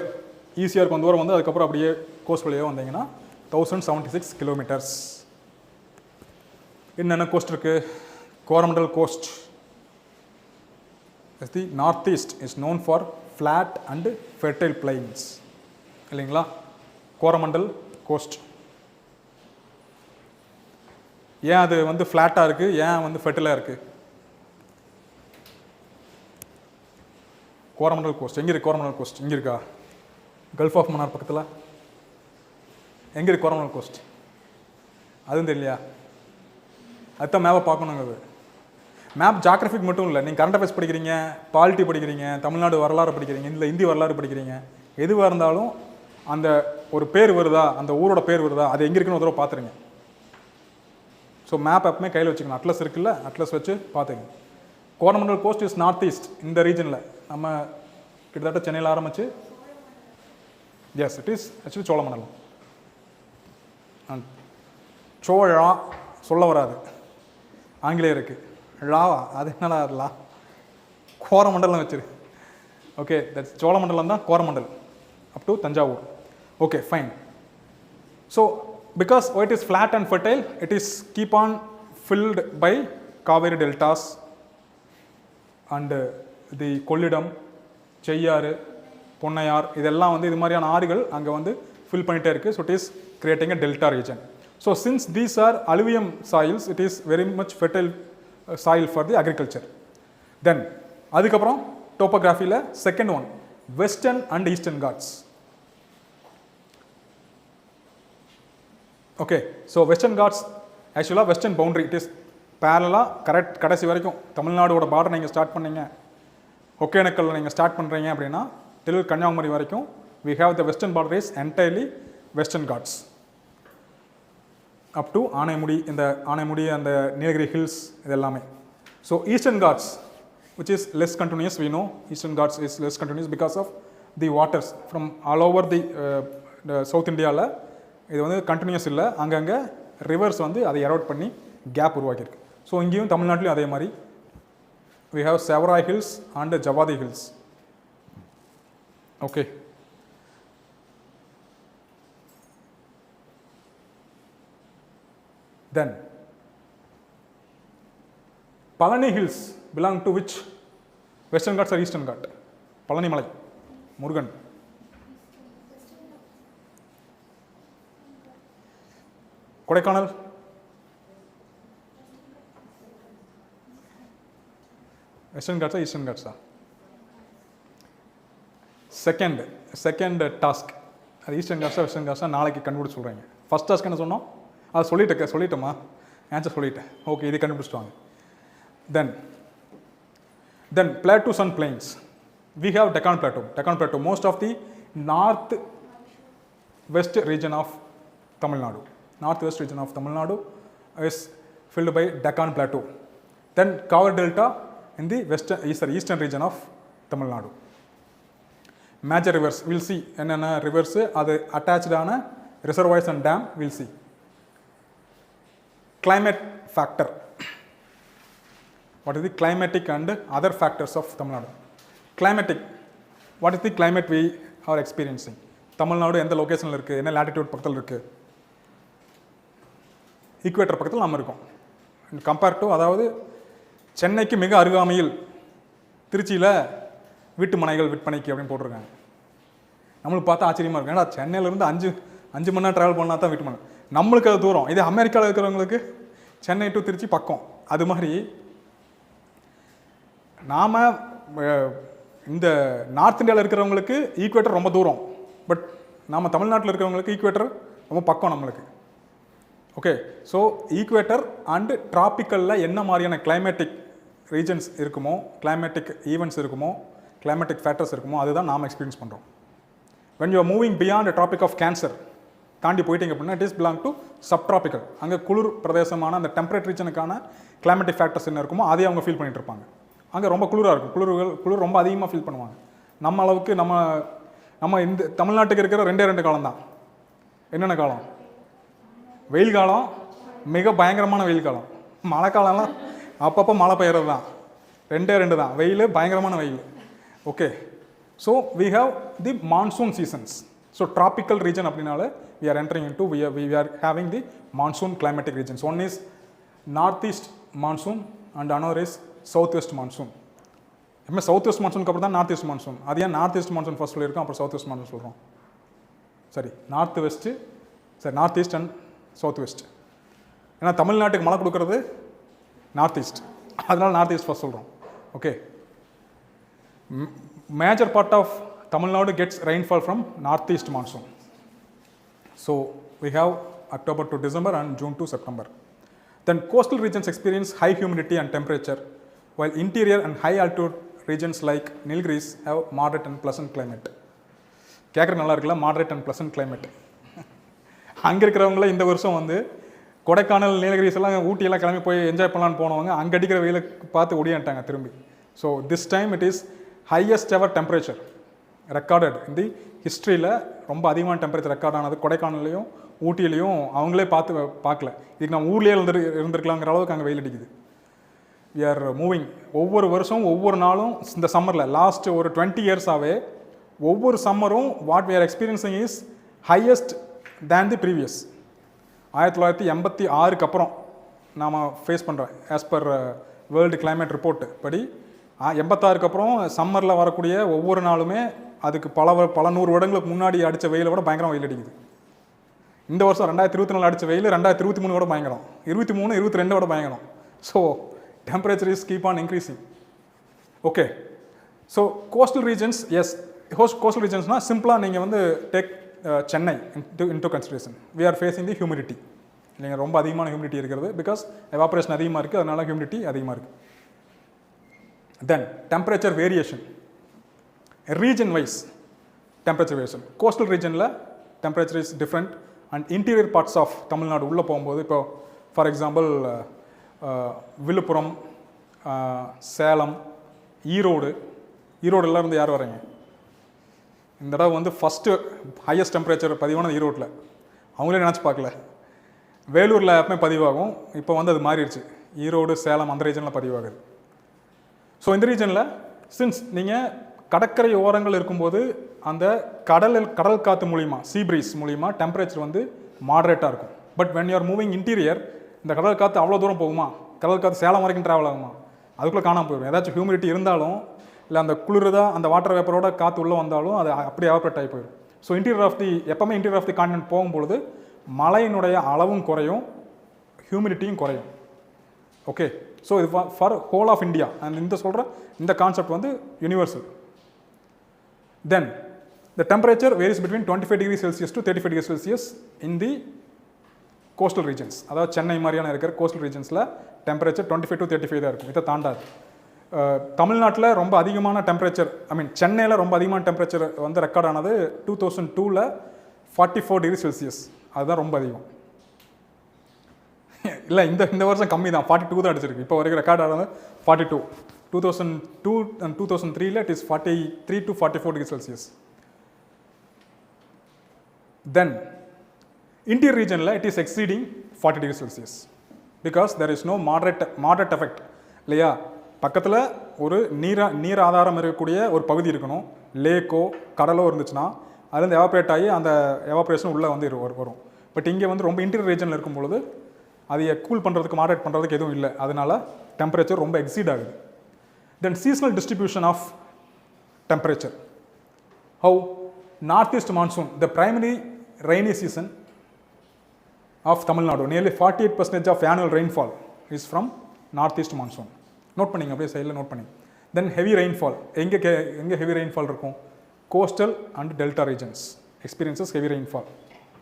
ஈஸியாக இருக்கும் தூரம் வந்து, அதுக்கப்புறம் அப்படியே கோஸ்ட் வழியாக வந்தீங்கன்னா 1076 kilometers. என்னென்ன கோஸ்ட் இருக்குது? Coromandel coast is the northeast is known for flat and fertile plains இல்லைங்களா? கோரமண்டல் கோஸ்ட். ஏன் அது வந்து ஃப்ளாட்டாக இருக்குது, ஏன் வந்து ஃபெர்டிலாக இருக்குது? கோரமண்டல் கோஸ்ட் எங்கே இருக்குது? கோரமண்டல் கோஸ்ட் இங்கே இருக்கா? கல்ஃப் ஆஃப் மன்னார் பக்கத்தில் எங்கே இருக்குது கோரமண்டல் கோஸ்ட்? அதுவும் தெரியலையா? அதுதான் மேப்பை பார்க்கணுங்கிறது. மேப் ஜாகிரபிக் மட்டும் இல்லை, நீங்கள் கரண்ட் அஃபேர்ஸ் படிக்கிறீங்க, பாலிட்டி படிக்கிறீங்க, தமிழ்நாடு வரலாறு படிக்கிறீங்க, இல்லை இந்தி வரலாறு படிக்கிறீங்க, எதுவாக இருந்தாலும் அந்த ஒரு பேர் வருதா, அந்த ஊரோட பேர் வருதா, அது எங்கே இருக்குன்னு ஒரு தடவை பார்த்துருங்க. ஸோ மேப் எப்பவுமே கையில் வச்சுக்கணும். அட்லஸ் இருக்குல்ல, அட்லஸ் வச்சு பார்த்துங்க. Coromandel coast is north east. இந்த ரீஜனில் நம்ம கிட்டத்தட்ட சென்னையில் ஆரம்பிச்சு, yes it is actually Cholamandalam. Chola சொல்ல வராது, ஆங்கிலேயர் இருக்குது. ழாவா, அது என்னடா லா, கோரமண்டலம் வச்சிரு. ஓகே, தட்ஸ் சோழமண்டலம் தான் Coromandel up to Thanjavur. Okay fine. So because it is flat and fertile, it is keep on filled by Kaveri deltas and the Kollidam, Cheyyar, Ponnaiyar, இதெல்லாம் வந்து இது மாதிரியான ஆறுகள் அங்கே வந்து ஃபில் பண்ணிகிட்டே இருக்குது. So it is creating a delta region. So since these are alluvium soils, it is very much fertile soil for the agriculture. Then அதுக்கப்புறம் டோப்போகிராஃபியில் second one Western and Eastern Ghats. Okay, so Western Ghats ஆக்சுவலாக western boundary it is பேரலாக கடைசி வரைக்கும் தமிழ்நாடோட border நீங்கள் start பண்ணீங்க, ஒகேனக்கல்ல நீங்கள் start பண்ணுறீங்க அப்படின்னா till கன்னியாகுமரி வரைக்கும் we have the western border is entirely western ghats up to Anamudi, இந்த ஆனைமுடி அந்த நீலகிரி ஹில்ஸ் இது எல்லாமே. So Eastern Ghats which is less continuous, we know eastern ghats is less continuous because of the waters from all over the south இந்தியாவில் இது வந்து continuous இல்லை, அங்கங்கே reverse வந்து அதை எரோட் பண்ணி கேப் உருவாக்கியிருக்கு. ஸோ இங்கேயும் தமிழ்நாட்டிலையும் அதே மாதிரி we have Sevarai hills and Javadi hills. Okay. Then Palani hills belong to which western ghats or eastern ghat? Palani Malai, Murugan. Kodaikanal, western ghats or eastern ghats? Second task அது eastern காட்ஸா western காட்ஸா நாளைக்கு கண்டுபிடிச்சி சொல்கிறீங்க. First task என்ன சொன்னோம்? அதை சொல்லிட்டோமா? Answer சொல்லிட்டேன். Okay, இது கண்டுபிடிச்சிட்டு then plateaus and plains. We have Deccan plateau. Most of the north west region of Tamil Nadu is filled by Deccan Plateau. Then Cover Delta in the eastern region of Tamil Nadu. Major rivers, we'll see என்னென்ன rivers அது attached ஆன reservoirs and dam, we'll see. Climate factor. What is the climatic and other factors of Tamil Nadu? Climatic. What is the climate we are experiencing? Tamil Nadu எந்த லொகேஷனில் இருக்குது, என்ன latitude பக்கத்தில் இருக்குது? Equator பக்கத்தில் நம்ம இருக்கோம். கம்பேர் டு, அதாவது சென்னைக்கு மிக அருகாமையில் திருச்சியில் வீட்டு மனைகள் விற்பனைக்கு அப்படின்னு போட்டிருக்காங்க. நம்மளுக்கு பார்த்தா ஆச்சரியமாக இருக்கும், ஏன்னா சென்னையிலேருந்து அஞ்சு மணி நேரம் ட்ராவல் பண்ணால் தான் வீட்டு மனை. நம்மளுக்கு அது தூரம். இதே அமெரிக்காவில் இருக்கிறவங்களுக்கு சென்னை டு திருச்சி பக்கம். அது மாதிரி நாம் இந்த நார்த் இந்தியாவில் இருக்கிறவங்களுக்கு ஈக்குவேட்டர் ரொம்ப தூரம், பட் நாம் தமிழ்நாட்டில் இருக்கிறவங்களுக்கு ஈக்குவேட்டர் ரொம்ப பக்கம் நம்மளுக்கு. ஓகே, ஸோ ஈக்குவேட்டர் அண்டு ட்ராபிக்கலில் என்ன மாதிரியான கிளைமேட்டிக் ரீஜன்ஸ் இருக்குமோ, கிளைமேட்டிக் ஈவெண்ட்ஸ் இருக்குமோ, கிளைமேட்டிக் ஃபேக்டர்ஸ் இருக்குமோ, அதுதான் நாம் எக்ஸ்பீரியன்ஸ் பண்ணுறோம். when you are moving beyond the tropic of Cancer தாண்டி போயிட்டீங்க அப்படின்னா it is belong to subtropical. அங்கே குளிர் பிரதேசமான அந்த டெம்பரேட் ரீஜனுக்கான கிளைமேட்டிக் ஃபேக்டர்ஸ் என்ன இருக்குமோ அதே அவங்க ஃபீல் பண்ணிட்டு இருப்பாங்க. அங்கே ரொம்ப குளிராக இருக்கும், குளிர் ரொம்ப அதிகமாக ஃபீல் பண்ணுவாங்க. நம்ம அளவுக்கு நம்ம இந்த தமிழ்நாட்டுக்கு இருக்கிற ரெண்டு காலம் தான். என்னென்ன காலம்? வெயில் காலம், மிக பயங்கரமான வெயில் காலம். மழை காலம்லாம் அப்பப்போ மழை பெய்யறது தான். ரெண்டு தான், வெயில், பயங்கரமான வெயில். Okay, so we have the monsoon seasons. So tropical region அப்படின்னால we are entering into, we are having the monsoon climatic regions. One is northeast monsoon and another is southwest monsoon. எப்பவுமே சவுத் வெஸ்ட் மான்சூனுக்கு அப்புறம் தான் north east monsoon. அது ஏன் north east monsoon first சொல்லியிருக்கோம், அப்புறம் south west monsoon சொல்கிறோம்? North east and south west. ஏன்னா தமிழ்நாட்டுக்கு மழை கொடுக்கறது நார்த் ஈஸ்ட், அதனால நார்த் ஈஸ்ட் ஃபர்ஸ்ட் சொல்கிறோம். Okay, major part of Tamil Nadu gets rainfall from northeast monsoon. So we have October to December and June to September. Then coastal regions experience high humidity and temperature, while interior and high altitude regions like Nilgiris have moderate and pleasant climate. கேட்குற நல்லா இருக்குல்ல, moderate and pleasant climate. அங்கே இருக்கிறவங்கள இந்த வருஷம் வந்து கொடைக்கானல், நீலகிரிஸ் எல்லாம், ஊட்டியெல்லாம் கிளம்பி போய் என்ஜாய் பண்ணலான்னு போனவங்க அங்கே அடிக்கிற வெயிலை பார்த்து ஒடியான்ட்டாங்க திரும்பி. So this time it is highest ever temperature recorded in the ஹிஸ்ட்ரியில். ரொம்ப அதிகமான டெம்பரேச்சர் ரெக்கார்ட் ஆனது கொடைக்கானல்லையும் ஊட்டியிலையும் அவங்களே பார்க்கல. இதுக்கு நம்ம ஊர்லேயே இருந்திருக்கலாங்கிற அளவுக்கு அங்கே வெயில் அடிக்குது. We are moving. ஒவ்வொரு வருஷம் ஒவ்வொரு நாளும் இந்த சம்மரில் லாஸ்ட் ஒரு 20 இயர்ஸாகவே ஒவ்வொரு சம்மரும் what we are experiencing is highest than the previous. 1986 அப்புறம் நாம் ஃபேஸ் பண்ணுறோம். As per world climate report படி 86 அப்புறம் சம்மரில் வரக்கூடிய ஒவ்வொரு நாளுமே அதுக்கு பல நூறு வருடங்களுக்கு முன்னாடி அடித்த வெயிலை விட பயங்கரம் வெயில் அடிக்குது. இந்த வருஷம் 2024 அடித்த வெயில் 2023 விட பயங்கரம், 23, 22 விட பயங்கரம். So temperature is keep on increasing. Okay, so coastal regions, yes, coastal ரீஜன்ஸ்னால் சிம்பிளாக நீங்கள் வந்து take Chennai into consideration. We are facing the humidity. இல்லைங்க, ரொம்ப அதிகமான ஹியூமிடிட்டி இருக்கிறது. பிகாஸ் எவாப்ரேஷன் அதிகமாக இருக்குது, அதனால ஹியூமிடிட்டி அதிகமாக இருக்குது. தென் temperature variation, region wise temperature variation. Coastal ரீஜனில் temperature is different and interior parts of Tamil Nadu உள்ளே போகும்போது, இப்போ ஃபார் எக்ஸாம்பிள் விழுப்புரம், சேலம், ஈரோடு எல்லாம் இருந்து யார் வரீங்க? இந்த தடவை வந்து ஃபஸ்ட்டு ஹையஸ்ட் டெம்பரேச்சர் பதிவானது ஈரோட்டில். அவங்களே நினச்சி பார்க்கல. வேலூரில் எப்பவுமே பதிவாகும், இப்போ வந்து அது மாறிடுச்சு. ஈரோடு, சேலம் அந்த ரீஜனில் பதிவாகுது. ஸோ இந்த ரீஜனில் சின்ஸ் நீங்கள் கடற்கரை ஓரங்கள் இருக்கும்போது அந்த கடல் காற்று மூலிமா, சீ ப்ரீஸ் மூலிமா டெம்பரேச்சர் வந்து மாடரேட்டாக இருக்கும். But when you are moving interior, இந்த கடல் காற்று அவ்வளோ தூரம் போகுமா? கடல் காற்று சேலம் வரைக்கும் ட்ராவல் ஆகுமா? அதுக்குள்ளே காணாமல் போயிடும். ஏதாச்சும் ஹியூமிடிட்டி இருந்தாலும், இல்லை அந்த குளிர்தான் அந்த வாட்டர் வேப்பரோட காற்று உள்ளே வந்தாலும் அது அப்படியே எவாப்ரேட் ஆகி போயிடும். ஸோ எப்போவுமே இன்டீரியர் ஆஃப் தி கான்டினென்ட் போகும்பொழுது மழையினுடைய அளவும் குறையும், ஹியூமிடிட்டியும் குறையும். ஓகே, ஸோ இது for whole of India. And இந்த கான்செப்ட் வந்து universal. Then the temperature varies between 25 degree Celsius to 35 degree Celsius in the coastal regions. அதாவது சென்னை மாதிரியான இருக்கிற கோஸ்டல் ரீஜன்ஸில் டெம்பரேச்சர் 25 to 35 தான் இருக்கும். இதை தாண்டாது. தமிழ்நாட்டில் ரொம்ப அதிகமான டெம்பரேச்சர், சென்னையில் ரொம்ப அதிகமான டெம்பரேச்சர் வந்து ரெக்கார்ட் ஆனது 2002ல் 44 டிகிரி செல்சியஸ். அதுதான் ரொம்ப அதிகம். இல்லை, இந்த வருஷம் கம்மி தான், 42 தான் அடிச்சிருக்கு. இப்போ வரைக்கும் ரெக்கார்ட் ஆனது 42. 2002 and 2003ல் it is 43 to 44 degree Celsius. Then interior region it is exceeding 40 degrees Celsius because there is no moderate effect இல்லையா. பக்கத்தில் ஒரு நீர் ஆதாரம் இருக்கக்கூடிய ஒரு பகுதி இருக்கணும், லேக்கோ கடலோ இருந்துச்சுன்னா அதுலேருந்து எவாப்ரேட் ஆகி அந்த எவாப்ரேஷன் உள்ளே வந்து வரும். பட் இங்கே வந்து ரொம்ப இன்டீரியர் ரீஜனில் இருக்கும் பொழுது அதை கூல் பண்ணுறதுக்கு மாடரேட் பண்ணுறதுக்கு எதுவும் இல்லை, அதனால டெம்பரேச்சர் ரொம்ப எக்ஸீட் ஆகுது. Then seasonal distribution of temperature. How north east monsoon, the primary rainy season of Tamil Nadu, nearly 48% of annual rainfall is from northeast monsoon. Note பண்ணிங்க, அப்படியே சைடில் நோட் பண்ணிங்க. தென் ஹெவி ரெயின்ஃபால், எங்கே heavy rainfall இருக்கும்? Coastal and delta regions experiences heavy rainfall.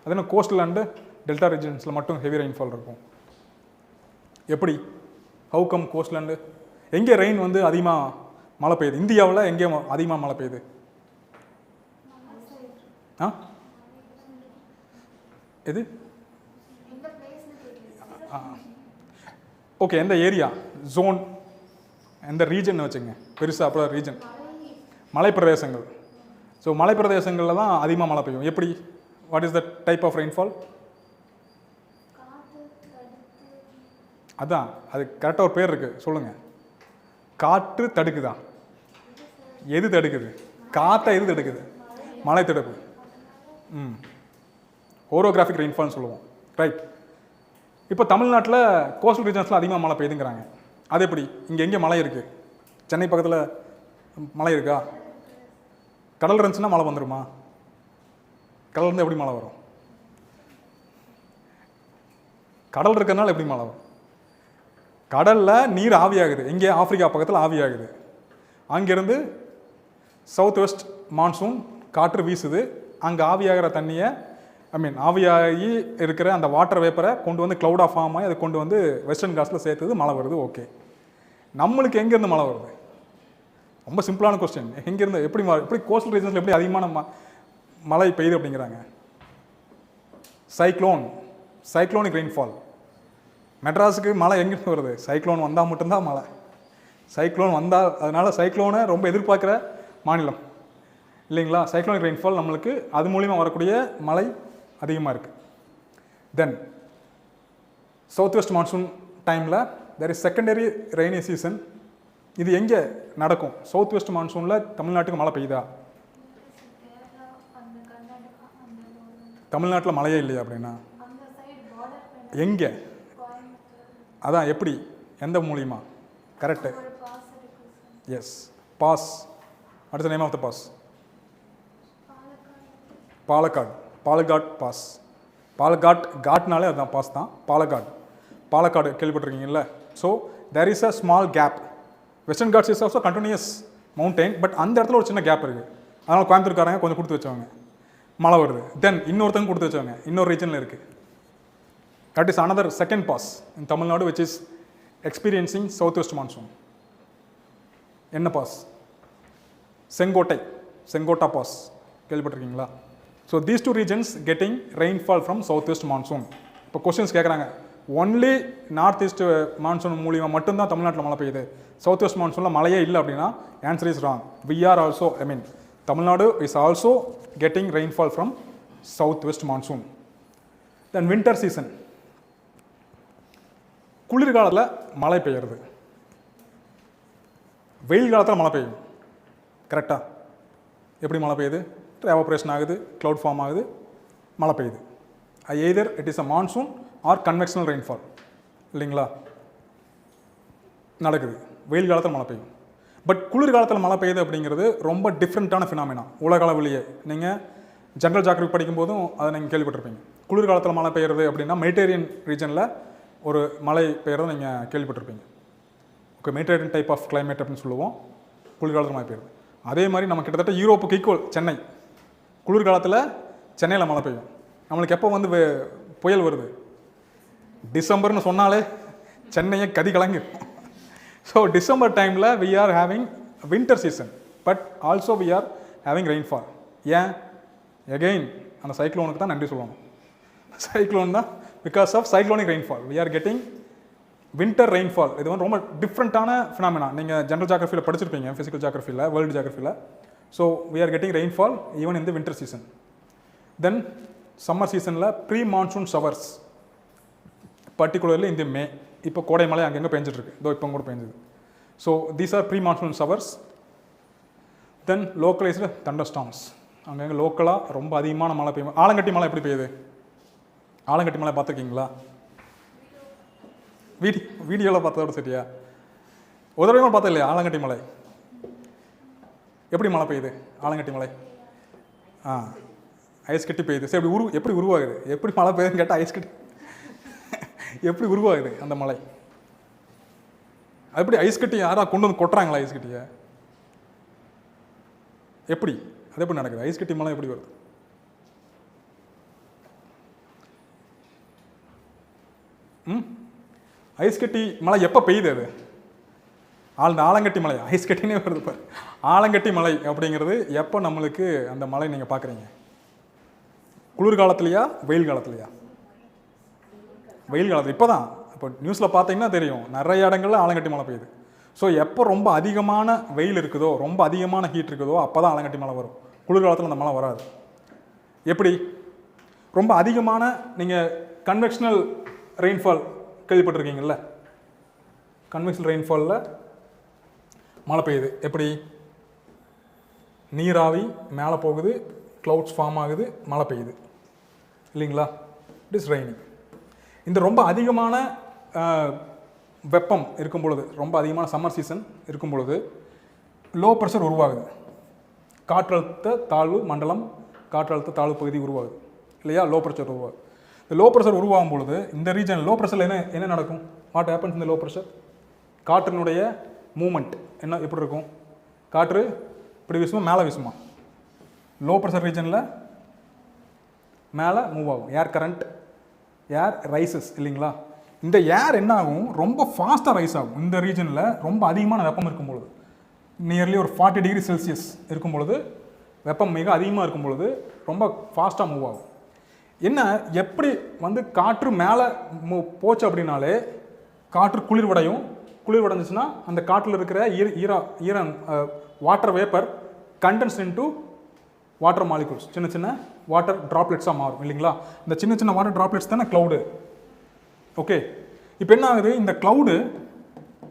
அதே coastal and delta ரீஜன்ஸில் மட்டும் heavy rainfall இருக்கும். எப்படி? ஹவு கம் கோஸ்டல் அண்டு எங்கே ரெயின் வந்து அதிகமாக மழை பெய்யுது? இந்தியாவில் எங்கே அதிகமாக மழை பெய்யுது? எது? ஓகே, எந்த ஏரியா, ஜோன், எந்த ரீஜன் வச்சுங்க பெருசாக. அப்புறம் ரீஜன், மலைப்பிரதேசங்கள். ஸோ மலைப்பிரதேசங்களில் தான் அதிகமாக மழை பெய்யும். எப்படி? What is the type of rainfall? அதான், அது கரெக்டாக ஒரு பேர் இருக்குது, சொல்லுங்கள். காற்று தடுக்குதா? எது தடுக்குது? காற்றை எது தடுக்குது? மழை தடுப்பு. ஓரோகிராஃபிக் ரெயின்ஃபால்னு சொல்லுவோம், ரைட். இப்போ தமிழ்நாட்டில் கோஸ்டல் ரீஜன்ஸில் அதிகமாக மழை பெய்யுதுங்கிறாங்க. அது எப்படி? இங்கே எங்கே மழை இருக்குது? சென்னை பக்கத்தில் மழை இருக்கா? கடல் இருந்துச்சுன்னா மழை வந்துடுமா? கடல்லேருந்து எப்படி மழை வரும்? கடல் இருக்கிறதுனால எப்படி மழை வரும்? கடலில் நீர் ஆவியாகுது. எங்கே? ஆப்பிரிக்கா பக்கத்தில் ஆவியாகுது. அங்கேருந்து சவுத் வெஸ்ட் மான்சூன் காற்று வீசுது. அங்கே ஆவியாகிற தண்ணியை ஆவியாகி இருக்கிற அந்த வாட்டர் வேப்பரை கொண்டு வந்து க்ளவுடாக ஃபார்ம் ஆகி அதை கொண்டு வந்து வெஸ்டர்ன் காட்ஸில் சேர்த்துது, மழை வருது. ஓகே, நம்மளுக்கு எங்கேருந்து மழை வருது? ரொம்ப சிம்பிளான கொஸ்டின். எங்கேருந்து எப்படி கோஸ்டல் ரீஜன்ஸில் எப்படி அதிகமான மழை பெய்யுது அப்படிங்கிறாங்க? Cyclonic rainfall. மெட்ராஸுக்கு மழை எங்கேருந்து வருது? சைக்ளோன் வந்தால் மட்டும்தான் மழை. சைக்ளோன் வந்தால், அதனால் சைக்ளோனை ரொம்ப எதிர்பார்க்குற மாநிலம் இல்லைங்களா. சைக்ளோனிக் ரெயின்ஃபால் நம்மளுக்கு அது மூலிமா வரக்கூடிய மழை அதிகமாக இருக்குது. தென் சவுத் வெஸ்ட் மான்சூன் டைமில் there is secondary rainy season. இது எங்கே நடக்கும்? சவுத் வெஸ்ட் மான்சூனில் தமிழ்நாட்டுக்கு மழை பெய்யுதா? தமிழ்நாட்டில் மழையே இல்லையா அப்படின்னா? எங்கே? அதான், எப்படி, எந்த மூலியமா? Correct, yes, pass. What is the name of the pass? Palakkad pass. காட்னாலே அதுதான், பாஸ் தான். பாலக்காடு கேள்விப்பட்டிருக்கீங்கல்ல. So there is a small gap. Western Ghats is also continuous mountain, but அந்த இடத்துல ஒரு சின்ன கேப் இருக்குது. அதனால் கோயம்புத்தூர்காரங்க கொஞ்சம் கொடுத்து வச்சவங்க. மழை வருது. தென் இன்னொருத்தங்க கொடுத்து வச்சவங்க இன்னொரு ரீஜனில் இருக்குது. That is another second pass in Tamil Nadu which is experiencing south west monsoon. என்ன பாஸ்? செங்கோட்டா பாஸ் கேள்விப்பட்டிருக்கீங்களா? So these two regions getting rainfall from south west monsoon. இப்போ கொஸ்டின்ஸ் கேட்குறாங்க, ஒன்லி நார்த் ஈஸ்ட் மான்சூன் மூலியமாக மட்டும்தான் தமிழ்நாட்டில் மழை பெய்யுது, சவுத் வெஸ்ட் மான்சூனில் மழையே இல்லை அப்படின்னா answer is wrong. We are also, Tamil Nadu is also getting rainfall from south west monsoon. Then winter season, குளிர்காலத்தில் மழை பெய்யுறது, வெயில் காலத்தில் மழை பெய்யும். கரெக்டாக? எப்படி மழை பெய்யுது? எவாபரேஷன் ஆகுது, க்ளவுட் ஃபார்ம் ஆகுது, மழை பெய்யுது. Either it is a monsoon or convectional rainfall, இல்லைங்களா? நடக்குது. வெயில் காலத்தில் மழை பெய்யும். பட் குளிர்காலத்தில் மழை பெய்யுது அப்படிங்கிறது ரொம்ப டிஃப்ரெண்ட்டான ஃபினாமினா. உலக அளவிலேயே நீங்கள் ஜென்ரல் ஜியோகிராஃபி படிக்கும்போதும் அதை நீங்கள் கேள்விப்பட்டிருப்பீங்க. குளிர்காலத்தில் மழை பெய்யுறது அப்படின்னா மெடிட்டேரியன் ரீஜனில் ஒரு மழை பெய்யறதை நீங்கள் கேள்விப்பட்டிருப்பீங்க. Okay, Mediterranean type of climate அப்படின்னு சொல்லுவோம். குளிர்காலத்தில் மழை பெய்யுறது. அதே மாதிரி நம்ம கிட்டத்தட்ட யூரோப்புக்கு ஈக்குவல் சென்னை. குளிர்காலத்தில் சென்னையில் மழை பெய்யும். நம்மளுக்கு எப்போ வந்து புயல் வருது? டிசம்பர்னு சொன்னாலே சென்னையை கதி கலங்கும். ஸோ டிசம்பர் டைமில் we are having winter season, but also we are having rainfall. ஏன்? எகெயின் அந்த சைக்ளோனுக்கு தான் நன்றி சொல்லணும். சைக்ளோன் தான், because of cyclonic rainfall we are getting winter rainfall. இது வந்து ரொம்ப டிஃப்ரெண்ட்டான ஃபினாமினா. நீங்கள் ஜென்ரல் ஜியோகிராஃபியில் படிச்சிருப்பீங்க, ஃபிசிக்கல் ஜியோகிராஃபியில், வேர்ல்டு ஜியோகிராஃபியில். So we are getting rainfall even in the winter season. Then summer சீசனில் ப்ரீ மான்சூன் ஷவர்ஸ், பர்டிகுலர்லி இந்த மே. இப்போ கோடை மழை அங்கங்கே பெஞ்சிட்ருக்கு, இதோ இப்போ கூட பெஞ்சுது. So these are pre monsoon showers. Then localized thunder storms, அங்கங்கே லோக்கலாக ரொம்ப அதிகமான மழை பெய்யும். ஆலங்கட்டி மழை எப்படி பெய்யுது? ஆலங்கட்டி மழை பார்த்துருக்கீங்களா? வீடியோவில் பார்த்ததோட சரியா? ஒரு தடவை பார்த்தா இல்லையா ஆலங்கட்டி மழை? எப்படி மழை பெய்யுது ஆலங்கட்டி மழை? ஐஸ் கட்டி பெய்யுது. சரி, எப்படி உருவாகுது? எப்படி மழை பெய்யுதுன்னு கேட்டால் ஐஸ் கட்டி எப்படி உருவாகுது அந்த மழை? எப்படி ஐஸ் கட்டி யாராவது கொண்டு வந்து கொட்டுறாங்களா ஐஸ் கட்டியை? எப்படி அது எப்படி நடக்குது? ஐஸ் கட்டி மழை எப்படி வருது? ஐஸ் கட்டி மழை எப்போ பெய்யுது? அது அந்த ஆலங்கட்டி மலை, ஐஸ் கட்டினே வருது பாரு. ஆலங்கட்டி மலை அப்படிங்கிறது எப்போ நம்மளுக்கு அந்த மலை நீங்கள் பார்க்குறீங்க? குளிர்காலத்துலையா வெயில் காலத்துலையா? வெயில் காலத்தில். இப்போ தான் இப்போ நியூஸில் பார்த்தீங்கன்னா தெரியும், நிறைய இடங்களில் ஆலங்கட்டி மழை பெய்யுது. ஸோ எப்போ ரொம்ப அதிகமான வெயில் இருக்குதோ, ரொம்ப அதிகமான ஹீட் இருக்குதோ, அப்போ தான் ஆலங்கட்டி மழை வரும். குளிர்காலத்தில் அந்த மழை வராது. எப்படி? ரொம்ப அதிகமான நீங்கள் கன்வெக்ஷனல் ரெயின்ஃபால் கேள்விப்பட்டிருக்கீங்கள்ல? கன்வெக்ஷனல் ரெயின்ஃபாலில் மழை பெய்யுது. எப்படி? நீராவி மேலே போகுது, க்ளவுட்ஸ் ஃபார்ம் ஆகுது, மழை பெய்யுது, இல்லைங்களா? It is raining. இந்த ரொம்ப அதிகமான வெப்பம் இருக்கும் பொழுது, ரொம்ப அதிகமான சம்மர் சீசன் இருக்கும் பொழுது லோ ப்ரெஷர் உருவாகுது. காற்றழுத்த தாழ்வு மண்டலம், காற்றழுத்த தாழ்வு பகுதி உருவாகுது, இல்லையா? லோ ப்ரெஷர் உருவாகுது. இந்த லோ ப்ரெஷர் உருவாகும் பொழுது இந்த ரீஜன் லோ ப்ரெஷரில் என்ன நடக்கும்? வாட் ஹேப்பன்ஸ் இந்த லோ ப்ரெஷர்? காற்றினுடைய மூமெண்ட் எப்படி இருக்கும்? காற்று இப்படி வீசுமா, மேலே வீசுமா? லோ ப்ரெஷர் ரீஜனில் மேலே மூவ் ஆகும். ஏர் கரண்ட், ஏர் ரைசஸ், இல்லைங்களா? இந்த ஏர் என்ன ஆகும்? ரொம்ப ஃபாஸ்ட்டாக ரைஸ் ஆகும். இந்த ரீஜனில் ரொம்ப அதிகமான வெப்பம் இருக்கும் பொழுது, நியர்லி ஒரு 40 டிகிரி செல்சியஸ் இருக்கும் பொழுது, வெப்பம் மிக அதிகமாக இருக்கும் பொழுது ரொம்ப ஃபாஸ்ட்டாக மூவ் ஆகும். என்ன எப்படி வந்து காற்று மேலே போச்சு அப்படின்னாலே காற்று குளிர்வடையும். குளிர்வடைஞ்சிச்சுன்னா அந்த காற்றில் இருக்கிற ஈரம் water vapour condense into water molecules, சின்ன சின்ன வாட்டர் ட்ராப்லெட்ஸாக மாறும், இல்லைங்களா? இந்த சின்ன சின்ன வாட்டர் ட்ராப்லெட்ஸ் தானே க்ளவுடு. ஓகே, இப்போ என்ன ஆகுது? இந்த க்ளவுடு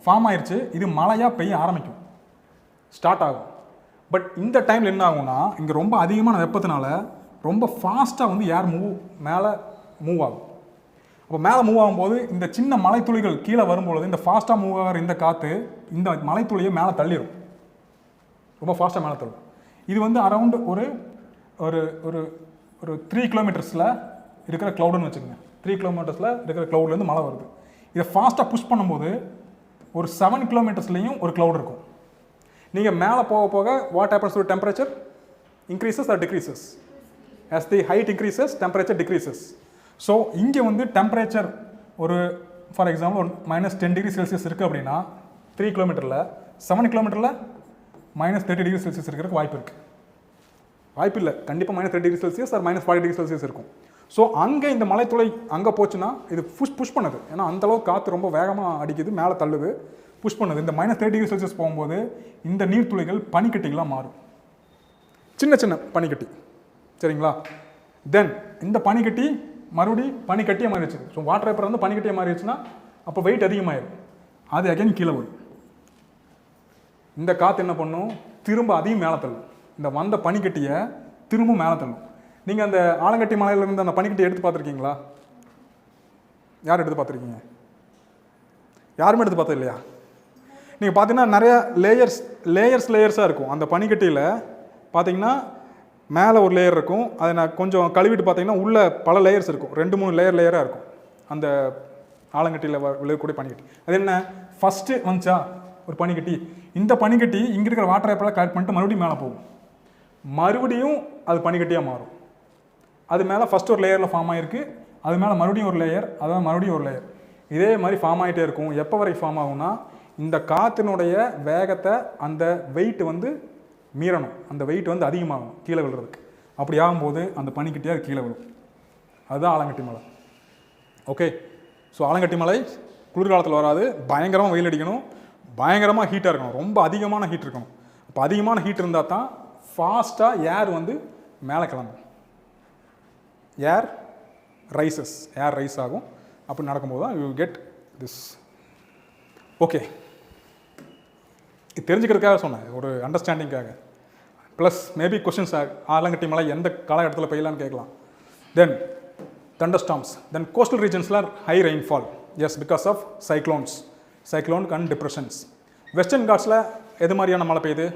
ஃபார்ம் ஆயிடுச்சு, இது மழையாக பெய்ய ஆரம்பிக்கும், ஸ்டார்ட் ஆகும். பட் இந்த டைமில் என்ன ஆகும்னா, இங்கே ரொம்ப அதிகமான வெப்பத்தினால ரொம்ப ஃபாஸ்ட்டாக வந்து ஏர் மேலே மூவ் ஆகும். அப்போ மேலே மூவ் ஆகும்போது இந்த சின்ன மலைத்துளிகள் கீழே வரும்பொழுது இந்த ஃபாஸ்ட்டாக மூவ் ஆகிற இந்த காற்று இந்த மலைத்துளியை மேலே தள்ளிடும், ரொம்ப ஃபாஸ்ட்டாக மேலே தள்ளும். இது வந்து அரௌண்ட் ஒரு ஒரு ஒரு ஒரு 3 கிலோமீட்டர்ஸில் இருக்கிற க்ளவுடுன்னு வச்சுக்கோங்க. 3 கிலோமீட்டர்ஸில் இருக்கிற க்ளவுட்லேருந்து மழை வருது. இதை ஃபாஸ்ட்டாக புஷ் பண்ணும்போது ஒரு 7 கிலோமீட்டர்ஸ்லேயும் ஒரு க்ளவுட் இருக்கும். நீங்கள் மேலே போக போக what happens to temperature increases or decreases? as the height increases temperature decreases. So இங்கே வந்து டெம்பரேச்சர் ஒரு ஃபார் எக்ஸாம்பிள் -10°C இருக்குது அப்படின்னா 3 கிலோமீட்டரில் 7 கிலோமீட்டரில் -30°C இருக்கிறதுக்கு வாய்ப்பு இருக்குது. வாய்ப்பு இல்லை, கண்டிப்பாக -30°C ஆர் -40°C இருக்கும். ஸோ அங்கே இந்த மலைத்துளை அங்கே போச்சுன்னா இது புஷ் பண்ணுது. ஏன்னா அந்தளவுக்கு காற்று ரொம்ப வேகமாக அடிக்குது, மேலே தள்ளுது, புஷ் பண்ணுது. இந்த -30°C போகும்போது இந்த நீர்த்துளிகள் பனிக்கட்டிகளாக மாறும், சின்ன சின்ன பனிக்கட்டி. சரிங்களா? தென் இந்த பனிக்கட்டி மறுபடியும் பனிக்கட்டியாக மாறிடுச்சு. ஸோ வாட்டர் வேப்பர் வந்து பனிக்கட்டியாக மாறிடுச்சுன்னா அப்போ வெயிட் அதிகமாகிடும், அது அகைன் கீழே வரும். இந்த காற்று என்ன பண்ணும், திரும்ப அதையும் மேலே தள்ளும். இந்த வந்த பனிக்கட்டியை திரும்ப மேலே தள்ளும். நீங்கள் அந்த ஆலங்கட்டி மலையிலேருந்து அந்த பனிக்கட்டி எடுத்து பார்த்துருக்கீங்களா? யார் எடுத்து பார்த்துருக்கீங்க? யாருமே எடுத்து பார்த்தது இல்லையா? நீங்கள் பார்த்தீங்கன்னா நிறைய லேயர்ஸாக இருக்கும். அந்த பனிக்கட்டியில் பார்த்தீங்கன்னா மேலே ஒரு லேயர் இருக்கும், அதை நான் கொஞ்சம் கழுவிட்டு பார்த்தீங்கன்னா உள்ளே பல லேயர்ஸ் இருக்கும், 2-3 லேயராக இருக்கும் அந்த ஆலங்கட்டியில் விழுகக்கூடிய பனிக்கட்டி. அது என்ன, ஃபஸ்ட்டு வந்துச்சா ஒரு பனிக்கட்டி, இந்த பனிக்கட்டி இங்கே இருக்கிற வாட்டர் வேப்பரெல்லாம் கலெக்ட் பண்ணிட்டு மறுபடியும் மேலே போகும், மறுபடியும் அது பனிக்கட்டியாக மாறும். அது மேலே ஃபஸ்ட் ஒரு லேயரில் ஃபார்ம் ஆகிருக்கு, அது மேலே மறுபடியும் ஒரு லேயர், அதான் மறுபடியும் ஒரு லேயர், இதே மாதிரி ஃபார்ம் ஆகிட்டே இருக்கும். எப்போ வரைக்கும் ஃபார்ம் ஆகும்னா இந்த காற்றினுடைய வேகத்தை அந்த வெயிட் வந்து மீறணும், அந்த வெயிட் வந்து அதிகமாகும் கீழே விழுறதுக்கு. அப்படி ஆகும்போது அந்த பனிக்கட்டியாக கீழே விழும். அதுதான் ஆலங்கட்டி மலை. ஓகே, ஸோ ஆலங்கட்டி மலை குளிர்காலத்தில் வராது, பயங்கரமாக வெயில் அடிக்கணும், பயங்கரமாக ஹீட்டாக இருக்கணும், ரொம்ப அதிகமான ஹீட் இருக்கணும். அப்போ அதிகமான ஹீட் இருந்தால் தான் ஃபாஸ்ட்டாக ஏர் வந்து மேலே கிளம்பும், ஏர் ரைஸ் ஆகும். அப்படி நடக்கும்போது தான் யூ கெட் திஸ். ஓகே, இது தெரிஞ்சுக்கிறதுக்காக சொன்னேன், ஒரு அண்டர்ஸ்டாண்டிங்காக. ப்ளஸ் மேபி கொஸ்டின்ஸ் ஆலங்கட்டி மலை எந்த காலகட்டத்தில் பெய்யலான்னு கேட்கலாம். தென் thunderstorms, then coastal regions are high rainfall, yes, because of cyclone and depressions. Western Ghats எது மாதிரியான மழை பெய்யுது,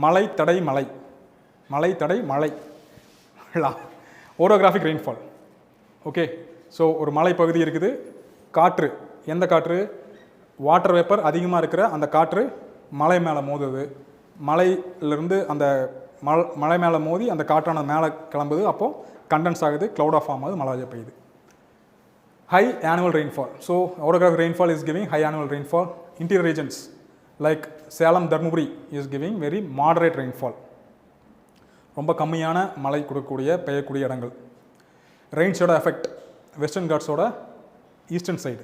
மலை தடை மழை ஓரோகிராஃபிக் ரெயின்ஃபால். ஓகே, ஸோ ஒரு மலை பகுதி இருக்குது, காற்று, எந்த காற்று, வாட்டர் வேப்பர் அதிகமாக இருக்கிற அந்த காற்று மலை மேலே மோதுது, மலையிலிருந்து அந்த மலை மேலே மோதி அந்த காற்றான மேலே கிளம்புது, அப்போது கண்டென்ஸ் ஆகுது, க்ளவுடாக ஃபார்ம் ஆகுது, மழை பெய்யுது. High annual rainfall, so orographic rainfall is giving high annual rainfall. Interior regions like Salem, Dharmaburi is giving very moderate rainfall, ரொம்ப கம்மியான மழை கொடுக்கக்கூடிய பெய்யக்கூடிய இடங்கள். ரெயின்ஸோட எஃபெக்ட் வெஸ்டர்ன் காட்ஸோட ஈஸ்டர்ன் சைடு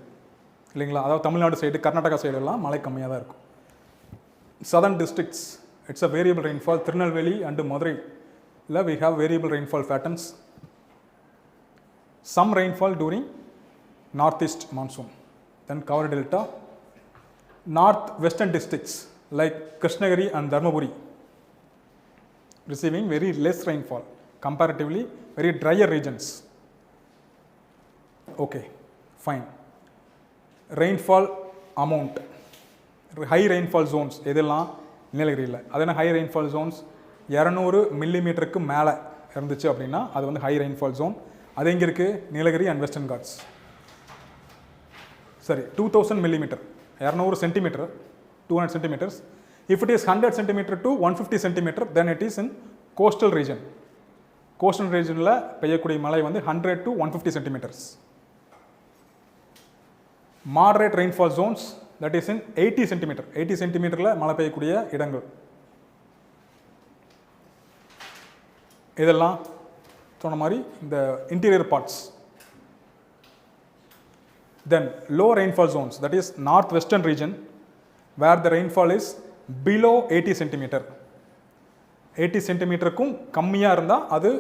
இல்லைங்களா, அதாவது தமிழ்நாடு சைடு, கர்நாடகா சைடெல்லாம் மழை கம்மியாக தான் இருக்கும். Southern districts it's a variable rainfall. Tirunelveli and Madurai இல்லை we have variable rainfall patterns. Some rainfall during northeast monsoon, then cover delta. Northwestern districts like Krishnagiri and Dharmaburi receiving very less rainfall, comparatively very drier regions. Okay, fine. Rainfall amount, high rainfall zones எதெல்லாம் நீலகிரியில், அது என்ன high rainfall Jones, 200 மில்லிமீட்டருக்கு மேலே இருந்துச்சு அப்படின்னா அது வந்து high rainfall zone. அது எங்கே இருக்குது, நீலகிரி அண்ட் வெஸ்டர்ன் காட்ஸ். சரி, 2000 millimetre, 200 centimetre, 200 centimetres. If it is 100 centimetre to 150 centimetre then it is in coastal region. Coastal ரீஜனில் பெய்யக்கூடிய மழை வந்து 100 to 150 centimetres. Moderate rainfall zones that is in 80 centimetre, 80 சென்டிமீட்டரில் மழை பெய்யக்கூடிய இடங்கள். இதெல்லாம் சொன்ன மாதிரி இந்த interior parts. Then low rainfall zones that is north western region where the rainfall is below 80 centimetre. 80 சென்டிமீட்டருக்கும் கம்மியாக இருந்தால் அது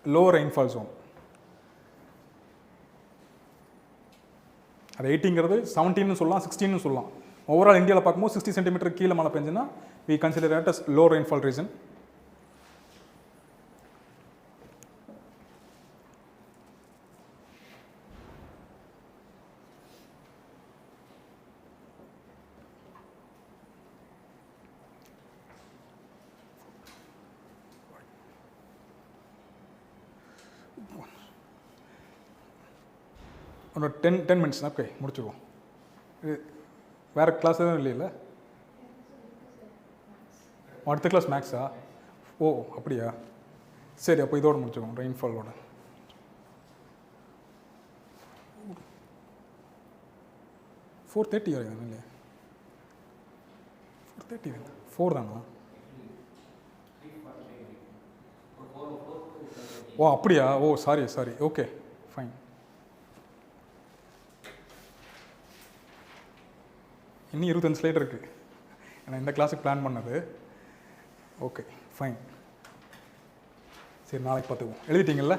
லோ ரெயின்ஃபால் ஜோன். அது 80ங்கிறது 17ன்னு சொல்லலாம், 16ன்னு சொல்லலாம். ஓவரால் இந்தியாவில் பார்க்கும்போது 60 சென்டிமீட்டர் கீழே மழை பெஞ்சுன்னா we consider that as low rainfall region. ஒரு 10 மினிட்ஸ் ஓகே முடிச்சுக்குவோம். வேறு கிளாஸ் எதுவும் இல்லைல்ல? அடுத்த கிளாஸ் மேக்ஸா? ஓ அப்படியா, சரி, அப்போ இதோட முடிச்சுக்கோங்க. ரெயின்ஃபாலோட 430 வரைக்கும் இல்லையா? 430 4 தானா? ஓ அப்படியா? ஓ சாரி, ஓகே ஃபைன். இன்னும் 25 ஸ்லைட் இருக்குது. ஏன்னா இந்த கிளாஸுக்கு பிளான் பண்ணது. Okay fine. சரி, நாளைக்கு பார்த்துக்குவோம். எழுதிட்டீங்கல்ல?